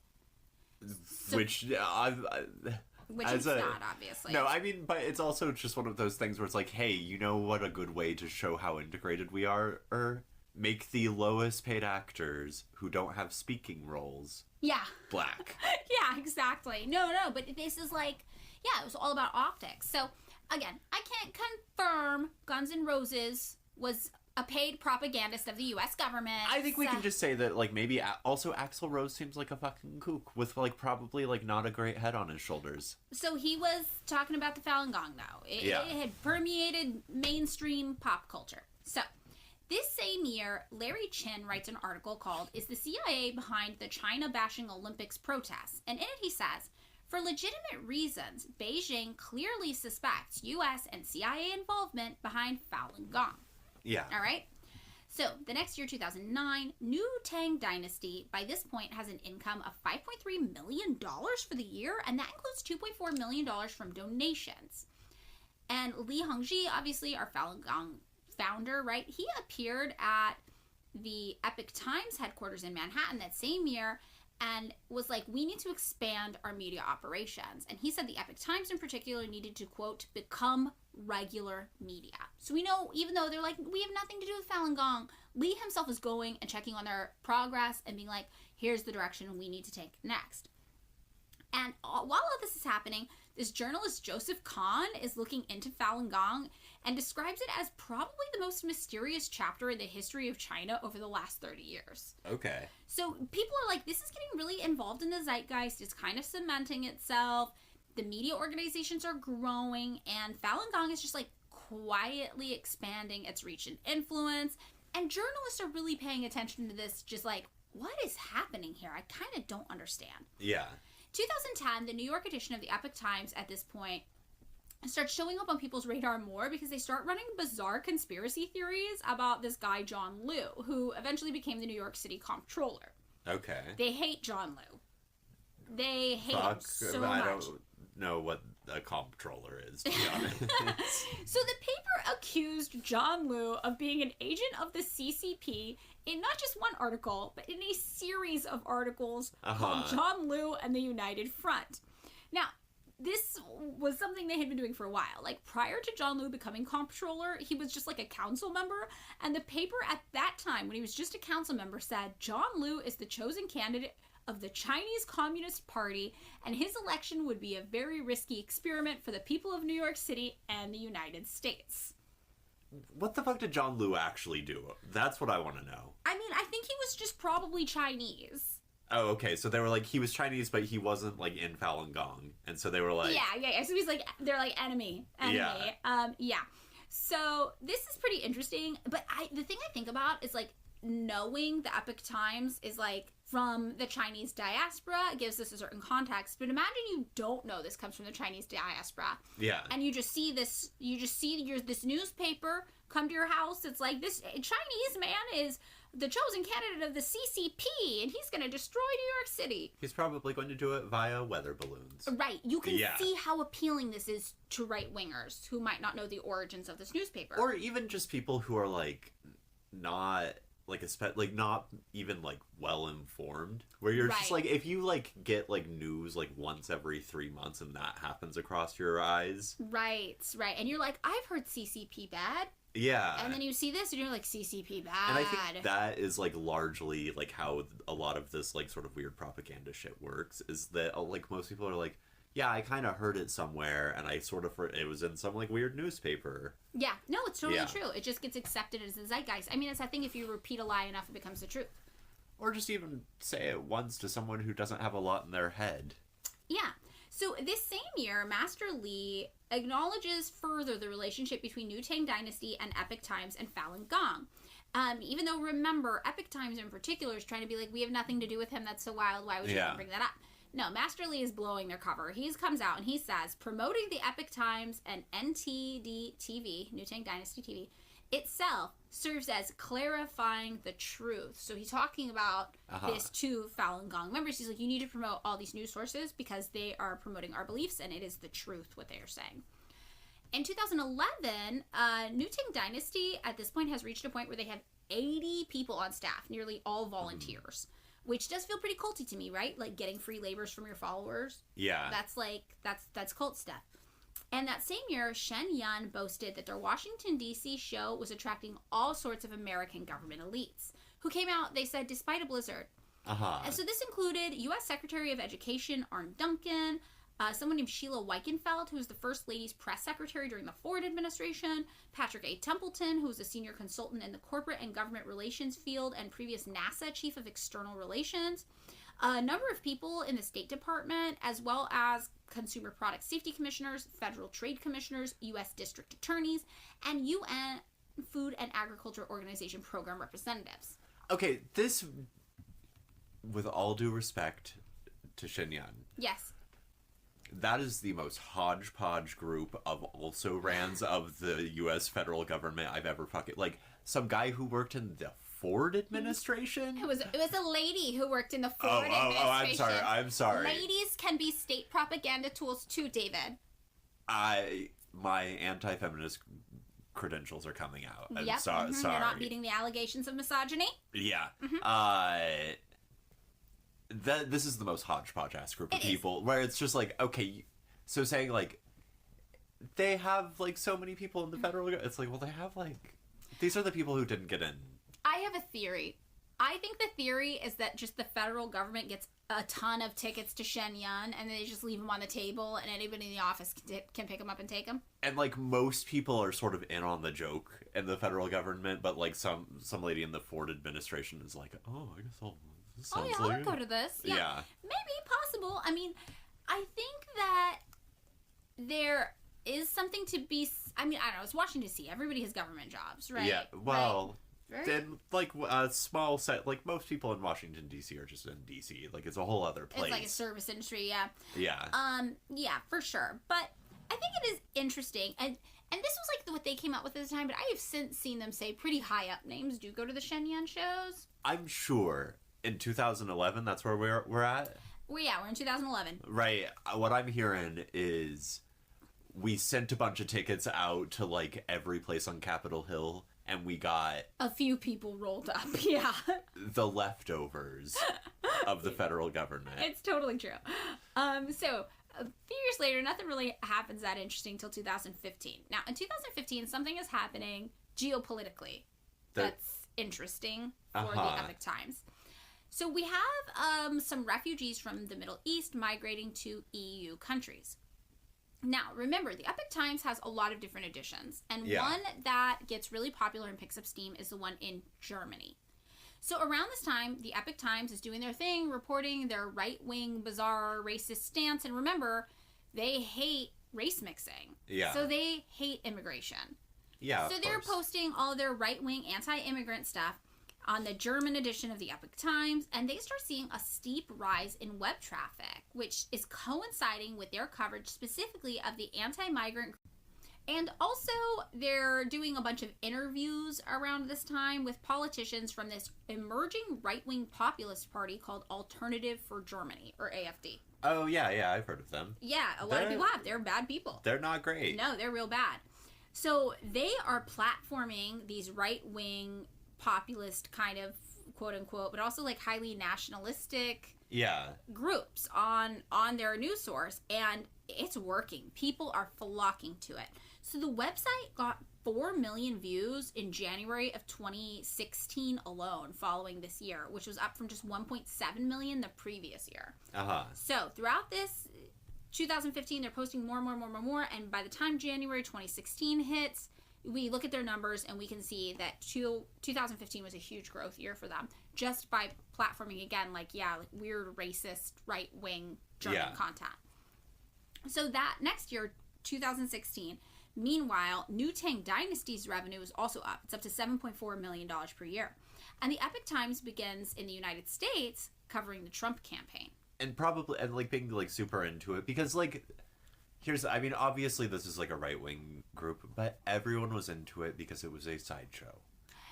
So, which is not, obviously. No, I mean, but it's also just one of those things where it's like, hey, you know what a good way to show how integrated we are? Make the lowest paid actors who don't have speaking roles black. Yeah, exactly. No, but this is like, yeah, it was all about optics. So, again, I can't confirm Guns N' Roses was a paid propagandist of the U.S. government. I think we can just say that, like, maybe also Axl Rose seems like a fucking kook with, like, probably, like, not a great head on his shoulders. So he was talking about the Falun Gong, though. It had permeated mainstream pop culture. So, this same year, Larry Chin writes an article called, "Is the CIA Behind the China-Bashing Olympics Protests?" And in it he says, "For legitimate reasons, Beijing clearly suspects U.S. and CIA involvement behind Falun Gong." Yeah. All right? So, the next year, 2009, New Tang Dynasty, by this point, has an income of $5.3 million for the year, and that includes $2.4 million from donations. And Li Hongzhi, obviously, our Falun Gong founder, right? He appeared at the Epoch Times headquarters in Manhattan that same year and was like, we need to expand our media operations. And he said the Epoch Times in particular needed to, quote, become regular media. So we know, even though they're like, we have nothing to do with Falun Gong, Li himself is going and checking on their progress and being like, here's the direction we need to take next. And while all this is happening, this journalist Joseph Kahn is looking into Falun Gong and describes it as probably the most mysterious chapter in the history of China over the last 30 years. Okay. So people are like, this is getting really involved in the zeitgeist. It's kind of cementing itself. The media organizations are growing, and Falun Gong is just like quietly expanding its reach and influence. And journalists are really paying attention to this, just like, what is happening here? I kind of don't understand. Yeah. 2010, the New York edition of the Epoch Times at this point starts showing up on people's radar more because they start running bizarre conspiracy theories about this guy, John Liu, who eventually became the New York City comptroller. Okay. They hate John Liu. They hate him so much. I don't know what a comptroller is, to be honest. So the paper accused John Liu of being an agent of the CCP in not just one article, but in a series of articles called John Liu and the United Front. Now, this was something they had been doing for a while. Like, prior to John Liu becoming comptroller, he was just like a council member, and the paper at that time, when he was just a council member, said John Liu is the chosen candidate of the Chinese Communist Party, and his election would be a very risky experiment for the people of New York City and the United States. What the fuck did John Liu actually do? That's what I want to know. I mean, I think he was just probably Chinese. Oh, okay. So they were like, he was Chinese, but he wasn't like in Falun Gong, and so they were like, yeah. So he's like, they're like enemy. Yeah. So this is pretty interesting. But the thing I think about is like knowing the Epoch Times is like from the Chinese diaspora. It gives this a certain context. But imagine you don't know this comes from the Chinese diaspora. Yeah. And you just see this. This newspaper come to your house. It's like, this Chinese man is the chosen candidate of the CCP, and he's going to destroy New York City. He's probably going to do it via weather balloons. Right. You can see how appealing this is to right-wingers who might not know the origins of this newspaper. Or even just people who are, like, not, like, not even, like, well-informed. Where you're just, like, if you, like, get, like, news, like, once every 3 months and that happens across your eyes. Right. And you're like, I've heard CCP bad. Yeah. And then you see this and you're like, CCP bad. And I think that is, like, largely, like, how a lot of this, like, sort of weird propaganda shit works, is that, like, most people are like, yeah, I kind of heard it somewhere, and I sort of heard it was in some, like, weird newspaper. Yeah. No, it's totally true. It just gets accepted as a zeitgeist. I mean, it's that thing, if you repeat a lie enough, it becomes the truth. Or just even say it once to someone who doesn't have a lot in their head. Yeah. So this same year, Master Li acknowledges further the relationship between New Tang Dynasty and Epoch Times and Falun Gong. Even though, remember, Epoch Times in particular is trying to be like, we have nothing to do with him, that's so wild, why would you even bring that up? No, Master Li is blowing their cover. He comes out and he says, promoting the Epoch Times and NTD TV, New Tang Dynasty TV, itself serves as clarifying the truth. So he's talking about this to Falun Gong members. He's like, you need to promote all these news sources because they are promoting our beliefs and it is the truth what they are saying. In 2011, New Tang Dynasty at this point has reached a point where they have 80 people on staff, nearly all volunteers, which does feel pretty culty to me, right? Like getting free labors from your followers. Yeah. That's cult stuff. And that same year, Shen Yun boasted that their Washington, D.C. show was attracting all sorts of American government elites, who came out, they said, despite a blizzard. And so this included U.S. Secretary of Education Arne Duncan, someone named Sheila Weikenfeld, who was the First Lady's press secretary during the Ford administration, Patrick A. Templeton, who was a senior consultant in the corporate and government relations field and previous NASA chief of external relations, a number of people in the State Department, as well as consumer product safety commissioners, federal trade commissioners, U.S. district attorneys, and UN Food and Agriculture Organization program representatives. Okay, this, with all due respect to Shen Yun. Yes. That is the most hodgepodge group of also-rans of the U.S. federal government I've ever fucking... Like, some guy who worked in the Ford administration? It was a lady who worked in the Ford administration. I'm sorry. Ladies can be state propaganda tools too, David. My anti-feminist credentials are coming out. I'm yep. sorry. You're not meeting the allegations of misogyny? Yeah. Mm-hmm. This is the most hodgepodge-ass group of people, where it's just like, okay, so saying, like, they have, like, so many people in the federal... It's like, well, they have, like... These are the people who didn't get in. I have a theory. I think the theory is that just the federal government gets a ton of tickets to Shen Yun, and they just leave them on the table, and anybody in the office can pick them up and take them. And, like, most people are sort of in on the joke in the federal government, but, like, some lady in the Ford administration is like, oh, I guess I'll... I'll go to this. Yeah. Maybe, possible. I mean, I think that there is something to be... I mean, I don't know. It's Washington, D.C. Everybody has government jobs, right? Yeah, well... Right? Then, like, a small set... Like, most people in Washington, D.C. are just in D.C. Like, it's a whole other place. It's like a service industry, yeah. Yeah. Yeah, for sure. But I think it is interesting. And this was, like, what they came up with at the time, but I have since seen them say pretty high-up names do go to the Shen Yun shows. I'm sure... In 2011, that's where we're at? Well, yeah, we're in 2011. Right. What I'm hearing is we sent a bunch of tickets out to, like, every place on Capitol Hill, and we got... A few people rolled up, yeah. The leftovers of the federal government. It's totally true. So, a few years later, nothing really happens that interesting until 2015. Now, in 2015, something is happening geopolitically that's interesting for the Epoch Times. So we have some refugees from the Middle East migrating to EU countries. Now, remember, the Epoch Times has a lot of different editions, and one that gets really popular and picks up steam is the one in Germany. So around this time, the Epoch Times is doing their thing, reporting their right-wing, bizarre, racist stance, and remember, they hate race mixing. Yeah. So they hate immigration. Yeah, So they're posting all their right-wing, anti-immigrant stuff on the German edition of the Epoch Times, and they start seeing a steep rise in web traffic, which is coinciding with their coverage specifically of the anti-migrant. And also, they're doing a bunch of interviews around this time with politicians from this emerging right-wing populist party called Alternative for Germany, or AfD. Oh, yeah, I've heard of them. Yeah, a lot of people have. They're bad people. They're not great. No, they're real bad. So they are platforming these right-wing populist kind of quote-unquote, but also like highly nationalistic groups on their news source, and it's working. People are flocking to it. So the website got 4 million views in January of 2016 alone following this year, which was up from just 1.7 million the previous year. So throughout this 2015, they're posting more, and by the time January 2016 hits, we look at their numbers and we can see that 2015 was a huge growth year for them, just by platforming, again, like weird, racist, right-wing German content. So that next year, 2016, meanwhile, New Tang Dynasty's revenue is also up. It's up to $7.4 million per year. And the Epoch Times begins in the United States covering the Trump campaign. And like being like super into it, because like... obviously this is like a right-wing group, but everyone was into it because it was a sideshow.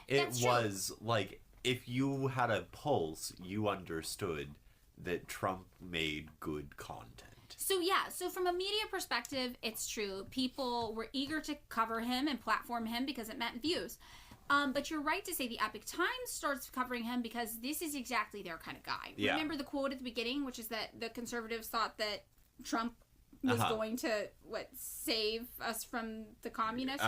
It was like, if you had a pulse, you understood that Trump made good content. So from a media perspective, it's true. People were eager to cover him and platform him because it meant views. But you're right to say the Epoch Times starts covering him because this is exactly their kind of guy. Yeah. Remember the quote at the beginning, which is that the conservatives thought that Trump was going to, save us from the communists?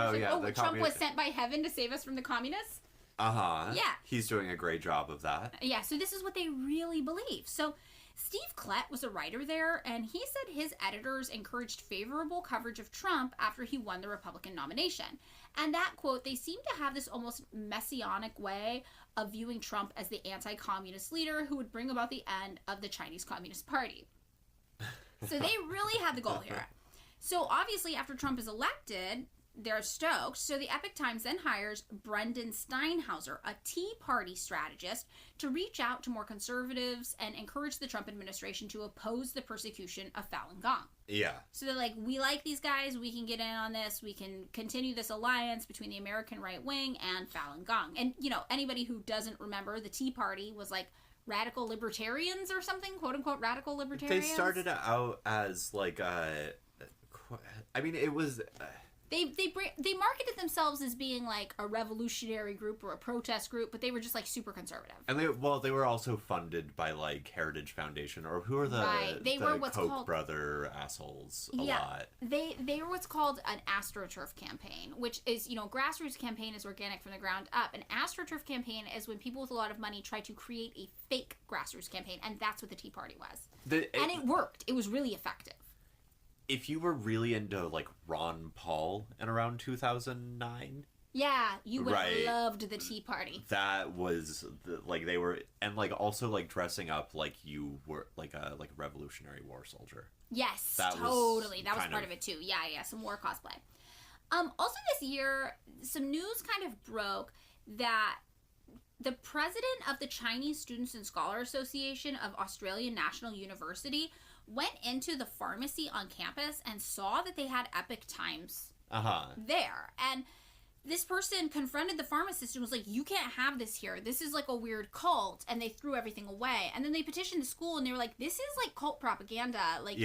Trump was sent by heaven to save us from the communists? Yeah. He's doing a great job of that. Yeah, so this is what they really believe. So Steve Klett was a writer there, and he said his editors encouraged favorable coverage of Trump after he won the Republican nomination. And that, quote, they seem to have this almost messianic way of viewing Trump as the anti-communist leader who would bring about the end of the Chinese Communist Party. So they really had the goal here. So obviously, after Trump is elected, they're stoked. So the Epoch Times then hires Brendan Steinhauser, a Tea Party strategist, to reach out to more conservatives and encourage the Trump administration to oppose the persecution of Falun Gong. Yeah. So they're like, we like these guys. We can get in on this. We can continue this alliance between the American right wing and Falun Gong. And, you know, anybody who doesn't remember, the Tea Party was like radical libertarians or something, quote unquote radical libertarians. They started out as like I mean, it was. They marketed themselves as being like a revolutionary group or a protest group, but they were just like super conservative. And they were also funded by like Heritage Foundation, or who are the They were what's Koch called brother assholes a lot. They were what's called an AstroTurf campaign, which is, you know, grassroots campaign is organic from the ground up. An AstroTurf campaign is when people with a lot of money try to create a fake grassroots campaign, and that's what the Tea Party was. And it worked. It was really effective. If you were really into like Ron Paul in around 2009, yeah, you would have loved the Tea Party. That was like they were, and like also like dressing up like you were like a Revolutionary War soldier. Yes, totally. That was part of it too. Yeah, some war cosplay. Also this year, some news kind of broke that the president of the Chinese Students and Scholar Association of Australian National University went into the pharmacy on campus and saw that they had Epoch Times there. And this person confronted the pharmacist and was like, you can't have this here. This is like a weird cult. And they threw everything away. And then they petitioned the school and they were like, this is like cult propaganda. Like,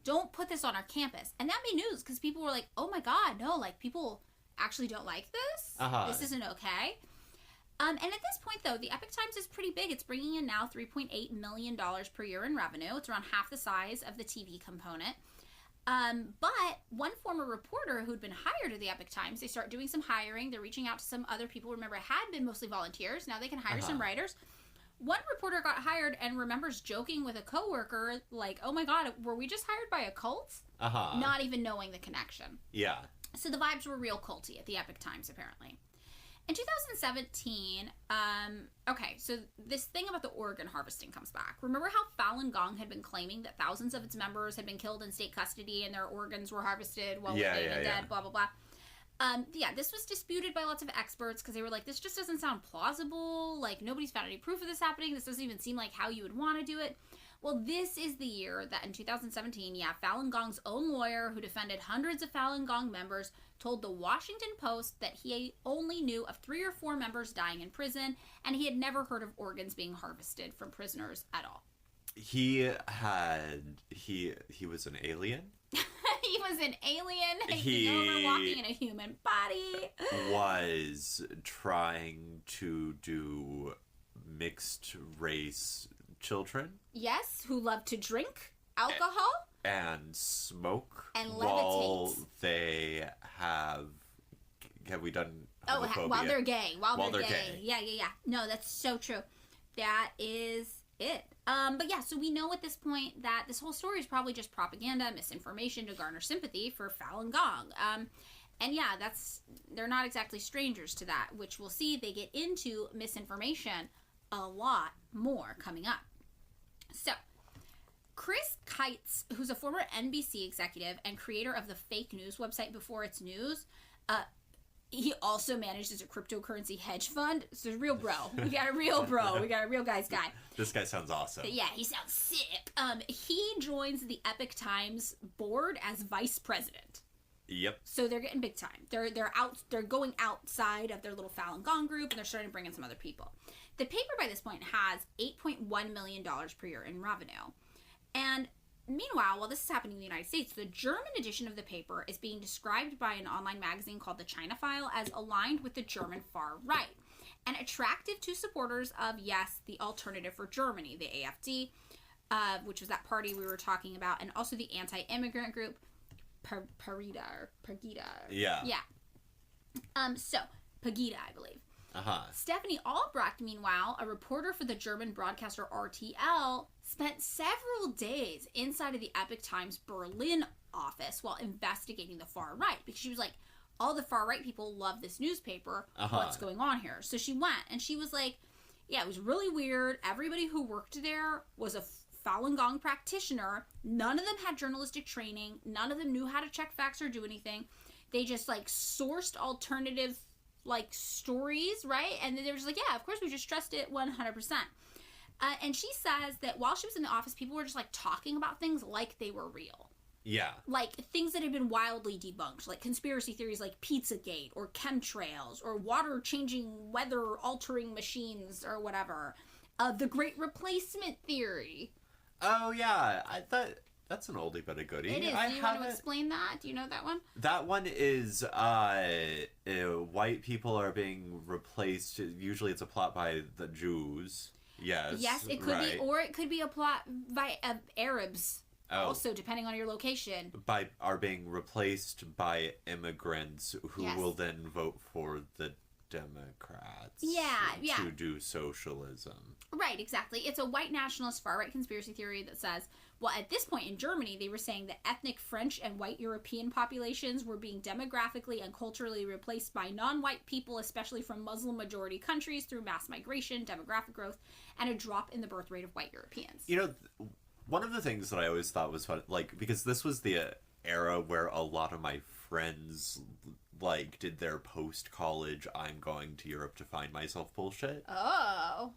don't put this on our campus. And that made news because people were like, oh my God, no, like people actually don't like this. This isn't okay. And at this point, though, the Epoch Times is pretty big. It's bringing in now $3.8 million per year in revenue. It's around half the size of the TV component. But one former reporter who'd been hired at the Epoch Times, they start doing some hiring. They're reaching out to some other people. Remember, it had been mostly volunteers. Now they can hire some writers. One reporter got hired and remembers joking with a coworker, like, oh my God, were we just hired by a cult? Not even knowing the connection. Yeah. So the vibes were real culty at the Epoch Times, apparently. In 2017, so this thing about the organ harvesting comes back. Remember how Falun Gong had been claiming that thousands of its members had been killed in state custody and their organs were harvested while they're dead, blah, blah, blah. This was disputed by lots of experts because they were like, this just doesn't sound plausible. Like, nobody's found any proof of this happening. This doesn't even seem like how you would want to do it. Well, this is the year that in 2017, Falun Gong's own lawyer, who defended hundreds of Falun Gong members, told the Washington Post that he only knew of 3 or 4 members dying in prison, and he had never heard of organs being harvested from prisoners at all. He was an alien? He was an alien over walking in a human body. Was trying to do mixed race children. Yes, who love to drink alcohol. And smoke. And levitate. While they have we done homophobia? While they're gay. While they're gay. Yeah. No, that's so true. That is it. So we know at this point that this whole story is probably just propaganda, misinformation to garner sympathy for Falun Gong. They're not exactly strangers to that, which we'll see they get into misinformation a lot more coming up. So, Chris Kites, who's a former NBC executive and creator of the fake news website Before It's News, he also manages a cryptocurrency hedge fund. So, real bro. We got a real bro. We got a real guy. This guy sounds awesome. But yeah, he sounds sick. He joins the Epoch Times board as vice president. Yep. So they're getting big time. They're going outside of their little Falun Gong group, and they're starting to bring in some other people. The paper by this point has $8.1 million per year in revenue. And meanwhile, while this is happening in the United States, the German edition of the paper is being described by an online magazine called The China File as aligned with the German far right and attractive to supporters of, the Alternative for Germany, the AfD, which was that party we were talking about, and also the anti-immigrant group, Pegida. Yeah. So, Pegida, I believe. Stephanie Albrecht, meanwhile, a reporter for the German broadcaster RTL, spent several days inside of the Epoch Times Berlin office while investigating the far right, because she was like, all the far right people love this newspaper. What's going on here? So she went, and she was like, yeah, it was really weird. Everybody who worked there was a Falun Gong practitioner. None of them had journalistic training. None of them knew how to check facts or do anything. They just, like, sourced alternative, like, stories, right? And then they were just like, yeah, of course, we just trust it 100%. And she says that while she was in the office, people were just, like, talking about things like they were real. Yeah. Like, things that had been wildly debunked, like conspiracy theories like Pizzagate or chemtrails or water-changing, weather-altering machines or whatever. The Great Replacement Theory. Oh, yeah. I thought... That's an oldie but a goodie. It is. Do you want to explain that? Do you know that one? That one is white people are being replaced. Usually it's a plot by the Jews. Yes. Yes, it could be. Or it could be a plot by Arabs. Also, depending on your location. Are being replaced by immigrants who will then vote for the Democrats. Yeah. To do socialism. Right, exactly. It's a white nationalist far-right conspiracy theory that says, well, at this point in Germany, they were saying that ethnic French and white European populations were being demographically and culturally replaced by non-white people, especially from Muslim-majority countries, through mass migration, demographic growth, and a drop in the birth rate of white Europeans. You know, one of the things that I always thought was fun, like, because this was the era where a lot of my friends, like, did their post-college, I'm going to Europe to find myself bullshit. Oh.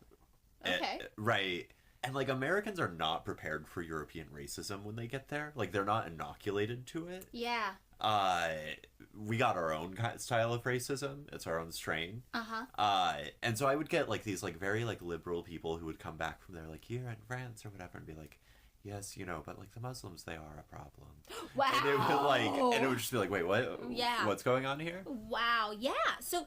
Okay. Right. And, like, Americans are not prepared for European racism when they get there. Like, they're not inoculated to it. Yeah. We got our own style of racism. It's our own strain. And so I would get, like, these, like, very, like, liberal people who would come back from there, like, here in France or whatever, and be like, yes, you know, but, like, the Muslims, they are a problem. Wow. And it would just be like, wait, what? Yeah. What's going on here? Wow. Yeah. So,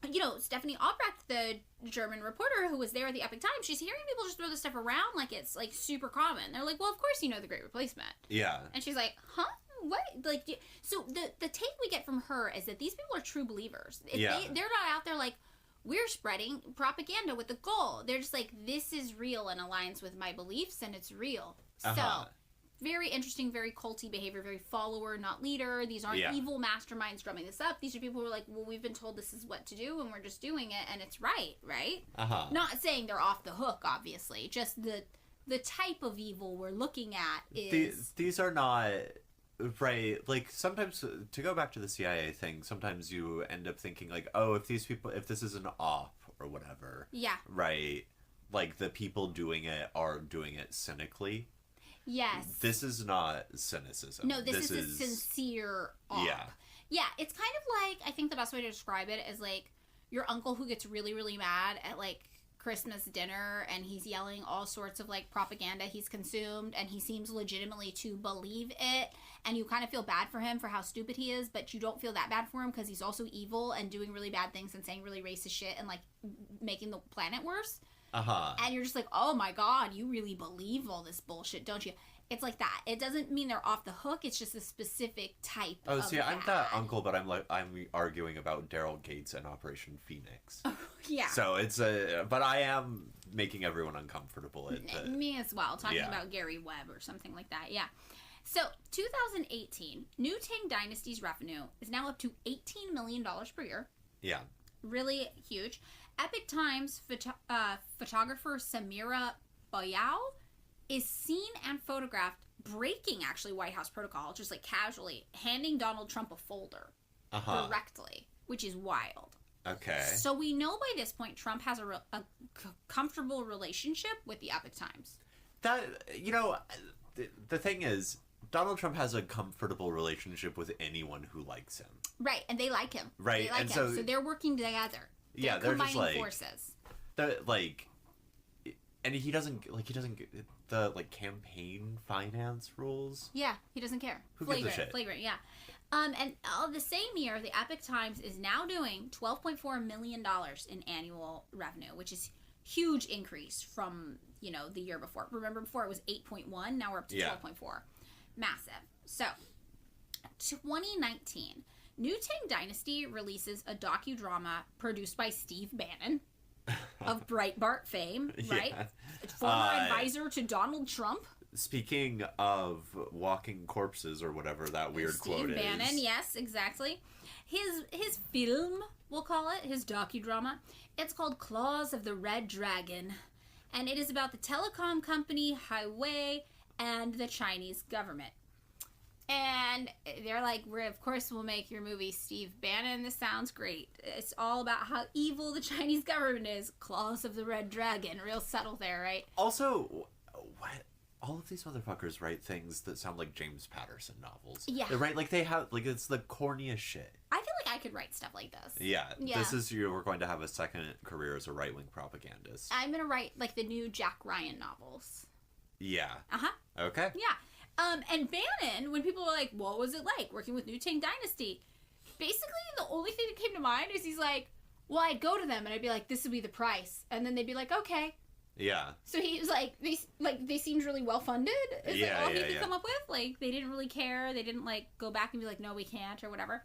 you know, Stephanie Albrecht, the German reporter who was there at the Epoch Times, she's hearing people just throw this stuff around like it's, like, super common. They're like, well, of course you know the Great Replacement. Yeah. And she's like, huh? What? Like, so the take we get from her is that these people are true believers. They're not out there like, we're spreading propaganda with a goal. They're just like, this is real and aligns with my beliefs, and it's real. So, very interesting, very culty behavior, very follower, not leader. These aren't evil masterminds drumming this up. These are people who are like, well, we've been told this is what to do, and we're just doing it, and it's right? Not saying they're off the hook, obviously. Just the type of evil we're looking at is... These are not... Right, like, sometimes, to go back to the CIA thing, sometimes you end up thinking, like, oh, if this is an op or whatever. Yeah. Right, like, the people doing it are doing it cynically. Yes. This is not cynicism. No, this is a sincere op. Yeah, it's kind of like, I think the best way to describe it is, like, your uncle who gets really, really mad at, like, Christmas dinner, and he's yelling all sorts of, like, propaganda he's consumed, and he seems legitimately to believe it, and you kind of feel bad for him for how stupid he is, but you don't feel that bad for him because he's also evil and doing really bad things and saying really racist shit and, like, making the planet worse. And you're just like, oh my god, you really believe all this bullshit, don't you? It's like that. It doesn't mean they're off the hook. It's just a specific type of see, I'm that uncle, but I'm arguing about Daryl Gates and Operation Phoenix. Yeah. So it's but I am making everyone uncomfortable. Me as well. Talking about Gary Webb or something like that. Yeah. So 2018, New Tang Dynasty's revenue is now up to $18 million per year. Yeah. Really huge. Epoch Times photographer Samira Boyao is seen and photographed breaking, actually, White House protocol, just, like, casually, handing Donald Trump a folder directly, which is wild. Okay. So we know by this point Trump has a comfortable relationship with the Epoch Times. That, you know, the thing is, Donald Trump has a comfortable relationship with anyone who likes him. Right, and they like him. Right, they like him. So they're working together. They're combining just, like, forces. And he doesn't get the, like, campaign finance rules. Yeah, he doesn't care. Who gives a shit? Flagrant, yeah. And the same year, the Epoch Times is now doing $12.4 million in annual revenue, which is huge increase from, you know, the year before. Remember, before it was 8.1, now we're up to 12.4. Massive. So, 2019, New Tang Dynasty releases a docudrama produced by Steve Bannon of Breitbart fame, right? Former advisor to Donald Trump. Speaking of walking corpses or whatever that weird quote is. Steve Bannon, yes, exactly. His film, we'll call it, his docudrama, it's called Claws of the Red Dragon. And it is about the telecom company Huawei and the Chinese government. And they're like, of course we'll make your movie, Steve Bannon. This sounds great. It's all about how evil the Chinese government is. Claws of the Red Dragon. Real subtle there, right? Also, what? All of these motherfuckers write things that sound like James Patterson novels. Yeah. They write, like, they have, like, it's the corniest shit. I feel like I could write stuff like this. Yeah. This is, we're going to have a second career as a right-wing propagandist. I'm going to write, like, the new Jack Ryan novels. Yeah. Uh-huh. Okay. Yeah. And Bannon, when people were like, what was it like working with New Tang Dynasty? Basically, the only thing that came to mind is he's like, well, I'd go to them and I'd be like, this would be the price. And then they'd be like, okay. Yeah. So he was like, they seemed really well funded. Is like all he could come up with. Like, they didn't really care. They didn't, like, go back and be like, no, we can't, or whatever.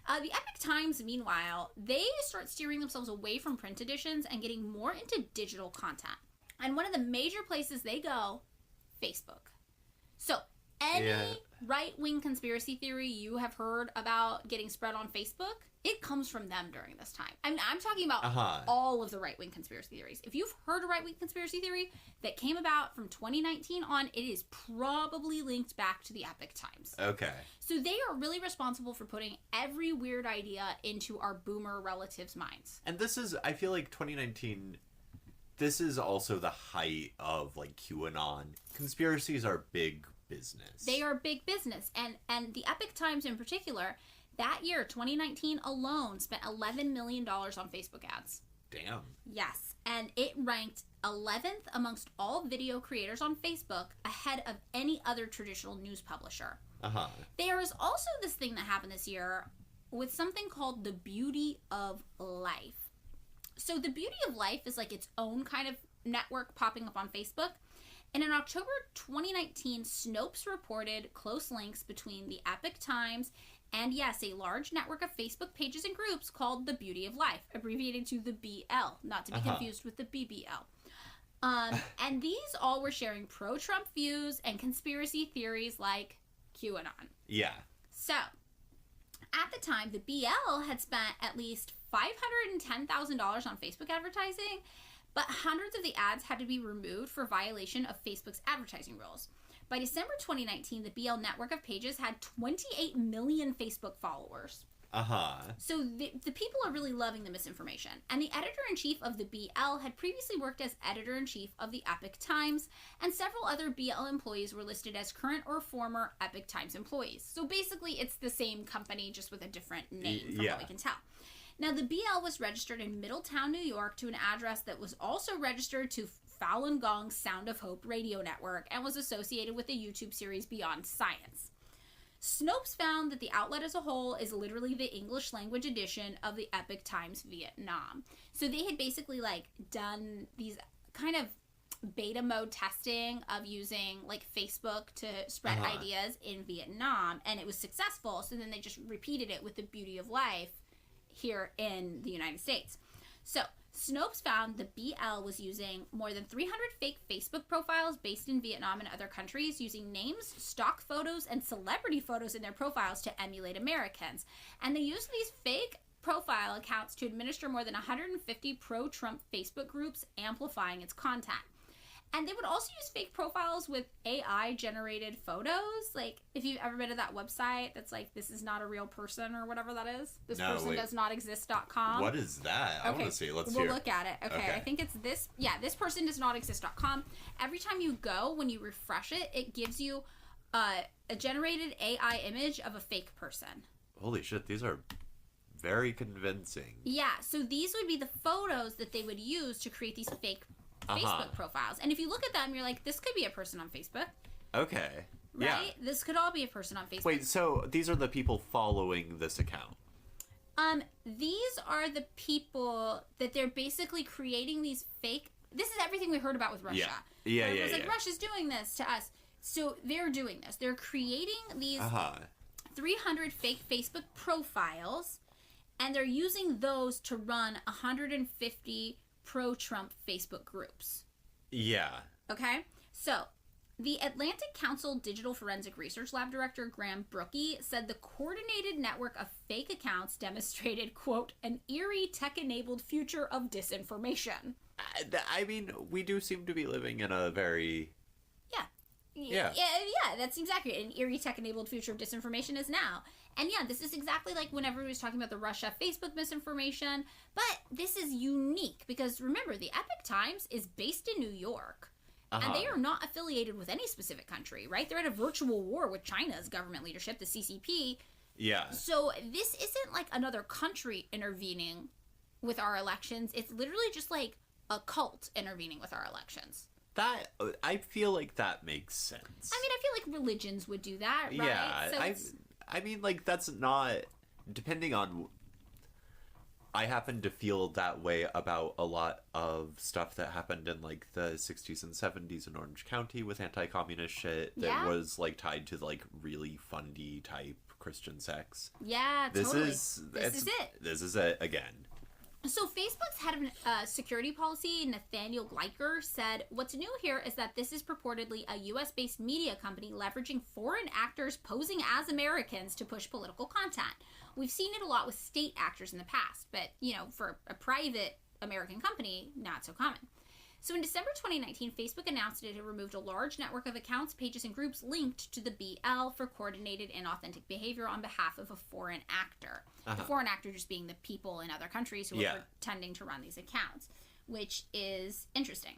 The Epoch Times, meanwhile, they start steering themselves away from print editions and getting more into digital content. And one of the major places they go, Facebook. So, any right-wing conspiracy theory you have heard about getting spread on Facebook, it comes from them during this time. I mean, I'm talking about all of the right-wing conspiracy theories. If you've heard a right-wing conspiracy theory that came about from 2019 on, it is probably linked back to the Epoch Times. Okay. So they are really responsible for putting every weird idea into our boomer relatives' minds. And this is, I feel like 2019... This is also the height of, like, QAnon. Conspiracies are big business. They are big business. And the Epoch Times in particular, that year, 2019 alone, spent $11 million on Facebook ads. Damn. Yes. And it ranked 11th amongst all video creators on Facebook, ahead of any other traditional news publisher. Uh-huh. There is also this thing that happened this year with something called the Beauty of Life. So the Beauty of Life is like its own kind of network popping up on Facebook. And in October 2019, Snopes reported close links between the Epoch Times and, yes, a large network of Facebook pages and groups called the Beauty of Life, abbreviated to the BL, not to be confused with the BBL. And these all were sharing pro-Trump views and conspiracy theories like QAnon. Yeah. So, at the time, the BL had spent at least $510,000 on Facebook advertising, but hundreds of the ads had to be removed for violation of Facebook's advertising rules. By December 2019, the BL network of pages had 28 million Facebook followers. So the people are really loving the misinformation. And the editor-in-chief of the BL had previously worked as editor-in-chief of the Epoch Times, and several other BL employees were listed as current or former Epoch Times employees. So basically, it's the same company, just with a different name, from what we can tell. Now, the BL was registered in Middletown, New York, to an address that was also registered to Falun Gong's Sound of Hope radio network and was associated with the YouTube series Beyond Science. Snopes found that the outlet as a whole is literally the English language edition of the Epoch Times Vietnam. So they had basically, like, done these kind of beta mode testing of using, like, Facebook to spread ideas in Vietnam, and it was successful, so then they just repeated it with the Beauty of Life here in the United States. So, Snopes found the BL was using more than 300 fake Facebook profiles based in Vietnam and other countries, using names, stock photos, and celebrity photos in their profiles to emulate Americans. And they used these fake profile accounts to administer more than 150 pro-Trump Facebook groups, amplifying its content. And they would also use fake profiles with AI-generated photos. Like, if you've ever been to that website that's like, this is not a real person, or whatever that is. This person does not exist.com. What is that? I want to see. Let's hear. We'll look at it. Okay, I think it's this. Yeah, this person does not exist.com. Every time you go, when you refresh it, it gives you a generated AI image of a fake person. Holy shit, these are very convincing. Yeah, so these would be the photos that they would use to create these fake Facebook profiles. And if you look at them, you're like, this could be a person on Facebook. Okay. Right? Yeah. This could all be a person on Facebook. Wait, so these are the people following this account? These are the people that they're basically creating these fake... This is everything we heard about with Russia. Yeah. It was like, Russia's doing this to us. So they're doing this. They're creating these 300 fake Facebook profiles, and they're using those to run 150 pro-Trump Facebook groups. Yeah. Okay? So, the Atlantic Council Digital Forensic Research Lab Director Graham Brookie said the coordinated network of fake accounts demonstrated, quote, an eerie tech-enabled future of disinformation. I mean, we do seem to be living in a very... Yeah, that seems accurate. An eerie tech-enabled future of disinformation is now. And yeah, this is exactly like when everybody was talking about the Russia Facebook misinformation. But this is unique because, remember, the Epoch Times is based in New York. And they are not affiliated with any specific country, right? They're at a virtual war with China's government leadership, the CCP. Yeah. So this isn't like another country intervening with our elections. It's literally just like a cult intervening with our elections. That, I feel like that makes sense. I mean, I feel like religions would do that, right? Yeah, So I mean, like, that's not... Depending on... I happen to feel that way about a lot of stuff that happened in, like, the 60s and 70s in Orange County with anti-communist shit that was, like, tied to, like, really fundy type Christian sects. Yeah, totally. This is it again. So Facebook's head of security policy, Nathaniel Gleicher, said, what's new here is that this is purportedly a U.S.-based media company leveraging foreign actors posing as Americans to push political content. We've seen it a lot with state actors in the past, but, you know, for a private American company, not so common. So in December 2019, Facebook announced it had removed a large network of accounts, pages, and groups linked to the BL for coordinated inauthentic behavior on behalf of a foreign actor. The foreign actor just being the people in other countries who are pretending to run these accounts, which is interesting.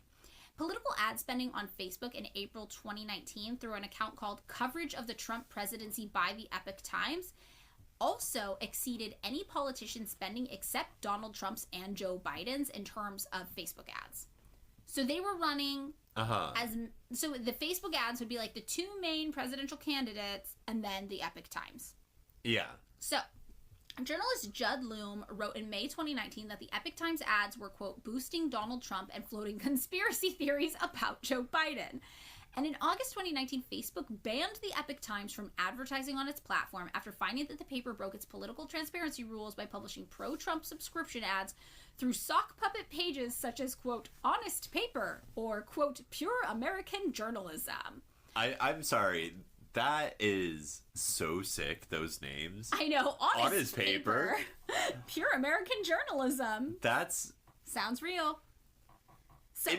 Political ad spending on Facebook in April 2019 through an account called Coverage of the Trump Presidency by the Epoch Times also exceeded any politician spending except Donald Trump's and Joe Biden's in terms of Facebook ads. So they were running so the Facebook ads would be like the two main presidential candidates and then the Epoch Times. Yeah. So journalist Judd Loom wrote in May 2019 that the Epoch Times ads were, quote, boosting Donald Trump and floating conspiracy theories about Joe Biden. And in August 2019, Facebook banned the Epoch Times from advertising on its platform after finding that the paper broke its political transparency rules by publishing pro-Trump subscription ads through sock puppet pages such as, quote, Honest Paper or, quote, Pure American Journalism. I'm sorry. That is so sick, those names. I know. Honest Paper. Pure American Journalism. That's... Sounds real. So,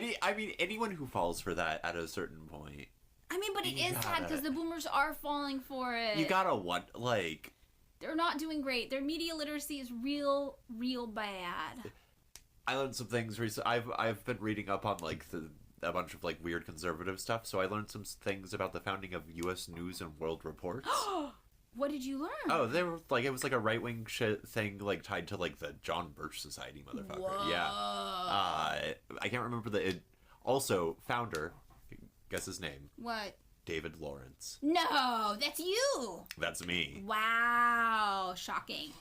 anyone who falls for that at a certain point. I mean, but it is sad because the boomers are falling for it. You gotta like... They're not doing great. Their media literacy is real bad. I learned some things recently. I've been reading up on, like, a bunch of, like, weird conservative stuff, so I learned some things about the founding of U.S. News and World Report. What did you learn? Oh, they were, like, it was, like, a right-wing shit thing, like, tied to, like, the John Birch Society, motherfucker. Whoa. Yeah. I can't remember also, founder, guess his name. What? David Lawrence. No, that's you. That's me. Wow. Shocking.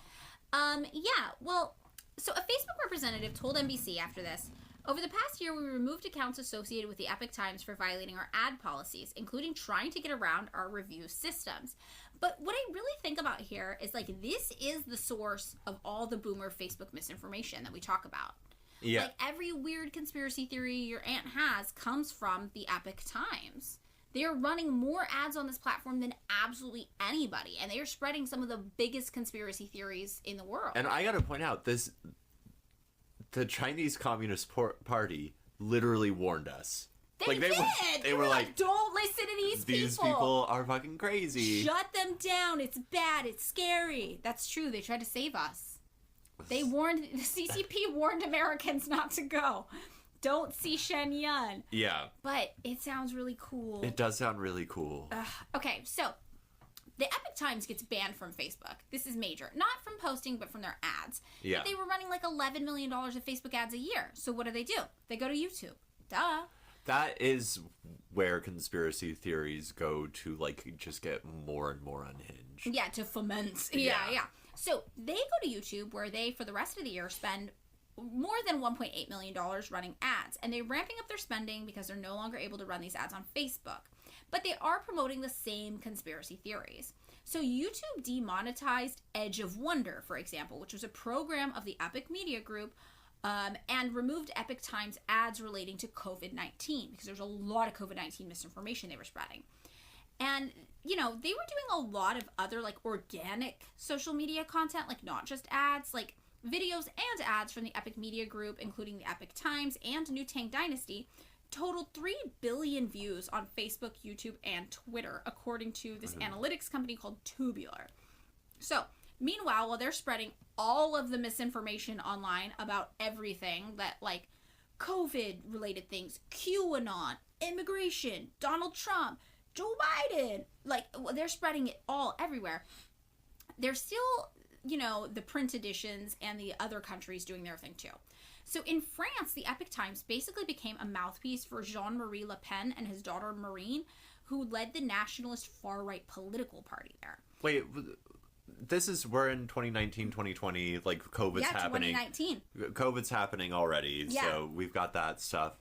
Yeah, well, so a Facebook representative told NBC after this, over the past year, we removed accounts associated with the Epoch Times for violating our ad policies, including trying to get around our review systems. But what I really think about here is, like, this is the source of all the boomer Facebook misinformation that we talk about. Yeah. Like, every weird conspiracy theory your aunt has comes from the Epoch Times. They are running more ads on this platform than absolutely anybody, and they are spreading some of the biggest conspiracy theories in the world. And I gotta point out, the Chinese Communist Party literally warned us. They did! They were like, don't listen to these people! These people are fucking crazy. Shut them down. It's bad. It's scary. That's true. They tried to save us. The CCP warned Americans not to go. Don't see Shen Yun. Yeah. But it sounds really cool. It does sound really cool. Okay, so the Epoch Times gets banned from Facebook. This is major. Not from posting, but from their ads. Yeah. But they were running like $11 million of Facebook ads a year. So what do? They go to YouTube. Duh. That is where conspiracy theories go to, like, just get more and more unhinged. Yeah, to foment. Yeah. So they go to YouTube where they, for the rest of the year, spend more than $1.8 million running ads. And they're ramping up their spending because they're no longer able to run these ads on Facebook. But they are promoting the same conspiracy theories. So YouTube demonetized Edge of Wonder, for example, which was a program of the Epoch Media Group, and removed Epoch Times ads relating to COVID-19 because there's a lot of COVID-19 misinformation they were spreading. And, you know, they were doing a lot of other, like, organic social media content, like, not just ads, like videos and ads from the Epoch Media Group, including the Epoch Times and New Tang Dynasty, totaled 3 billion views on Facebook, YouTube, and Twitter, according to this analytics company called Tubular. So, meanwhile, while they're spreading all of the misinformation online about everything that, like, COVID-related things, QAnon, immigration, Donald Trump, Joe Biden, like, they're spreading it all everywhere. There's still, you know, the print editions and the other countries doing their thing too. So in France, the Epoch Times basically became a mouthpiece for Jean-Marie Le Pen and his daughter Marine, who led the nationalist far-right political party there. Wait, we're in 2019, 2020, like, COVID's happening. 2019. COVID's happening already, so we've got that stuff.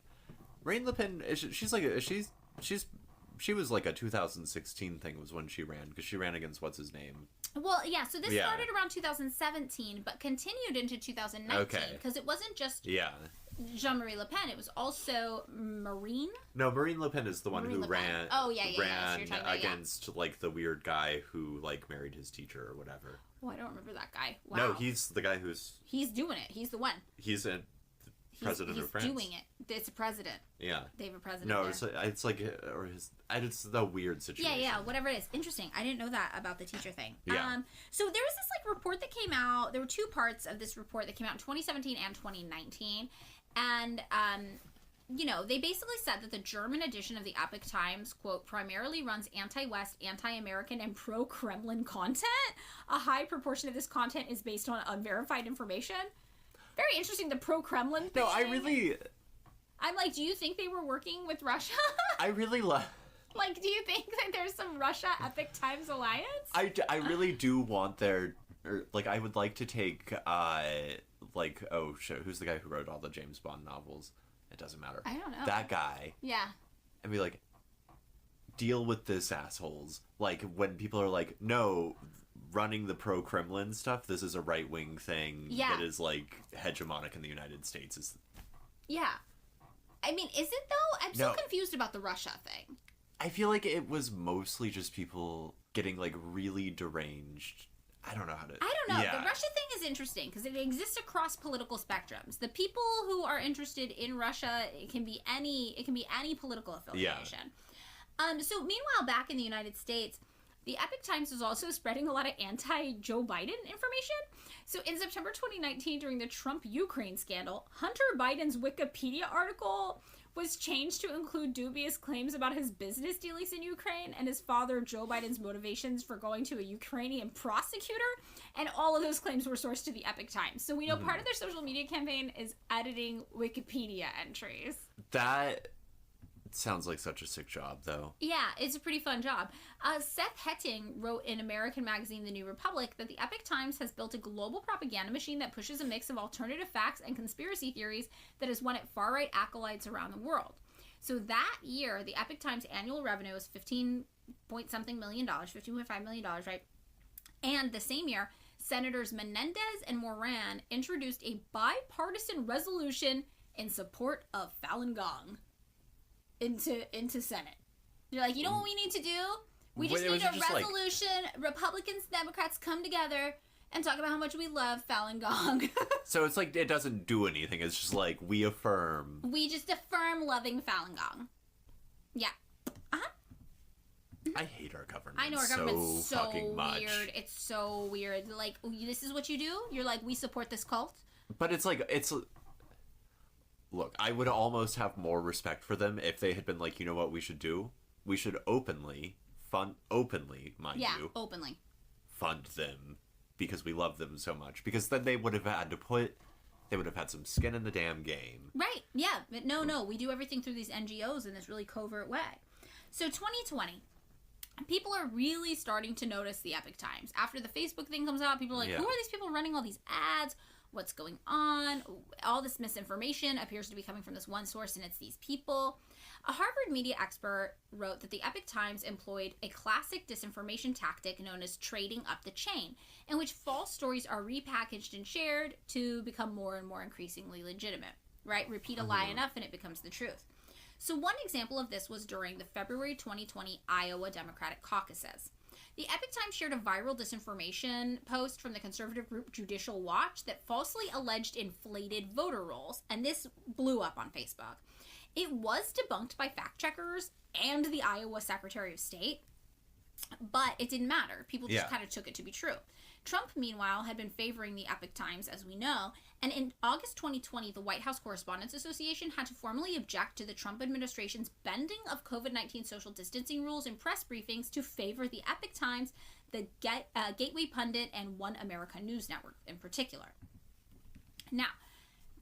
Marine Le Pen, she was like a 2016 thing was when she ran, because she ran against what's-his-name. Well, yeah, so this started around 2017, but continued into 2019, because it wasn't just Jean-Marie Le Pen, it was also Marine? No, Marine Le Pen is the one who ran ran against, like, the weird guy who, like, married his teacher or whatever. Oh, I don't remember that guy. Wow. No, he's the guy who's... He's doing it. He's the one. He's a president of France. He's doing it. It's a president. Yeah. They have a president No, there. it's the weird situation. Yeah, whatever it is. Interesting. I didn't know that about the teacher thing. Yeah. So there was this, like, report that came out. There were 2 parts of this report that came out in 2017 and 2019. And, you know, they basically said that the German edition of the Epoch Times, quote, primarily runs anti-West, anti-American, and pro-Kremlin content. A high proportion of this content is based on unverified information. Very interesting, the pro-Kremlin thing. No, I'm like, do you think they were working with Russia? I really love... Like, do you think that there's some Russia-Epoch Times alliance? I really do want their... Like, I would like to take, who's the guy who wrote all the James Bond novels? It doesn't matter. I don't know. That guy. Yeah. And be like, deal with this, assholes. Like, when people are like, no... running the pro-Kremlin stuff, this is a right-wing thing that is, like, hegemonic in the United States. Yeah. I mean, is it, though? I'm so confused about the Russia thing. I feel like it was mostly just people getting, like, really deranged. I don't know how to... I don't know. Yeah. The Russia thing is interesting, because it exists across political spectrums. The people who are interested in Russia, it can be any political affiliation. Yeah. So, meanwhile, back in the United States... the Epoch Times was also spreading a lot of anti-Joe Biden information. So in September 2019, during the Trump-Ukraine scandal, Hunter Biden's Wikipedia article was changed to include dubious claims about his business dealings in Ukraine and his father, Joe Biden's motivations for going to a Ukrainian prosecutor. And all of those claims were sourced to the Epoch Times. So we know part of their social media campaign is editing Wikipedia entries. That... sounds like such a sick job, though. Yeah, it's a pretty fun job. Seth Hetting wrote in American magazine The New Republic that the Epoch Times has built a global propaganda machine that pushes a mix of alternative facts and conspiracy theories that has won at far-right acolytes around the world. So that year, the Epoch Times annual revenue was $15.5 million, right? And the same year, Senators Menendez and Moran introduced a bipartisan resolution in support of Falun Gong into Senate. You're like, you know what we need to do? We just need a resolution. Republicans, Democrats come together and talk about how much we love Falun Gong. So it's like it doesn't do anything. It's just like we affirm. We just affirm loving Falun Gong. Yeah. I hate our government. I know our government's so fucking much. Weird. It's so weird. Like, this is what you do? You're like, we support this cult? But it's like, look, I would almost have more respect for them if they had been like, you know what we should do? We should openly, mind you. Openly. Fund them because we love them so much. Because then they would have had some skin in the damn game. Right, yeah. But no, we do everything through these NGOs in this really covert way. So 2020, people are really starting to notice the Epoch Times. After the Facebook thing comes out, people are like, who are these people running all these ads? what's going on. All this misinformation appears to be coming from this one source, and it's these people. A Harvard media expert wrote that the Epoch Times employed a classic disinformation tactic known as trading up the chain, in which false stories are repackaged and shared to become more and more increasingly legitimate, right? Repeat a lie enough and it becomes the truth. So one example of this was during the February 2020 Iowa Democratic caucuses. The Epoch Times shared a viral disinformation post from the conservative group Judicial Watch that falsely alleged inflated voter rolls, and this blew up on Facebook. It was debunked by fact checkers and the Iowa Secretary of State, but it didn't matter. People just kind of took it to be true. Trump, meanwhile, had been favoring the Epoch Times, as we know, and in August 2020, the White House Correspondents Association had to formally object to the Trump administration's bending of COVID-19 social distancing rules in press briefings to favor the Epoch Times, the Gateway Pundit, and One America News Network in particular. Now,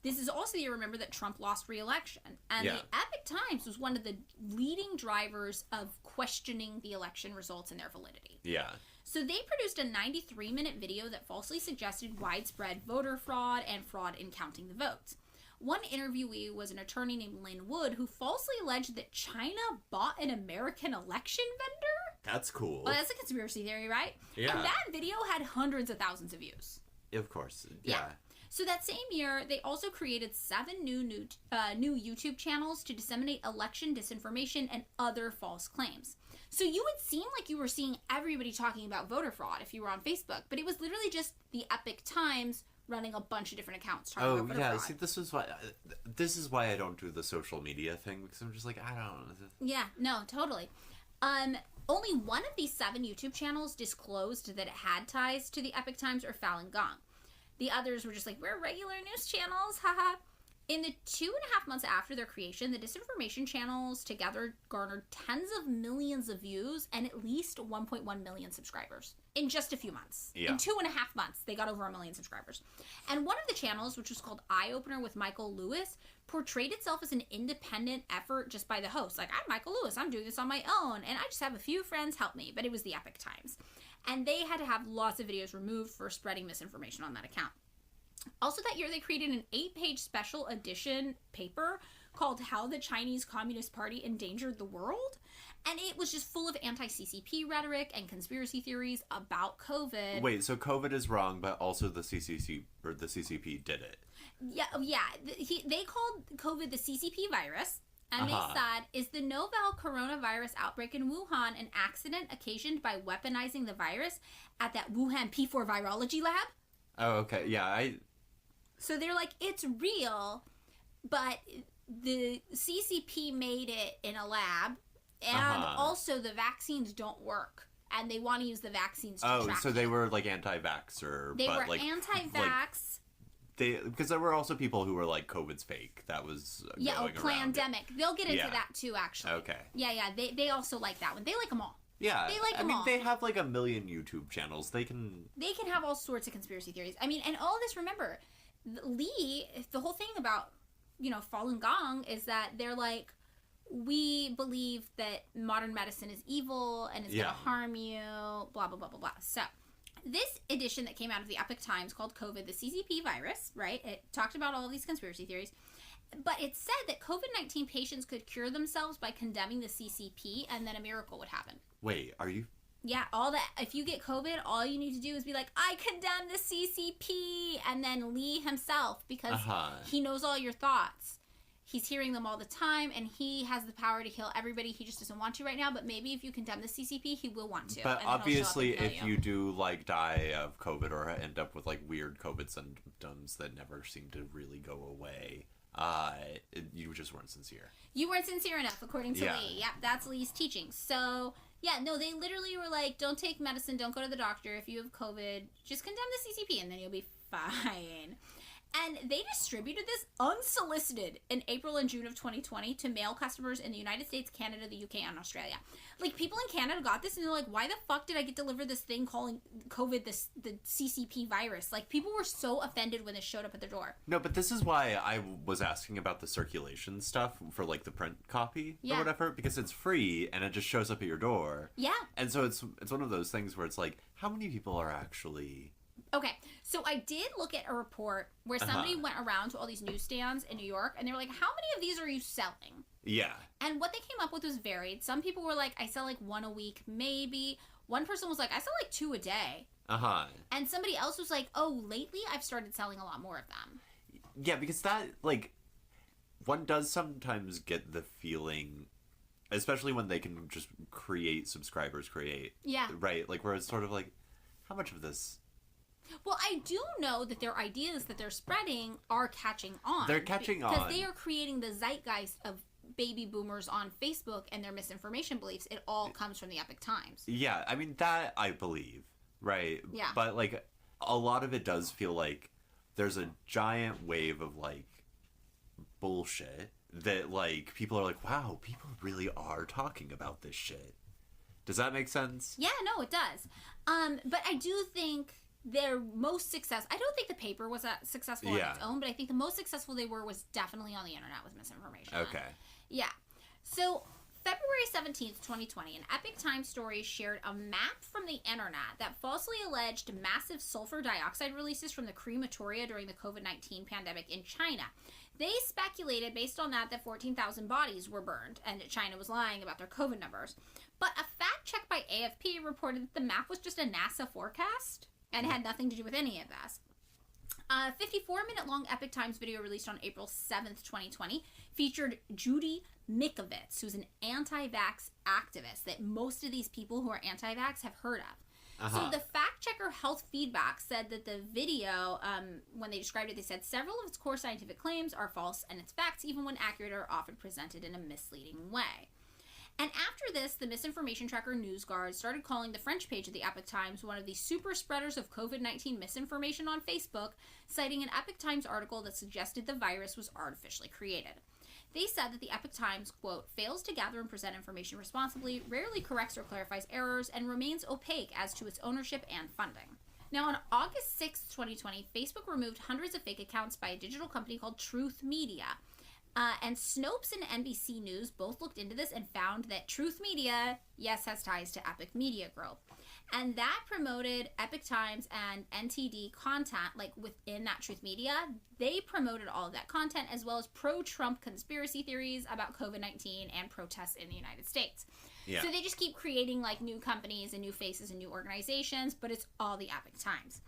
this is also the year, remember, that Trump lost re-election. And the Epoch Times was one of the leading drivers of questioning the election results and their validity. Yeah. So they produced a 93-minute video that falsely suggested widespread voter fraud and fraud in counting the votes. One interviewee was an attorney named Lynn Wood, who falsely alleged that China bought an American election vendor. That's cool. Well, that's a conspiracy theory, right? Yeah. And that video had hundreds of thousands of views. Of course. Yeah. So that same year, they also created 7 new YouTube channels to disseminate election disinformation and other false claims. So you would seem like you were seeing everybody talking about voter fraud if you were on Facebook, but it was literally just the Epoch Times running a bunch of different accounts talking about voter fraud. See, this is why I don't do the social media thing, because I'm just like, I don't know. Yeah, no, totally. Only one of these 7 YouTube channels disclosed that it had ties to the Epoch Times or Falun Gong. The others were just like, we're regular news channels, haha. In the 2.5 months after their creation, the disinformation channels together garnered tens of millions of views and at least 1.1 million subscribers in just a few months. Yeah. In 2.5 months, they got over 1 million subscribers. And one of the channels, which was called Eye Opener with Michael Lewis, portrayed itself as an independent effort just by the host. Like, I'm Michael Lewis, I'm doing this on my own, and I just have a few friends help me. But it was the Epoch Times. And they had to have lots of videos removed for spreading misinformation on that account. Also that year, they created an 8-page special edition paper called How the Chinese Communist Party Endangered the World. And it was just full of anti-CCP rhetoric and conspiracy theories about COVID. Wait, so COVID is wrong, but also the CCP did it. Yeah. They called COVID the CCP virus. And they said, is the novel coronavirus outbreak in Wuhan an accident occasioned by weaponizing the virus at that Wuhan P4 virology lab? Oh, okay. Yeah, So they're like, it's real, but the CCP made it in a lab, and also the vaccines don't work, and they want to use the vaccines to track so they were like anti-vaxxer. They were like, anti-vax. Because there were also people who were like, COVID's fake. That was going pandemic. Around. They'll get into that too, actually. Okay. Yeah. They also like that one. They like them all. Yeah, they like them all. They have like 1 million YouTube channels. They can have all sorts of conspiracy theories. I mean, and all this. Remember, Lee. The whole thing about Falun Gong is that they're like, we believe that modern medicine is evil and it's going to harm you. Blah blah blah blah blah. So. This edition that came out of the Epoch Times called COVID, the CCP virus, right? It talked about all of these conspiracy theories. But it said that COVID-19 patients could cure themselves by condemning the CCP and then a miracle would happen. Wait, are you? Yeah, if you get COVID, all you need to do is be like, I condemn the CCP, and then Lee himself, because he knows all your thoughts. He's hearing them all the time, and he has the power to heal everybody. He just doesn't want to right now, but maybe if you condemn the CCP, he will want to. But obviously, if you do, like, die of COVID or end up with, like, weird COVID symptoms that never seem to really go away, you just weren't sincere. You weren't sincere enough, according to Lee. Yep, that's Lee's teaching. So, yeah, no, they literally were like, don't take medicine, don't go to the doctor. If you have COVID, just condemn the CCP, and then you'll be fine. And they distributed this unsolicited in April and June of 2020 to mail customers in the United States, Canada, the UK, and Australia. Like, people in Canada got this, and they're like, why the fuck did I get delivered this thing calling COVID the CCP virus? Like, people were so offended when this showed up at their door. No, but this is why I was asking about the circulation stuff for, like, the print copy or whatever, because it's free, and it just shows up at your door. Yeah. And so it's one of those things where it's like, how many people are actually Okay, so I did look at a report where somebody went around to all these newsstands in New York, and they were like, how many of these are you selling? Yeah. And what they came up with was varied. Some people were like, I sell like one a week, maybe. One person was like, I sell like 2 a day. And somebody else was like, oh, lately I've started selling a lot more of them. Yeah, because that, like, one does sometimes get the feeling, especially when they can just subscribers create. Yeah. Right? Like, where it's sort of like, how much of this... Well, I do know that their ideas that they're spreading are catching on. They're catching on. Because they are creating the zeitgeist of baby boomers on Facebook and their misinformation beliefs. It all comes from the Epoch Times. Yeah, I mean, that I believe, right? Yeah. But, like, a lot of it does feel like there's a giant wave of, like, bullshit that, like, people are like, wow, people really are talking about this shit. Does that make sense? Yeah, no, it does. But I do think their most success... I don't think the paper was successful on its own, but I think the most successful they were was definitely on the internet with misinformation. Okay. Yeah. So, February 17th, 2020, an Epoch Times story shared a map from the internet that falsely alleged massive sulfur dioxide releases from the crematoria during the COVID-19 pandemic in China. They speculated, based on that 14,000 bodies were burned, and that China was lying about their COVID numbers. But a fact check by AFP reported that the map was just a NASA forecast and had nothing to do with any of this. A 54-minute-long Epoch Times video released on April 7th, 2020, featured Judy Mikovits, who's an anti-vax activist that most of these people who are anti-vax have heard of. So the fact-checker Health Feedback said that the video, when they described it, they said several of its core scientific claims are false, and its facts, even when accurate, are often presented in a misleading way. And after this, the misinformation tracker NewsGuard started calling the French page of the Epoch Times one of the super spreaders of COVID-19 misinformation on Facebook, citing an Epoch Times article that suggested the virus was artificially created. They said that the Epoch Times, quote, fails to gather and present information responsibly, rarely corrects or clarifies errors, and remains opaque as to its ownership and funding. Now, on August 6, 2020, Facebook removed hundreds of fake accounts by a digital company called Truth Media. And Snopes and NBC News both looked into this and found that Truth Media, yes, has ties to Epoch Media Group. And that promoted Epoch Times and NTD content, like within that Truth Media. They promoted all of that content, as well as pro-Trump conspiracy theories about COVID-19 and protests in the United States. Yeah. So they just keep creating like new companies and new faces and new organizations, but it's all the Epoch Times.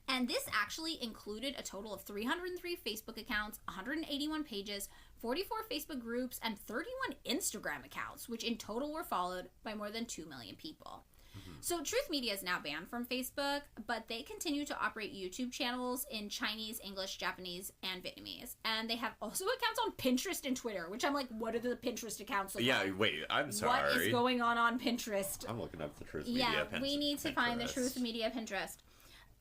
And this actually included a total of 303 Facebook accounts, 181 pages, 44 Facebook groups, and 31 Instagram accounts, which in total were followed by more than 2 million people. So Truth Media is now banned from Facebook, but they continue to operate YouTube channels in Chinese, English, Japanese, and Vietnamese. And they have also accounts on Pinterest and Twitter, which I'm like, what are the Pinterest accounts like? Yeah, wait, I'm sorry. What is going on Pinterest? I'm looking up the Truth Media Pinterest. Yeah, we need to find the Truth Media Pinterest.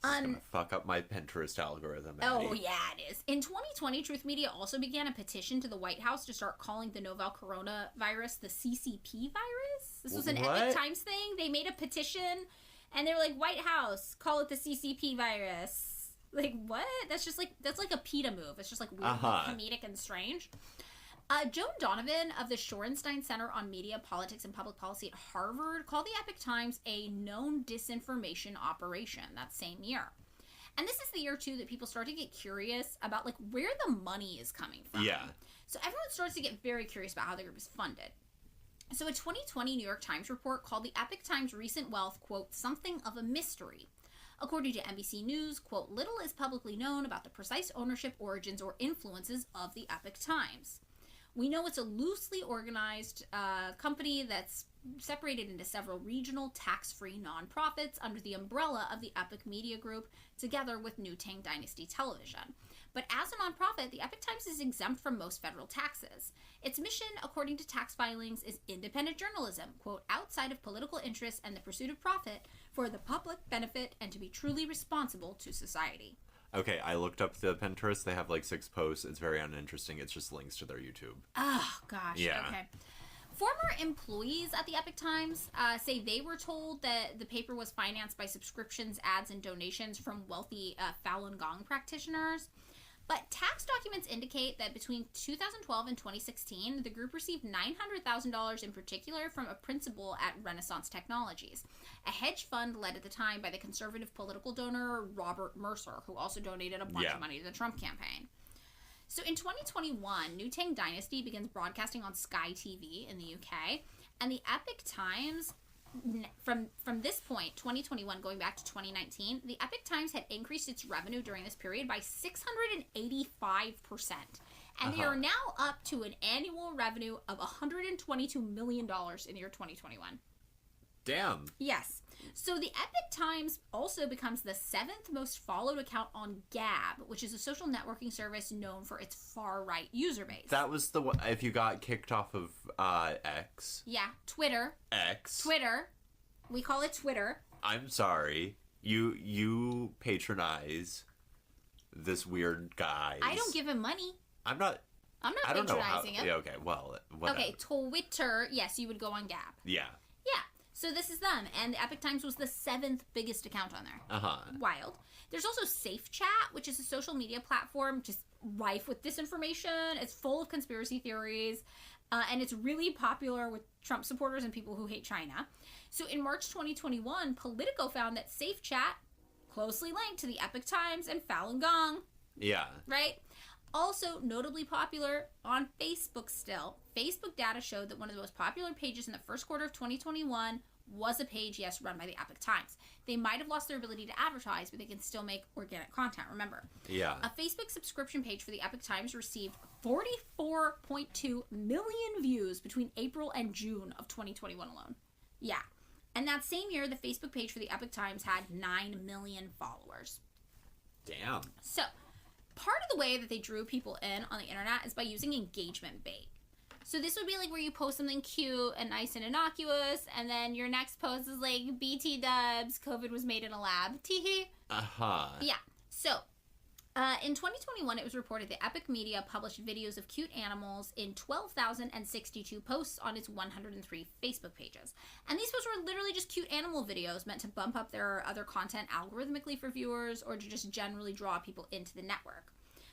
It's gonna fuck up my Pinterest algorithm, Maddie. Oh, yeah, it is. In 2020, Truth Media also began a petition to the White House to start calling the novel coronavirus the CCP virus. This was an Epoch Times thing. They made a petition, and they were like, White House, call it the CCP virus. Like, what? That's like a PETA move. It's just like weird, comedic, and strange. Joan Donovan of the Shorenstein Center on Media, Politics, and Public Policy at Harvard called the Epoch Times a known disinformation operation that same year. And this is the year, too, that people start to get curious about, like, where the money is coming from. Yeah. So everyone starts to get very curious about how the group is funded. So a 2020 New York Times report called the Epoch Times' recent wealth, quote, something of a mystery. According to NBC News, quote, little is publicly known about the precise ownership, origins, or influences of the Epoch Times. We know it's a loosely organized company that's separated into several regional tax-free nonprofits under the umbrella of the Epoch Media Group, together with New Tang Dynasty Television. But as a nonprofit, the Epoch Times is exempt from most federal taxes. Its mission, according to tax filings, is independent journalism, quote, outside of political interests and the pursuit of profit for the public benefit and to be truly responsible to society. Okay, I looked up the Pinterest. They have like 6 posts. It's very uninteresting. It's just links to their YouTube. Oh, gosh. Yeah. Okay. Former employees at the Epoch Times say they were told that the paper was financed by subscriptions, ads, and donations from wealthy Falun Gong practitioners. But tax documents indicate that between 2012 and 2016, the group received $900,000 in particular from a principal at Renaissance Technologies, a hedge fund led at the time by the conservative political donor Robert Mercer, who also donated a bunch of money to the Trump campaign. So in 2021, New Tang Dynasty begins broadcasting on Sky TV in the UK, and the Epoch Times, from this point, 2021 going back to 2019, the Epoch Times had increased its revenue during this period by 685%. And they are now up to an annual revenue of $122 million in the year 2021. Damn. Yes. So the Epoch Times also becomes the 7th most followed account on Gab, which is a social networking service known for its far-right user base. That was the one, if you got kicked off of X. Yeah, Twitter. X. Twitter. We call it Twitter. I'm sorry. You patronize this weird guy. I don't give him money. I'm not patronizing him. Yeah, okay, well, whatever. Okay, Twitter, yes, you would go on Gab. Yeah. Yeah. So this is them, and the Epoch Times was the 7th biggest account on there. Wild. There's also Safe Chat, which is a social media platform just rife with disinformation. It's full of conspiracy theories, and it's really popular with Trump supporters and people who hate China. So in March 2021, Politico found that Safe Chat, closely linked to the Epoch Times and Falun Gong. Yeah. Right? Also, notably popular on Facebook still. Facebook data showed that one of the most popular pages in the first quarter of 2021 was a page, yes, run by the Epoch Times. They might have lost their ability to advertise, but they can still make organic content, remember. Yeah. A Facebook subscription page for the Epoch Times received 44.2 million views between April and June of 2021 alone. Yeah. And that same year, the Facebook page for the Epoch Times had 9 million followers. Damn. So, part of the way that they drew people in on the internet is by using engagement bait. So this would be like where you post something cute and nice and innocuous, and then your next post is like, BT dubs, COVID was made in a lab. Teehee. Yeah. So, in 2021, it was reported that Epoch Media published videos of cute animals in 12,062 posts on its 103 Facebook pages. And these posts were literally just cute animal videos meant to bump up their other content algorithmically for viewers or to just generally draw people into the network.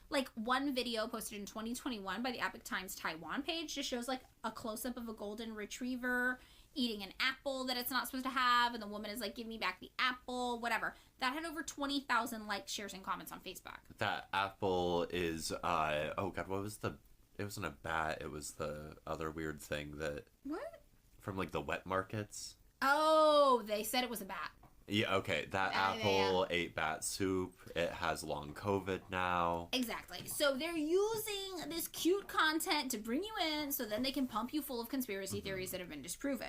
Like, one video posted in 2021 by the Epoch Times Taiwan page just shows, like, a close-up of a golden retriever eating an apple that it's not supposed to have, and the woman is like, give me back the apple, whatever. That had over 20,000 likes, shares, and comments on Facebook. That apple is, oh god, what was it wasn't a bat, it was the other weird thing that... What? From, like, the wet markets? Oh, they said it was a bat. Yeah, okay, that apple ate bat soup. It has long COVID now. Exactly. So they're using this cute content to bring you in so then they can pump you full of conspiracy theories that have been disproven.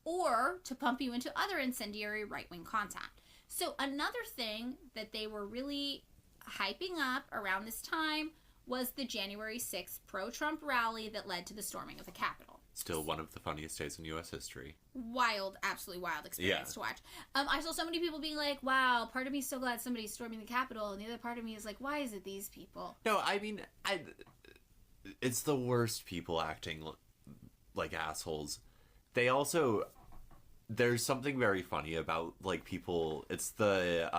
Or to pump you into other incendiary right-wing content. So another thing that they were really hyping up around this time was the January 6th pro-Trump rally that led to the storming of the Capitol. Still one of the funniest days in U.S. history. Wild, absolutely wild experience to watch. I saw so many people being like, wow, part of me is so glad somebody's storming the Capitol, and the other part of me is like, why is it these people? No, I mean, it's the worst people acting like assholes. They also... There's something very funny about, like, people... It's the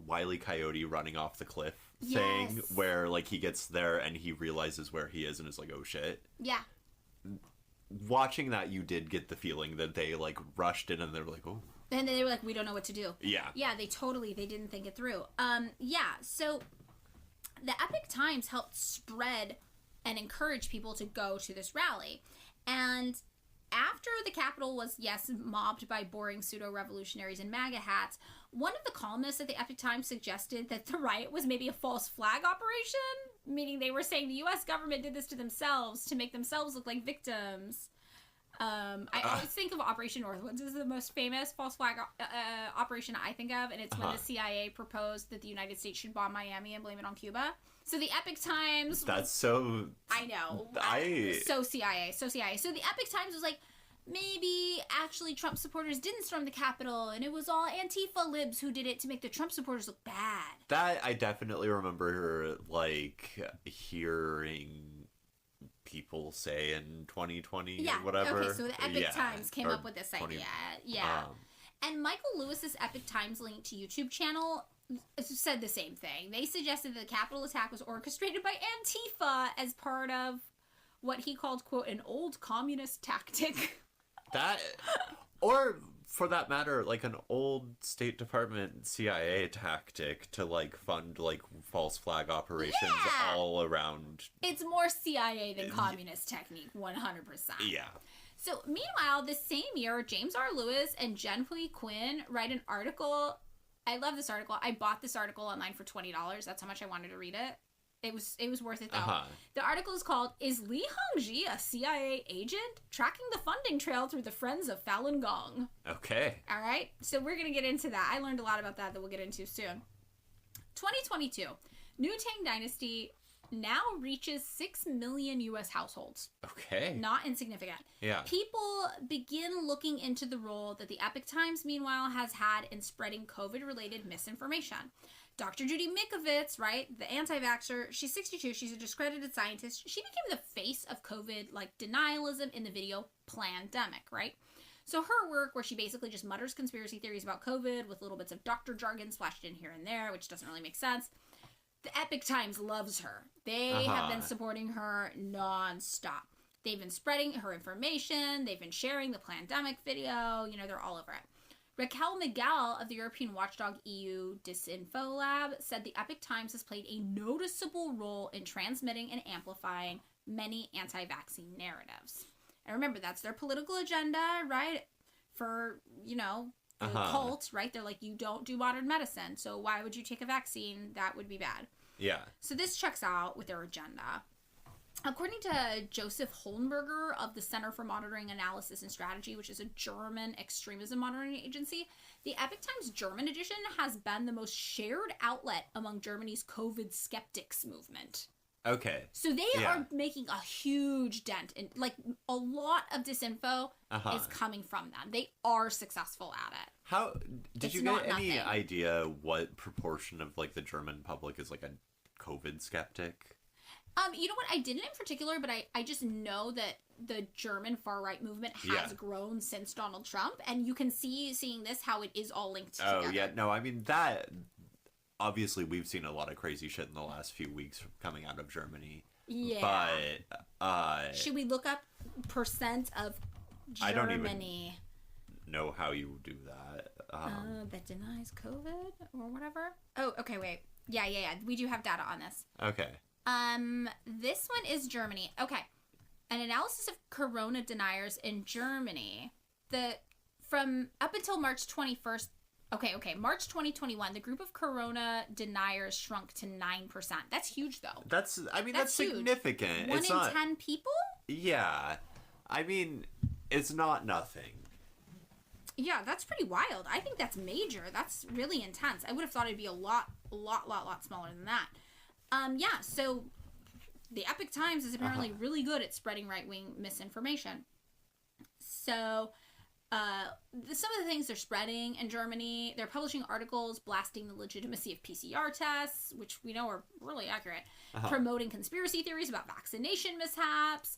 Wile E. Coyote running off the cliff thing, where, like, he gets there and he realizes where he is and is like, oh, shit. Yeah. Watching that, you did get the feeling that they, like, rushed in and they were like, oh. And they were like, we don't know what to do. Yeah. Yeah, they didn't think it through. So the Epoch Times helped spread and encourage people to go to this rally. And after the Capitol was, yes, mobbed by boring pseudo-revolutionaries in MAGA hats, one of the columnists at the Epoch Times suggested that the riot was maybe a false flag operation, meaning they were saying the U.S. government did this to themselves to make themselves look like victims. I always think of Operation Northwoods as the most famous false flag operation I think of, and it's when the CIA proposed that the United States should bomb Miami and blame it on Cuba. So the Epoch Times... That's so... I know. So CIA. So the Epoch Times was like, maybe actually Trump supporters didn't storm the Capitol, and it was all Antifa libs who did it to make the Trump supporters look bad. That, I definitely remember, like, hearing people say in 2020 or whatever. Okay, so the Epoch Times came up with this idea. Yeah. And Michael Lewis's Epoch Times linked YouTube channel said the same thing. They suggested that the Capitol attack was orchestrated by Antifa as part of what he called, quote, an old communist tactic. That, or for that matter, like an old State Department CIA tactic to like fund like false flag operations all around. It's more CIA than communist technique, 100%. Yeah. So meanwhile, this same year, James R. Lewis and Jen Hui Quinn write an article. I love this article. I bought this article online for $20. That's how much I wanted to read it. It was worth it, though. The article is called, Is Li Hongzhi a CIA agent? Tracking the funding trail through the Friends of Falun Gong. Okay. All right. So we're going to get into that. I learned a lot about that we'll get into soon. 2022. New Tang Dynasty now reaches 6 million U.S. households. Okay. Not insignificant. Yeah. People begin looking into the role that the Epoch Times, meanwhile, has had in spreading COVID-related misinformation. Dr. Judy Mikovits, right, the anti-vaxxer, she's 62, she's a discredited scientist. She became the face of COVID, like, denialism in the video Plandemic, right? So her work, where she basically just mutters conspiracy theories about COVID with little bits of doctor jargon splashed in here and there, which doesn't really make sense. The Epoch Times loves her. They have been supporting her nonstop. They've been spreading her information. They've been sharing the Plandemic video. You know, they're all over it. Raquel Miguel of the European watchdog EU Disinfo Lab said the Epoch Times has played a noticeable role in transmitting and amplifying many anti-vaccine narratives. And remember, that's their political agenda, right? For, you know, the cult, right? They're like, you don't do modern medicine, so why would you take a vaccine? That would be bad. Yeah. So this checks out with their agenda. According to Joseph Hollenberger of the Center for Monitoring Analysis and Strategy, which is a German extremism monitoring agency, the Epoch Times German edition has been the most shared outlet among Germany's COVID skeptics movement. Okay. So they are making a huge dent in, like, a lot of disinfo is coming from them. They are successful at it. How did you get any idea what proportion of like the German public is like a COVID skeptic? You know what? I didn't in particular, but I just know that the German far-right movement has grown since Donald Trump, and you can seeing this, how it is all linked together. Oh, yeah. No, I mean, that... Obviously, we've seen a lot of crazy shit in the last few weeks coming out of Germany. Yeah. But, should we look up percent of Germany? I don't even know how you do that. That denies COVID or whatever? Oh, okay, wait. Yeah. We do have data on this. Okay. This one is Germany. Okay. An analysis of corona deniers in Germany. From up until March 21st, March 2021, the group of corona deniers shrunk to 9%. That's huge, though. That's significant. 1 in 10 people? Yeah. I mean, it's not nothing. Yeah, that's pretty wild. I think that's major. That's really intense. I would have thought it'd be a lot smaller than that. So the Epoch Times is apparently really good at spreading right-wing misinformation. So some of the things they're spreading in Germany, they're publishing articles blasting the legitimacy of PCR tests, which we know are really accurate, promoting conspiracy theories about vaccination mishaps.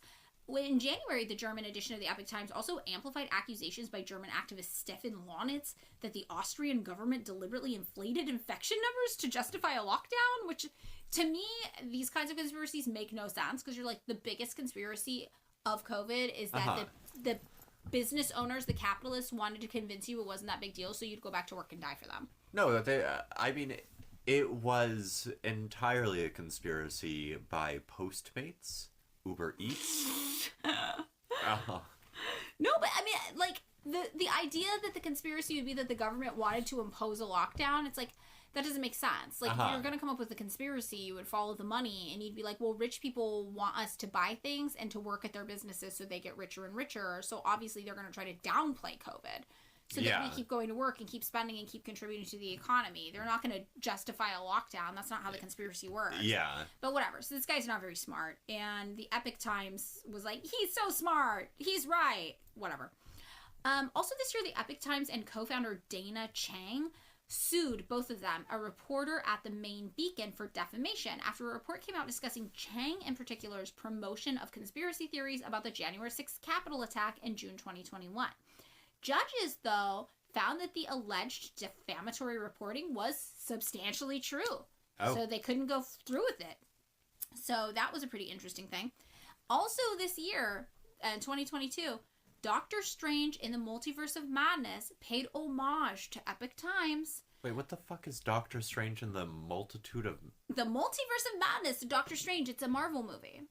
In January, the German edition of the Epoch Times also amplified accusations by German activist Stefan Lonitz that the Austrian government deliberately inflated infection numbers to justify a lockdown, which, to me, these kinds of conspiracies make no sense, because you're like, the biggest conspiracy of COVID is that the business owners, the capitalists, wanted to convince you it wasn't that big deal, so you'd go back to work and die for them. No, I mean, it was entirely a conspiracy by Postmates, Uber Eats. No, but I mean, like, the idea that the conspiracy would be that the government wanted to impose a lockdown, it's like, that doesn't make sense. Like, if you're going to come up with a conspiracy, you would follow the money, and you'd be like, well, rich people want us to buy things and to work at their businesses so they get richer and richer, so obviously they're going to try to downplay COVID so that we keep going to work and keep spending and keep contributing to the economy. They're not going to justify a lockdown. That's not how the conspiracy works. Yeah. But whatever. So this guy's not very smart, and the Epoch Times was like, he's so smart. He's right. Whatever. Also this year, the Epoch Times and co-founder Dana Chang sued, both of them, a reporter at the Maine Beacon for defamation after a report came out discussing Chang in particular's promotion of conspiracy theories about the January 6th Capitol attack in June 2021. Judges, though, found that the alleged defamatory reporting was substantially true. Oh. So they couldn't go through with it. So that was a pretty interesting thing. Also this year, in 2022, Doctor Strange in the Multiverse of Madness paid homage to Epoch Times. Wait, what the fuck is Doctor Strange in the Multitude of... The Multiverse of Madness, Doctor Strange, it's a Marvel movie.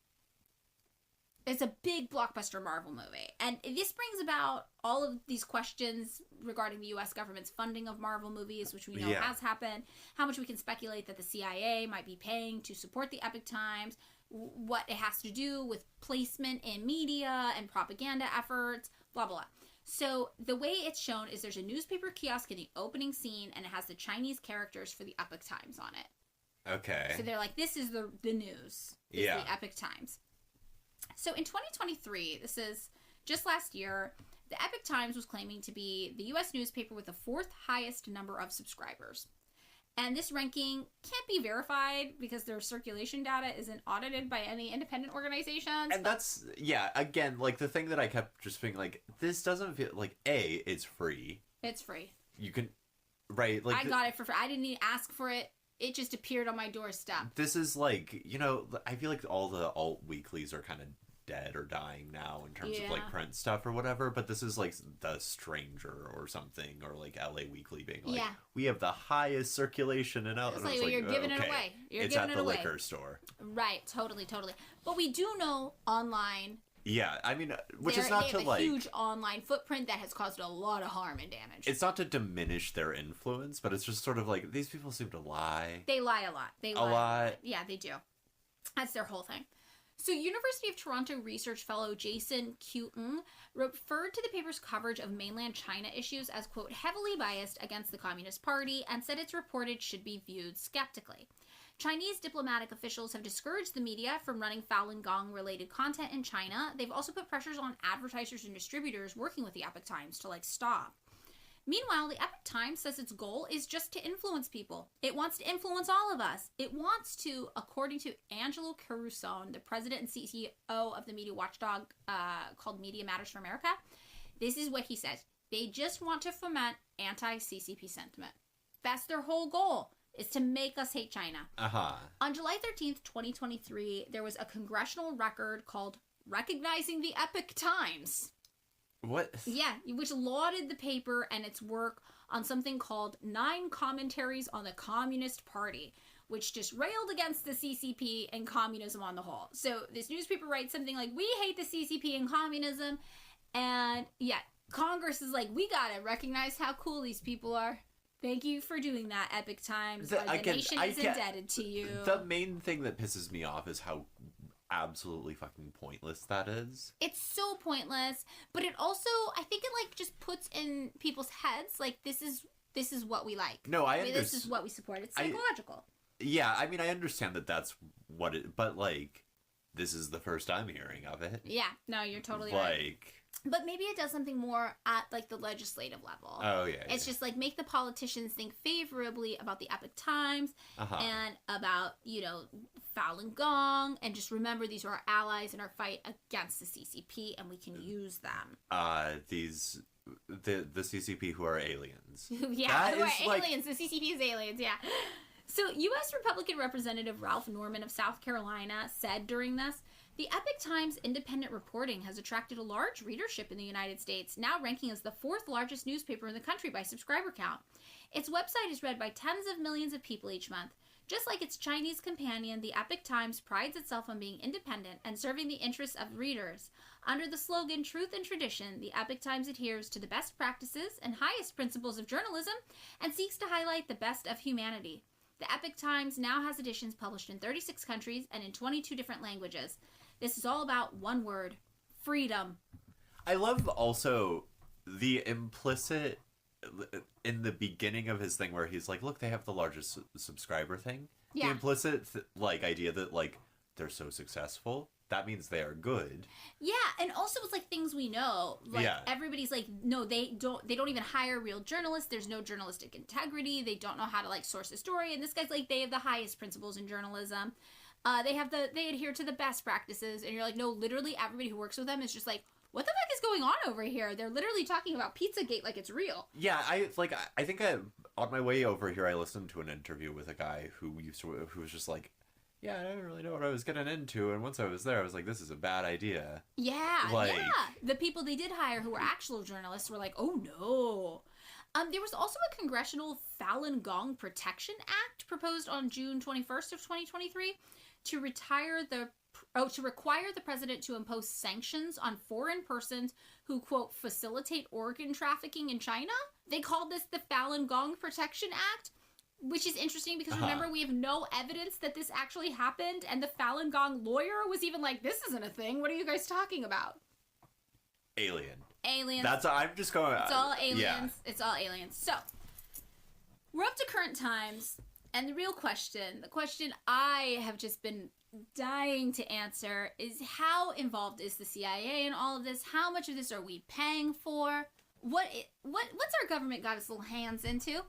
It's a big blockbuster Marvel movie. And this brings about all of these questions regarding the U.S. government's funding of Marvel movies, which we know has happened. How much we can speculate that the CIA might be paying to support the Epoch Times. What it has to do with placement in media and propaganda efforts. Blah, blah, blah. So the way it's shown is there's a newspaper kiosk in the opening scene, and it has the Chinese characters for the Epoch Times on it. Okay. So they're like, this is the news. This is the Epoch Times. So in 2023, this is just last year, the Epoch Times was claiming to be the U.S. newspaper with the 4th highest number of subscribers. And this ranking can't be verified because their circulation data isn't audited by any independent organizations. And that's, again, like, the thing that I kept just being like, this doesn't feel like, A, it's free. It's free. You can, right? Like, I got it for free. I didn't even ask for it. It just appeared on my doorstep. This is like, you know, I feel like all the alt weeklies are kind of dead or dying now in terms of like print stuff or whatever, but this is like The Stranger or something, or like LA Weekly being like, we have the highest circulation in LA. It's like, you're giving it away. It's at the liquor store. Right, totally. But we do know online. Yeah, I mean, which is not to like... They have a huge online footprint that has caused a lot of harm and damage. It's not to diminish their influence, but it's just sort of like, these people seem to lie. They lie a lot. They lie a lot. Yeah, they do. That's their whole thing. So University of Toronto research fellow Jason Kutin referred to the paper's coverage of mainland China issues as, quote, heavily biased against the Communist Party, and said its reportage should be viewed skeptically. Chinese diplomatic officials have discouraged the media from running Falun Gong related content in China. They've also put pressures on advertisers and distributors working with the Epoch Times to stop. Meanwhile, the Epoch Times says its goal is just to influence people. It wants to influence all of us. It wants to, according to Angelo Caruso, the president and CEO of the media watchdog called Media Matters for America, this is what he says. They just want to foment anti-CCP sentiment. That's their whole goal, is to make us hate China. On July 13th, 2023, there was a congressional record called Recognizing the Epoch Times. What? Yeah, which lauded the paper and its work on something called 9 Commentaries on the Communist Party, which just railed against the CCP and communism on the whole. So this newspaper writes something like, we hate the CCP and communism, and Congress is like, we gotta recognize how cool these people are. Thank you for doing that, Epoch Times. The nation is indebted to you. The main thing that pisses me off is how absolutely fucking pointless that is. It's so pointless, but it also, I think it just puts in people's heads this is what we like. No, I understand. This is what we support. It's psychological. I mean, I understand that that's what it, but this is the first I'm hearing of it. Yeah, no, you're totally right. But maybe it does something more at the legislative level. Oh yeah. It's just make the politicians think favorably about the Epoch Times and about Falun Gong, and just remember these are our allies in our fight against the CCP, and we can use them. The CCP who are aliens. Yeah, who are aliens. The CCP is aliens. Yeah. So, U.S. Republican Representative Ralph Norman of South Carolina said during this, the Epoch Times independent reporting has attracted a large readership in the United States, now ranking as the 4th largest newspaper in the country by subscriber count. Its website is read by tens of millions of people each month. Just like its Chinese companion, the Epoch Times prides itself on being independent and serving the interests of readers. Under the slogan Truth and Tradition, the Epoch Times adheres to the best practices and highest principles of journalism and seeks to highlight the best of humanity. The Epoch Times now has editions published in 36 countries and in 22 different languages. This is all about one word: freedom. I love also the implicit, in the beginning of his thing where he's like, look, they have the largest subscriber thing. Yeah. The implicit idea that they're so successful, that means they are good. Yeah, and also it's things we know. Everybody's no, they don't even hire real journalists. There's no journalistic integrity. They don't know how to source a story. And this guy's they have the highest principles in journalism. They adhere to the best practices, and you're no, literally everybody who works with them is just what the fuck is going on over here? They're literally talking about Pizzagate like it's real. Yeah, I think on my way over here, I listened to an interview with a guy who was just like, yeah, I didn't really know what I was getting into, and once I was there, I was like, this is a bad idea. Yeah, Like- yeah. The people they did hire who were actual journalists were like, oh no. There was also a congressional Falun Gong Protection Act proposed on June 21st of 2023 to require the president to impose sanctions on foreign persons who, quote, facilitate organ trafficking in China. They called this the Falun Gong Protection Act, which is interesting because remember, we have no evidence that this actually happened, and the Falun Gong lawyer was even like, this isn't a thing. What are you guys talking about? Aliens. I'm just going... It's all aliens. Yeah. It's all aliens. So, we're up to current times, and the real question, the question I have just been dying to answer is how involved is the CIA in all of this? How much of this are we paying for? What's our government got its little hands into?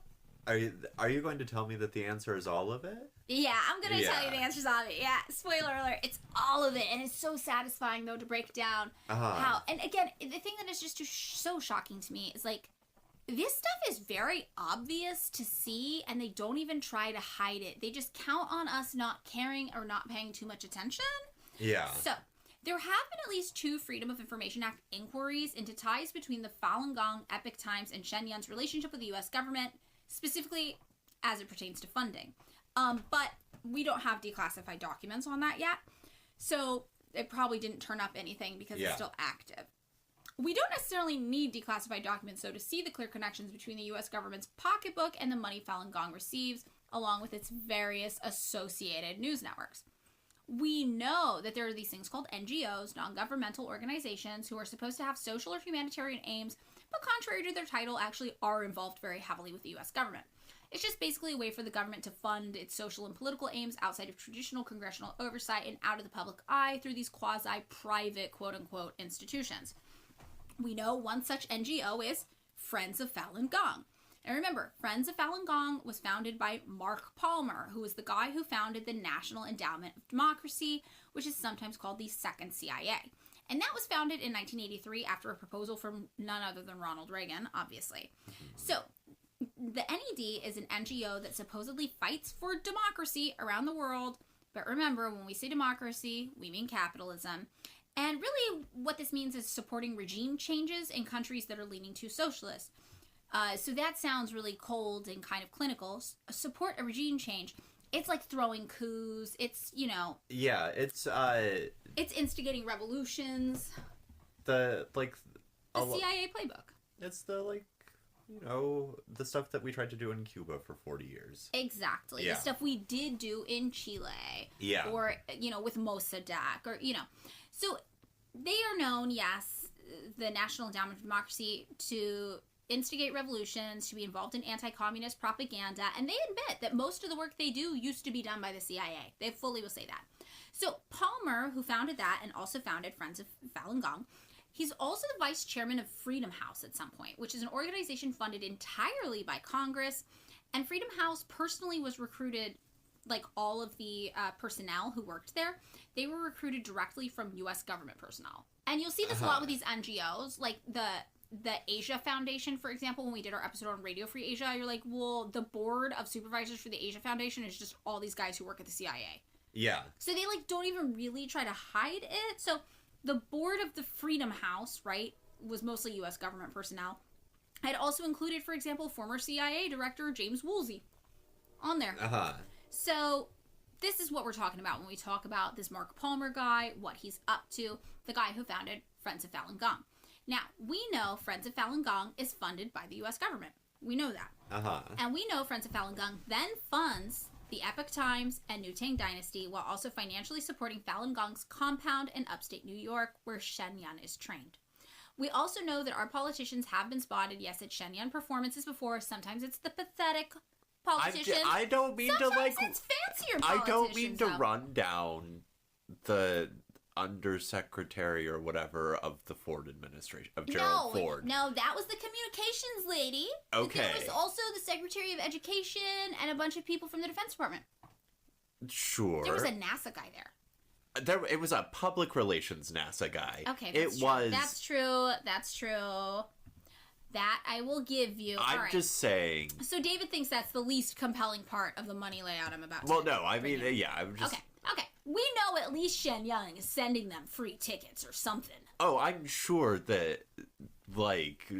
Are you going to tell me that the answer is all of it? Yeah, I'm going to tell you the answer's all of it. Yeah, spoiler alert, it's all of it. And it's so satisfying, though, to break down how... And again, the thing that is just so shocking to me is, like, this stuff is very obvious to see, and they don't even try to hide it. They just count on us not caring or not paying too much attention. Yeah. So, there have been at least 2 Freedom of Information Act inquiries into ties between the Falun Gong, Epoch Times, and Shen Yun's relationship with the U.S. government, specifically as it pertains to funding. But we don't have declassified documents on that yet, so it probably didn't turn up anything because it's still active. We don't necessarily need declassified documents, though, to see the clear connections between the U.S. government's pocketbook and the money Falun Gong receives, along with its various associated news networks. We know that there are these things called NGOs, non-governmental organizations, who are supposed to have social or humanitarian aims, but contrary to their title, actually are involved very heavily with the U.S. government. It's just basically a way for the government to fund its social and political aims outside of traditional congressional oversight and out of the public eye through these quasi-private, quote-unquote, institutions. We know one such NGO is Friends of Falun Gong. And remember, Friends of Falun Gong was founded by Mark Palmer, who was the guy who founded the National Endowment of Democracy, which is sometimes called the Second CIA. And that was founded in 1983 after a proposal from none other than Ronald Reagan, obviously. So, the NED is an NGO that supposedly fights for democracy around the world. But remember, when we say democracy, we mean capitalism. And really, what this means is supporting regime changes in countries that are leaning to socialist. So that sounds really cold and kind of clinical. Support a regime change. It's like throwing coups. It's, you know... Yeah, it's instigating revolutions. The CIA playbook. It's the, the stuff that we tried to do in Cuba for 40 years. Exactly. Yeah. The stuff we did do in Chile. Yeah. Or, with Mossadegh. Or, So, they are known, yes, the National Endowment of Democracy, to instigate revolutions, to be involved in anti-communist propaganda, and they admit that most of the work they do used to be done by the CIA. They fully will say that. So Palmer, who founded that and also founded Friends of Falun Gong, he's also the vice chairman of Freedom House at some point, which is an organization funded entirely by Congress, and Freedom House personally was recruited, like all of the personnel who worked there, they were recruited directly from U.S. government personnel. And you'll see this a lot with these NGOs, like the Asia Foundation, for example. When we did our episode on Radio Free Asia, you're like, well, the board of supervisors for the Asia Foundation is just all these guys who work at the CIA. Yeah. So they, don't even really try to hide it. So the board of the Freedom House, right, was mostly U.S. government personnel. It also included, for example, former CIA director James Woolsey on there. So this is what we're talking about when we talk about this Mark Palmer guy, what he's up to, the guy who founded Friends of Falun Gong. Now, we know Friends of Falun Gong is funded by the U.S. government. We know that. And we know Friends of Falun Gong then funds the Epoch Times and New Tang Dynasty while also financially supporting Falun Gong's compound in upstate New York where Shen Yun is trained. We also know that our politicians have been spotted, yes, at Shen Yun performances before. Sometimes it's the pathetic politicians. I don't mean Sometimes it's fancier politicians. I don't mean to though. run down the undersecretary or whatever of the Ford administration, of Gerald Ford. No, that was the communications lady. Okay. There was also the Secretary of Education and a bunch of people from the Defense Department. Sure. There was a NASA guy there. It was a public relations NASA guy. Okay, that's true. That's true. That's true. That I will give you. I'm just saying. So David thinks that's the least compelling part of the money layout I'm about to Well, no, I mean, yeah, I'm just... Okay. We know at least Shen Yun is sending them free tickets or something. Oh, I'm sure that, like...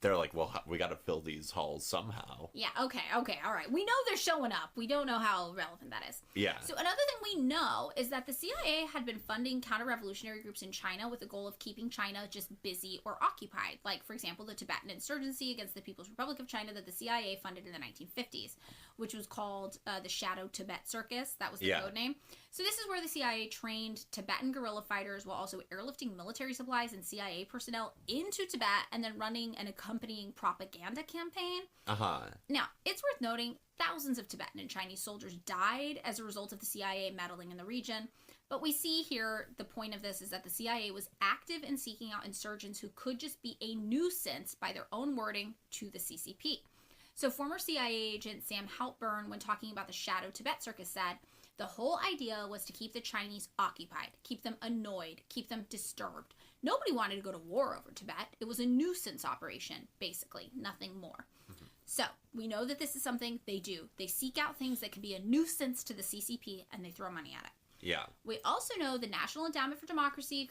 They're like, well, we got to fill these halls somehow. Yeah, okay, all right. We know they're showing up. We don't know how relevant that is. Yeah. So another thing we know is that the CIA had been funding counter-revolutionary groups in China with the goal of keeping China just busy or occupied. Like, for example, the Tibetan insurgency against the People's Republic of China that the CIA funded in the 1950s, which was called the Shadow Tibet Circus. That was the code name. So this is where the CIA trained Tibetan guerrilla fighters while also airlifting military supplies and CIA personnel into Tibet and then running an accompanying propaganda campaign. Now, it's worth noting thousands of Tibetan and Chinese soldiers died as a result of the CIA meddling in the region. But we see here the point of this is that the CIA was active in seeking out insurgents who could just be a nuisance, by their own wording, to the CCP. So former CIA agent Sam Halpern, when talking about the Shadow Tibet Circus, said, the whole idea was to keep the Chinese occupied, keep them annoyed, keep them disturbed. Nobody wanted to go to war over Tibet. It was a nuisance operation, basically, nothing more. So we know that this is something they do. They seek out things that can be a nuisance to the CCP, and they throw money at it. Yeah. We also know the National Endowment for Democracy,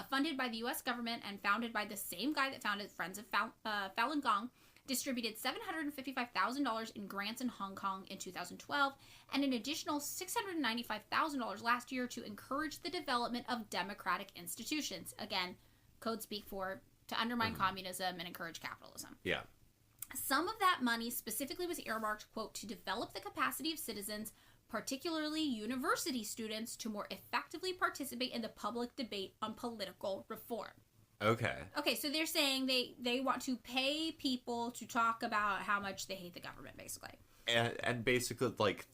funded by the U.S. government and founded by the same guy that founded Friends of Falun Gong, distributed $755,000 in grants in Hong Kong in 2012 and an additional $695,000 last year to encourage the development of democratic institutions. Again, code speak for to undermine communism and encourage capitalism. Yeah. Some of that money specifically was earmarked, quote, to develop the capacity of citizens, particularly university students, to more effectively participate in the public debate on political reform. Okay, so they're saying they want to pay people to talk about how much they hate the government, basically. And basically, like,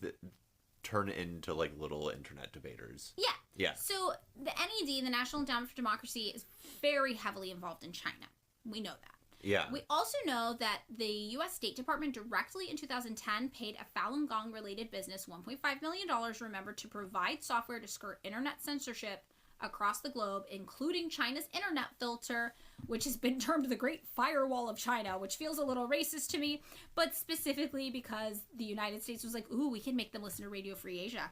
turn it into, like, little internet debaters. Yeah. Yeah. So the NED, the National Endowment for Democracy, is very heavily involved in China. We know that. Yeah. We also know that the U.S. State Department directly in 2010 paid a Falun Gong-related business $1.5 million, remember, to provide software to skirt internet censorship across the globe, including China's internet filter, which has been termed the Great Firewall of China, which feels a little racist to me, but specifically because the United States was like, ooh, we can make them listen to Radio Free Asia.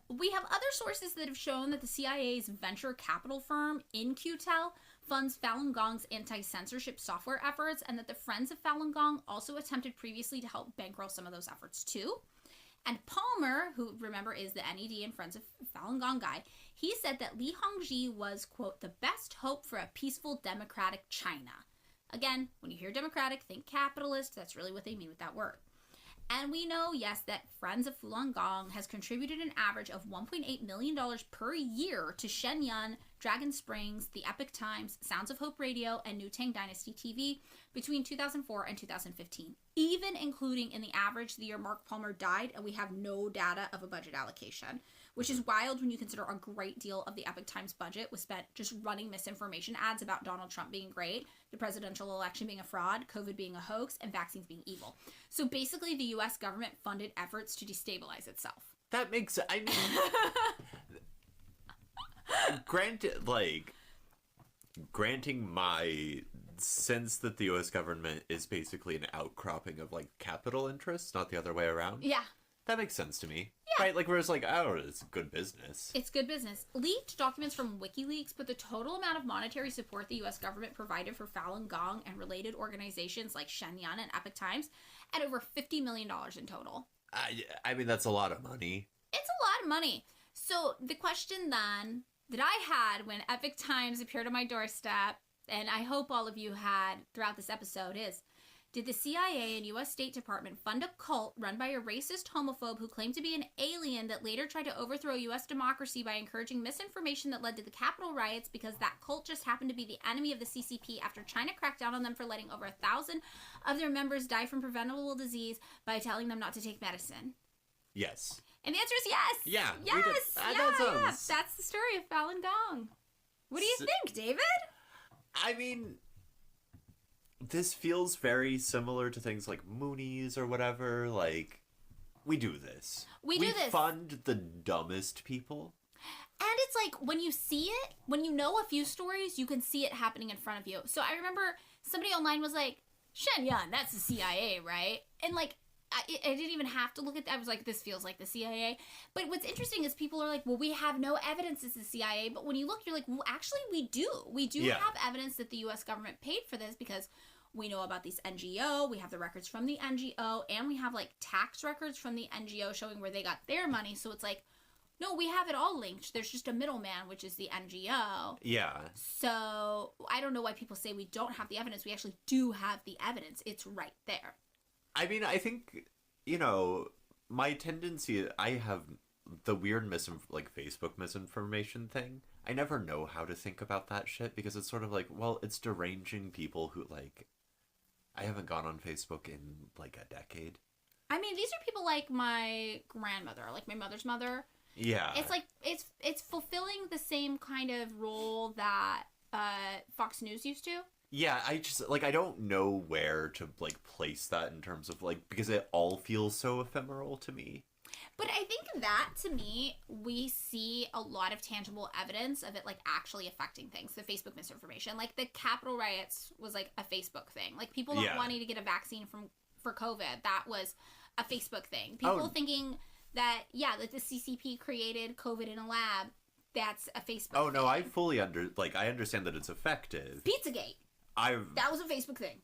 We have other sources that have shown that the CIA's venture capital firm, In-Q-Tel, funds Falun Gong's anti-censorship software efforts, and that the Friends of Falun Gong also attempted previously to help bankroll some of those efforts too. And Palmer, who, remember, is the NED and Friends of Falun Gong guy, he said that Li Hongzhi was, quote, the best hope for a peaceful democratic China. Again, when you hear democratic, think capitalist. That's really what they mean with that word. And we know, yes, that Friends of Falun Gong has contributed an average of $1.8 million per year to Shen Yun, Dragon Springs, the Epoch Times, Sounds of Hope Radio, and New Tang Dynasty TV between 2004 and 2015, even including in the average the year Mark Palmer died, and we have no data of a budget allocation, which is wild when you consider a great deal of the Epoch Times budget was spent just running misinformation ads about Donald Trump being great, the presidential election being a fraud, COVID being a hoax, and vaccines being evil. So basically, the U.S. government funded efforts to destabilize itself. That makes, I mean, granting my sense that the U.S. government is basically an outcropping of, like, capital interests, not the other way around. Yeah. That makes sense to me. Yeah. Right? Like, where it's like, oh, it's good business. It's good business. Leaked documents from WikiLeaks put the total amount of monetary support the U.S. government provided for Falun Gong and related organizations like Shen Yun and Epoch Times at over $50 million in total. I mean, that's a lot of money. It's a lot of money. So the question then that I had when Epoch Times appeared on my doorstep, and I hope all of you had throughout this episode, is, did the CIA and U.S. State Department fund a cult run by a racist homophobe who claimed to be an alien that later tried to overthrow U.S. democracy by encouraging misinformation that led to the Capitol riots because that cult just happened to be the enemy of the CCP after China cracked down on them for letting over 1,000 of their members die from preventable disease by telling them not to take medicine? Yes. And the answer is yes. Yeah. Yes. That's the story of Falun Gong. What do you think, David? I mean, this feels very similar to things like Moonies or whatever. Like, we do this. We do this. We fund the dumbest people. And it's like, when you see it, when you know a few stories, you can see it happening in front of you. So I remember somebody online was like, Shen Yun, that's the CIA, right? And like, I didn't even have to look at that. I was like, this feels like the CIA. But what's interesting is people are like, well, we have no evidence it's the CIA. But when you look, you're like, well, actually, we do. We do have evidence that the U.S. government paid for this because we know about these NGO. We have the records from the NGO. And we have, like, tax records from the NGO showing where they got their money. So it's like, no, we have it all linked. There's just a middleman, which is the NGO. Yeah. So I don't know why people say we don't have the evidence. We actually do have the evidence. It's right there. I mean, I think, you know, my tendency, I have the weird Facebook misinformation thing. I never know how to think about that shit because it's sort of like, well, it's deranging people who, like, I haven't gone on Facebook in, like, a decade. I mean, these are people like my grandmother, like my mother's mother. Yeah. It's like, it's fulfilling the same kind of role that Fox News used to. Yeah, I just, like, I don't know where to, like, place that in terms of, like, because it all feels so ephemeral to me. But I think that, to me, we see a lot of tangible evidence of it, like, actually affecting things. The Facebook misinformation. Like, the Capitol riots was, like, a Facebook thing. Like, people not wanting to get a vaccine for COVID, that was a Facebook thing. People thinking that, that the CCP created COVID in a lab, that's a Facebook thing. Oh, no, I fully I understand that it's effective. Pizzagate. That was a Facebook thing.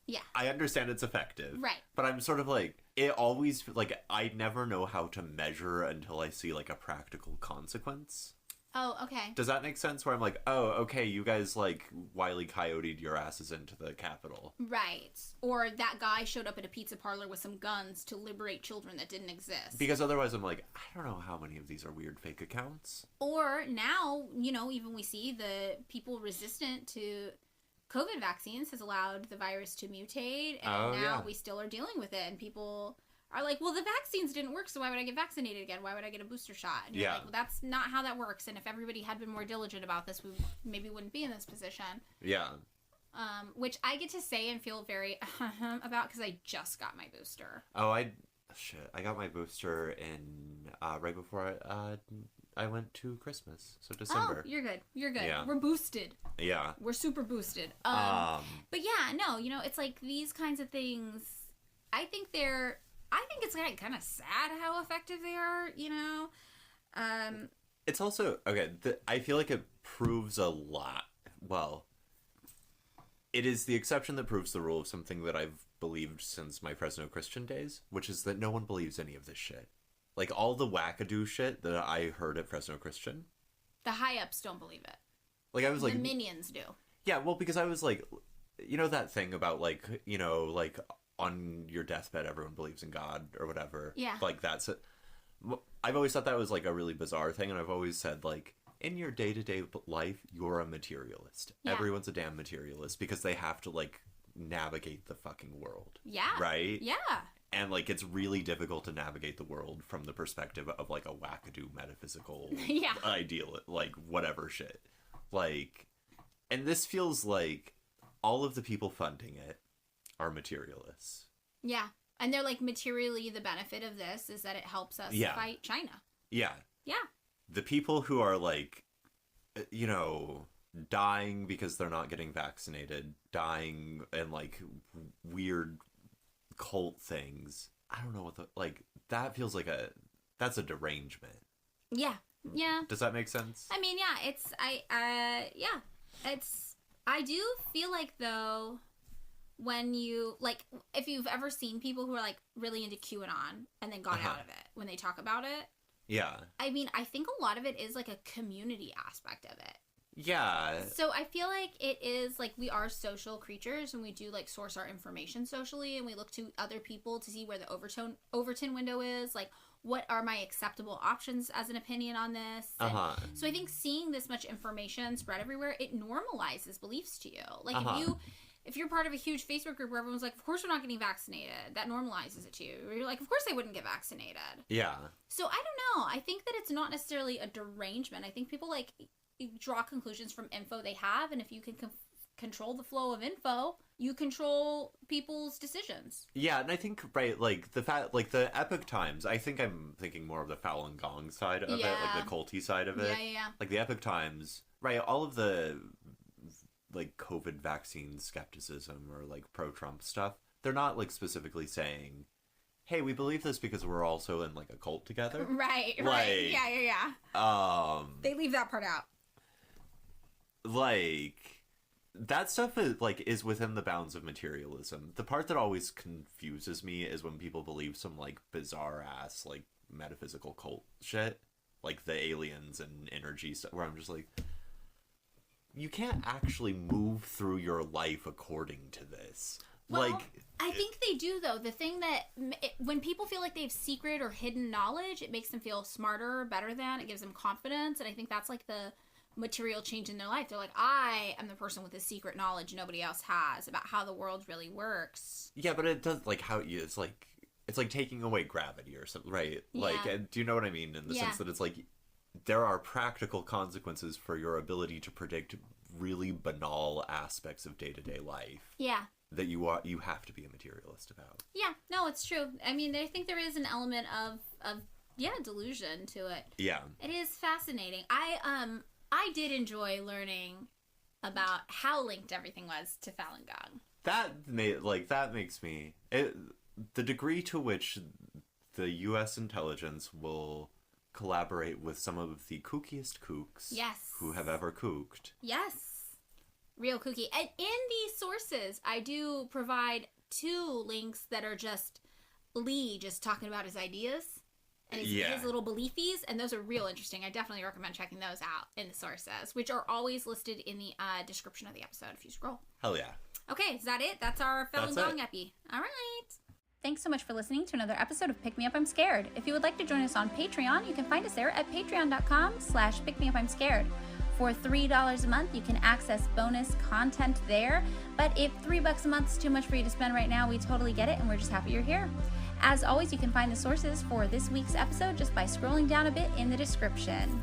Yeah. I understand it's effective. Right. But I'm sort of like, it always, like, I never know how to measure until I see, like, a practical consequence. Oh, okay. Does that make sense? Where I'm like, oh, okay, you guys, like, Wile E. Coyote'd your asses into the Capitol. Right. Or that guy showed up at a pizza parlor with some guns to liberate children that didn't exist. Because otherwise I'm like, I don't know how many of these are weird fake accounts. Or now, you know, even we see the people resistant to COVID vaccines has allowed the virus to mutate, and now we still are dealing with it, and people are like, well, the vaccines didn't work, so why would I get vaccinated again? Why would I get a booster shot? And you're like, well, that's not how that works, and if everybody had been more diligent about this, we maybe wouldn't be in this position. Yeah. Which I get to say and feel very about because I just got my booster. Oh, I got my booster in right before I went to Christmas, so December. Oh, you're good. You're good. Yeah. We're boosted. Yeah. We're super boosted. But yeah, no, you know, it's like these kinds of things, I think it's kind of sad how effective they are, you know? It's also, okay, I feel like it proves a lot. Well, it is the exception that proves the rule of something that I've believed since my Fresno Christian days, which is that no one believes any of this shit. Like, all the wackadoo shit that I heard at Fresno Christian. The high-ups don't believe it. Like, I was like... The minions do. Yeah, well, because I was like... You know that thing about, like, you know, like, on your deathbed, everyone believes in God, or whatever? Yeah. Like, that's it. I've always thought that was, like, a really bizarre thing, and I've always said, like, in your day-to-day life, you're a materialist. Yeah. Everyone's a damn materialist, because they have to, like, navigate the fucking world. Yeah. Right? Yeah. And, like, it's really difficult to navigate the world from the perspective of, like, a wackadoo metaphysical ideal, like, whatever shit. Like, and this feels like all of the people funding it are materialists. Yeah. And they're, like, materially the benefit of this is that it helps us fight China. Yeah. Yeah. The people who are, like, you know, dying because they're not getting vaccinated, dying and, like, weird cult things. I don't know what that feels like that's a derangement. Yeah. Yeah. Does that make sense? I mean, yeah, I do feel like, though, when you, like, if you've ever seen people who are, like, really into QAnon and then got out of it when they talk about it. Yeah. I mean, I think a lot of it is, like, a community aspect of it. Yeah. So I feel like it is, like, we are social creatures and we do, like, source our information socially and we look to other people to see where the Overton window is. Like, what are my acceptable options as an opinion on this? So I think seeing this much information spread everywhere, it normalizes beliefs to you. Like, if you're part of a huge Facebook group where everyone's like, of course we're not getting vaccinated, that normalizes it to you. You're like, of course I wouldn't get vaccinated. Yeah. So I don't know. I think that it's not necessarily a derangement. I think people, like, draw conclusions from info they have, and if you can control the flow of info, you control people's decisions. Yeah, and I think, right, like, the fact, like, the Epoch Times, I think I'm thinking more of the Falun Gong side of it, like, the culty side of it. Yeah. Like, the Epoch Times, right, all of the, like, COVID vaccine skepticism or, like, pro-Trump stuff, they're not, like, specifically saying, hey, we believe this because we're also in, like, a cult together. Right. Like, Yeah. They leave that part out. Like, that stuff is within the bounds of materialism. The part that always confuses me is when people believe some, like, bizarre ass, like, metaphysical cult shit, like the aliens and energy stuff, where I'm just like, you can't actually move through your life according to this. Well, like, I think they do, though. The thing that, when people feel like they have secret or hidden knowledge, it makes them feel smarter, better than, it gives them confidence, and I think that's, like, the material change in their life. They're like, I am the person with the secret knowledge nobody else has about how the world really works. Yeah, but it does, like, it's like taking away gravity or something, right? Yeah. Like, do you know what I mean? In the sense that it's like, there are practical consequences for your ability to predict really banal aspects of day-to-day life. Yeah. That you have to be a materialist about. Yeah, no, it's true. I mean, I think there is an element of delusion to it. Yeah. It is fascinating. I did enjoy learning about how linked everything was to Falun Gong. That makes me... the degree to which the U.S. intelligence will collaborate with some of the kookiest kooks who have ever kooked. Yes. Real kooky. And in these sources, I do provide 2 links that are just Li just talking about his ideas and his little beliefies, and those are real interesting. I definitely recommend checking those out in the sources, which are always listed in the description of the episode if you scroll. Hell yeah. Okay, is that it? That's our Falun Gong epi. All right. Thanks so much for listening to another episode of Pick Me Up, I'm Scared. If you would like to join us on Patreon, you can find us there at patreon.com/pickmeupimscared. For $3 a month, you can access bonus content there. But if $3 a month is too much for you to spend right now, we totally get it, and we're just happy you're here. As always, you can find the sources for this week's episode just by scrolling down a bit in the description.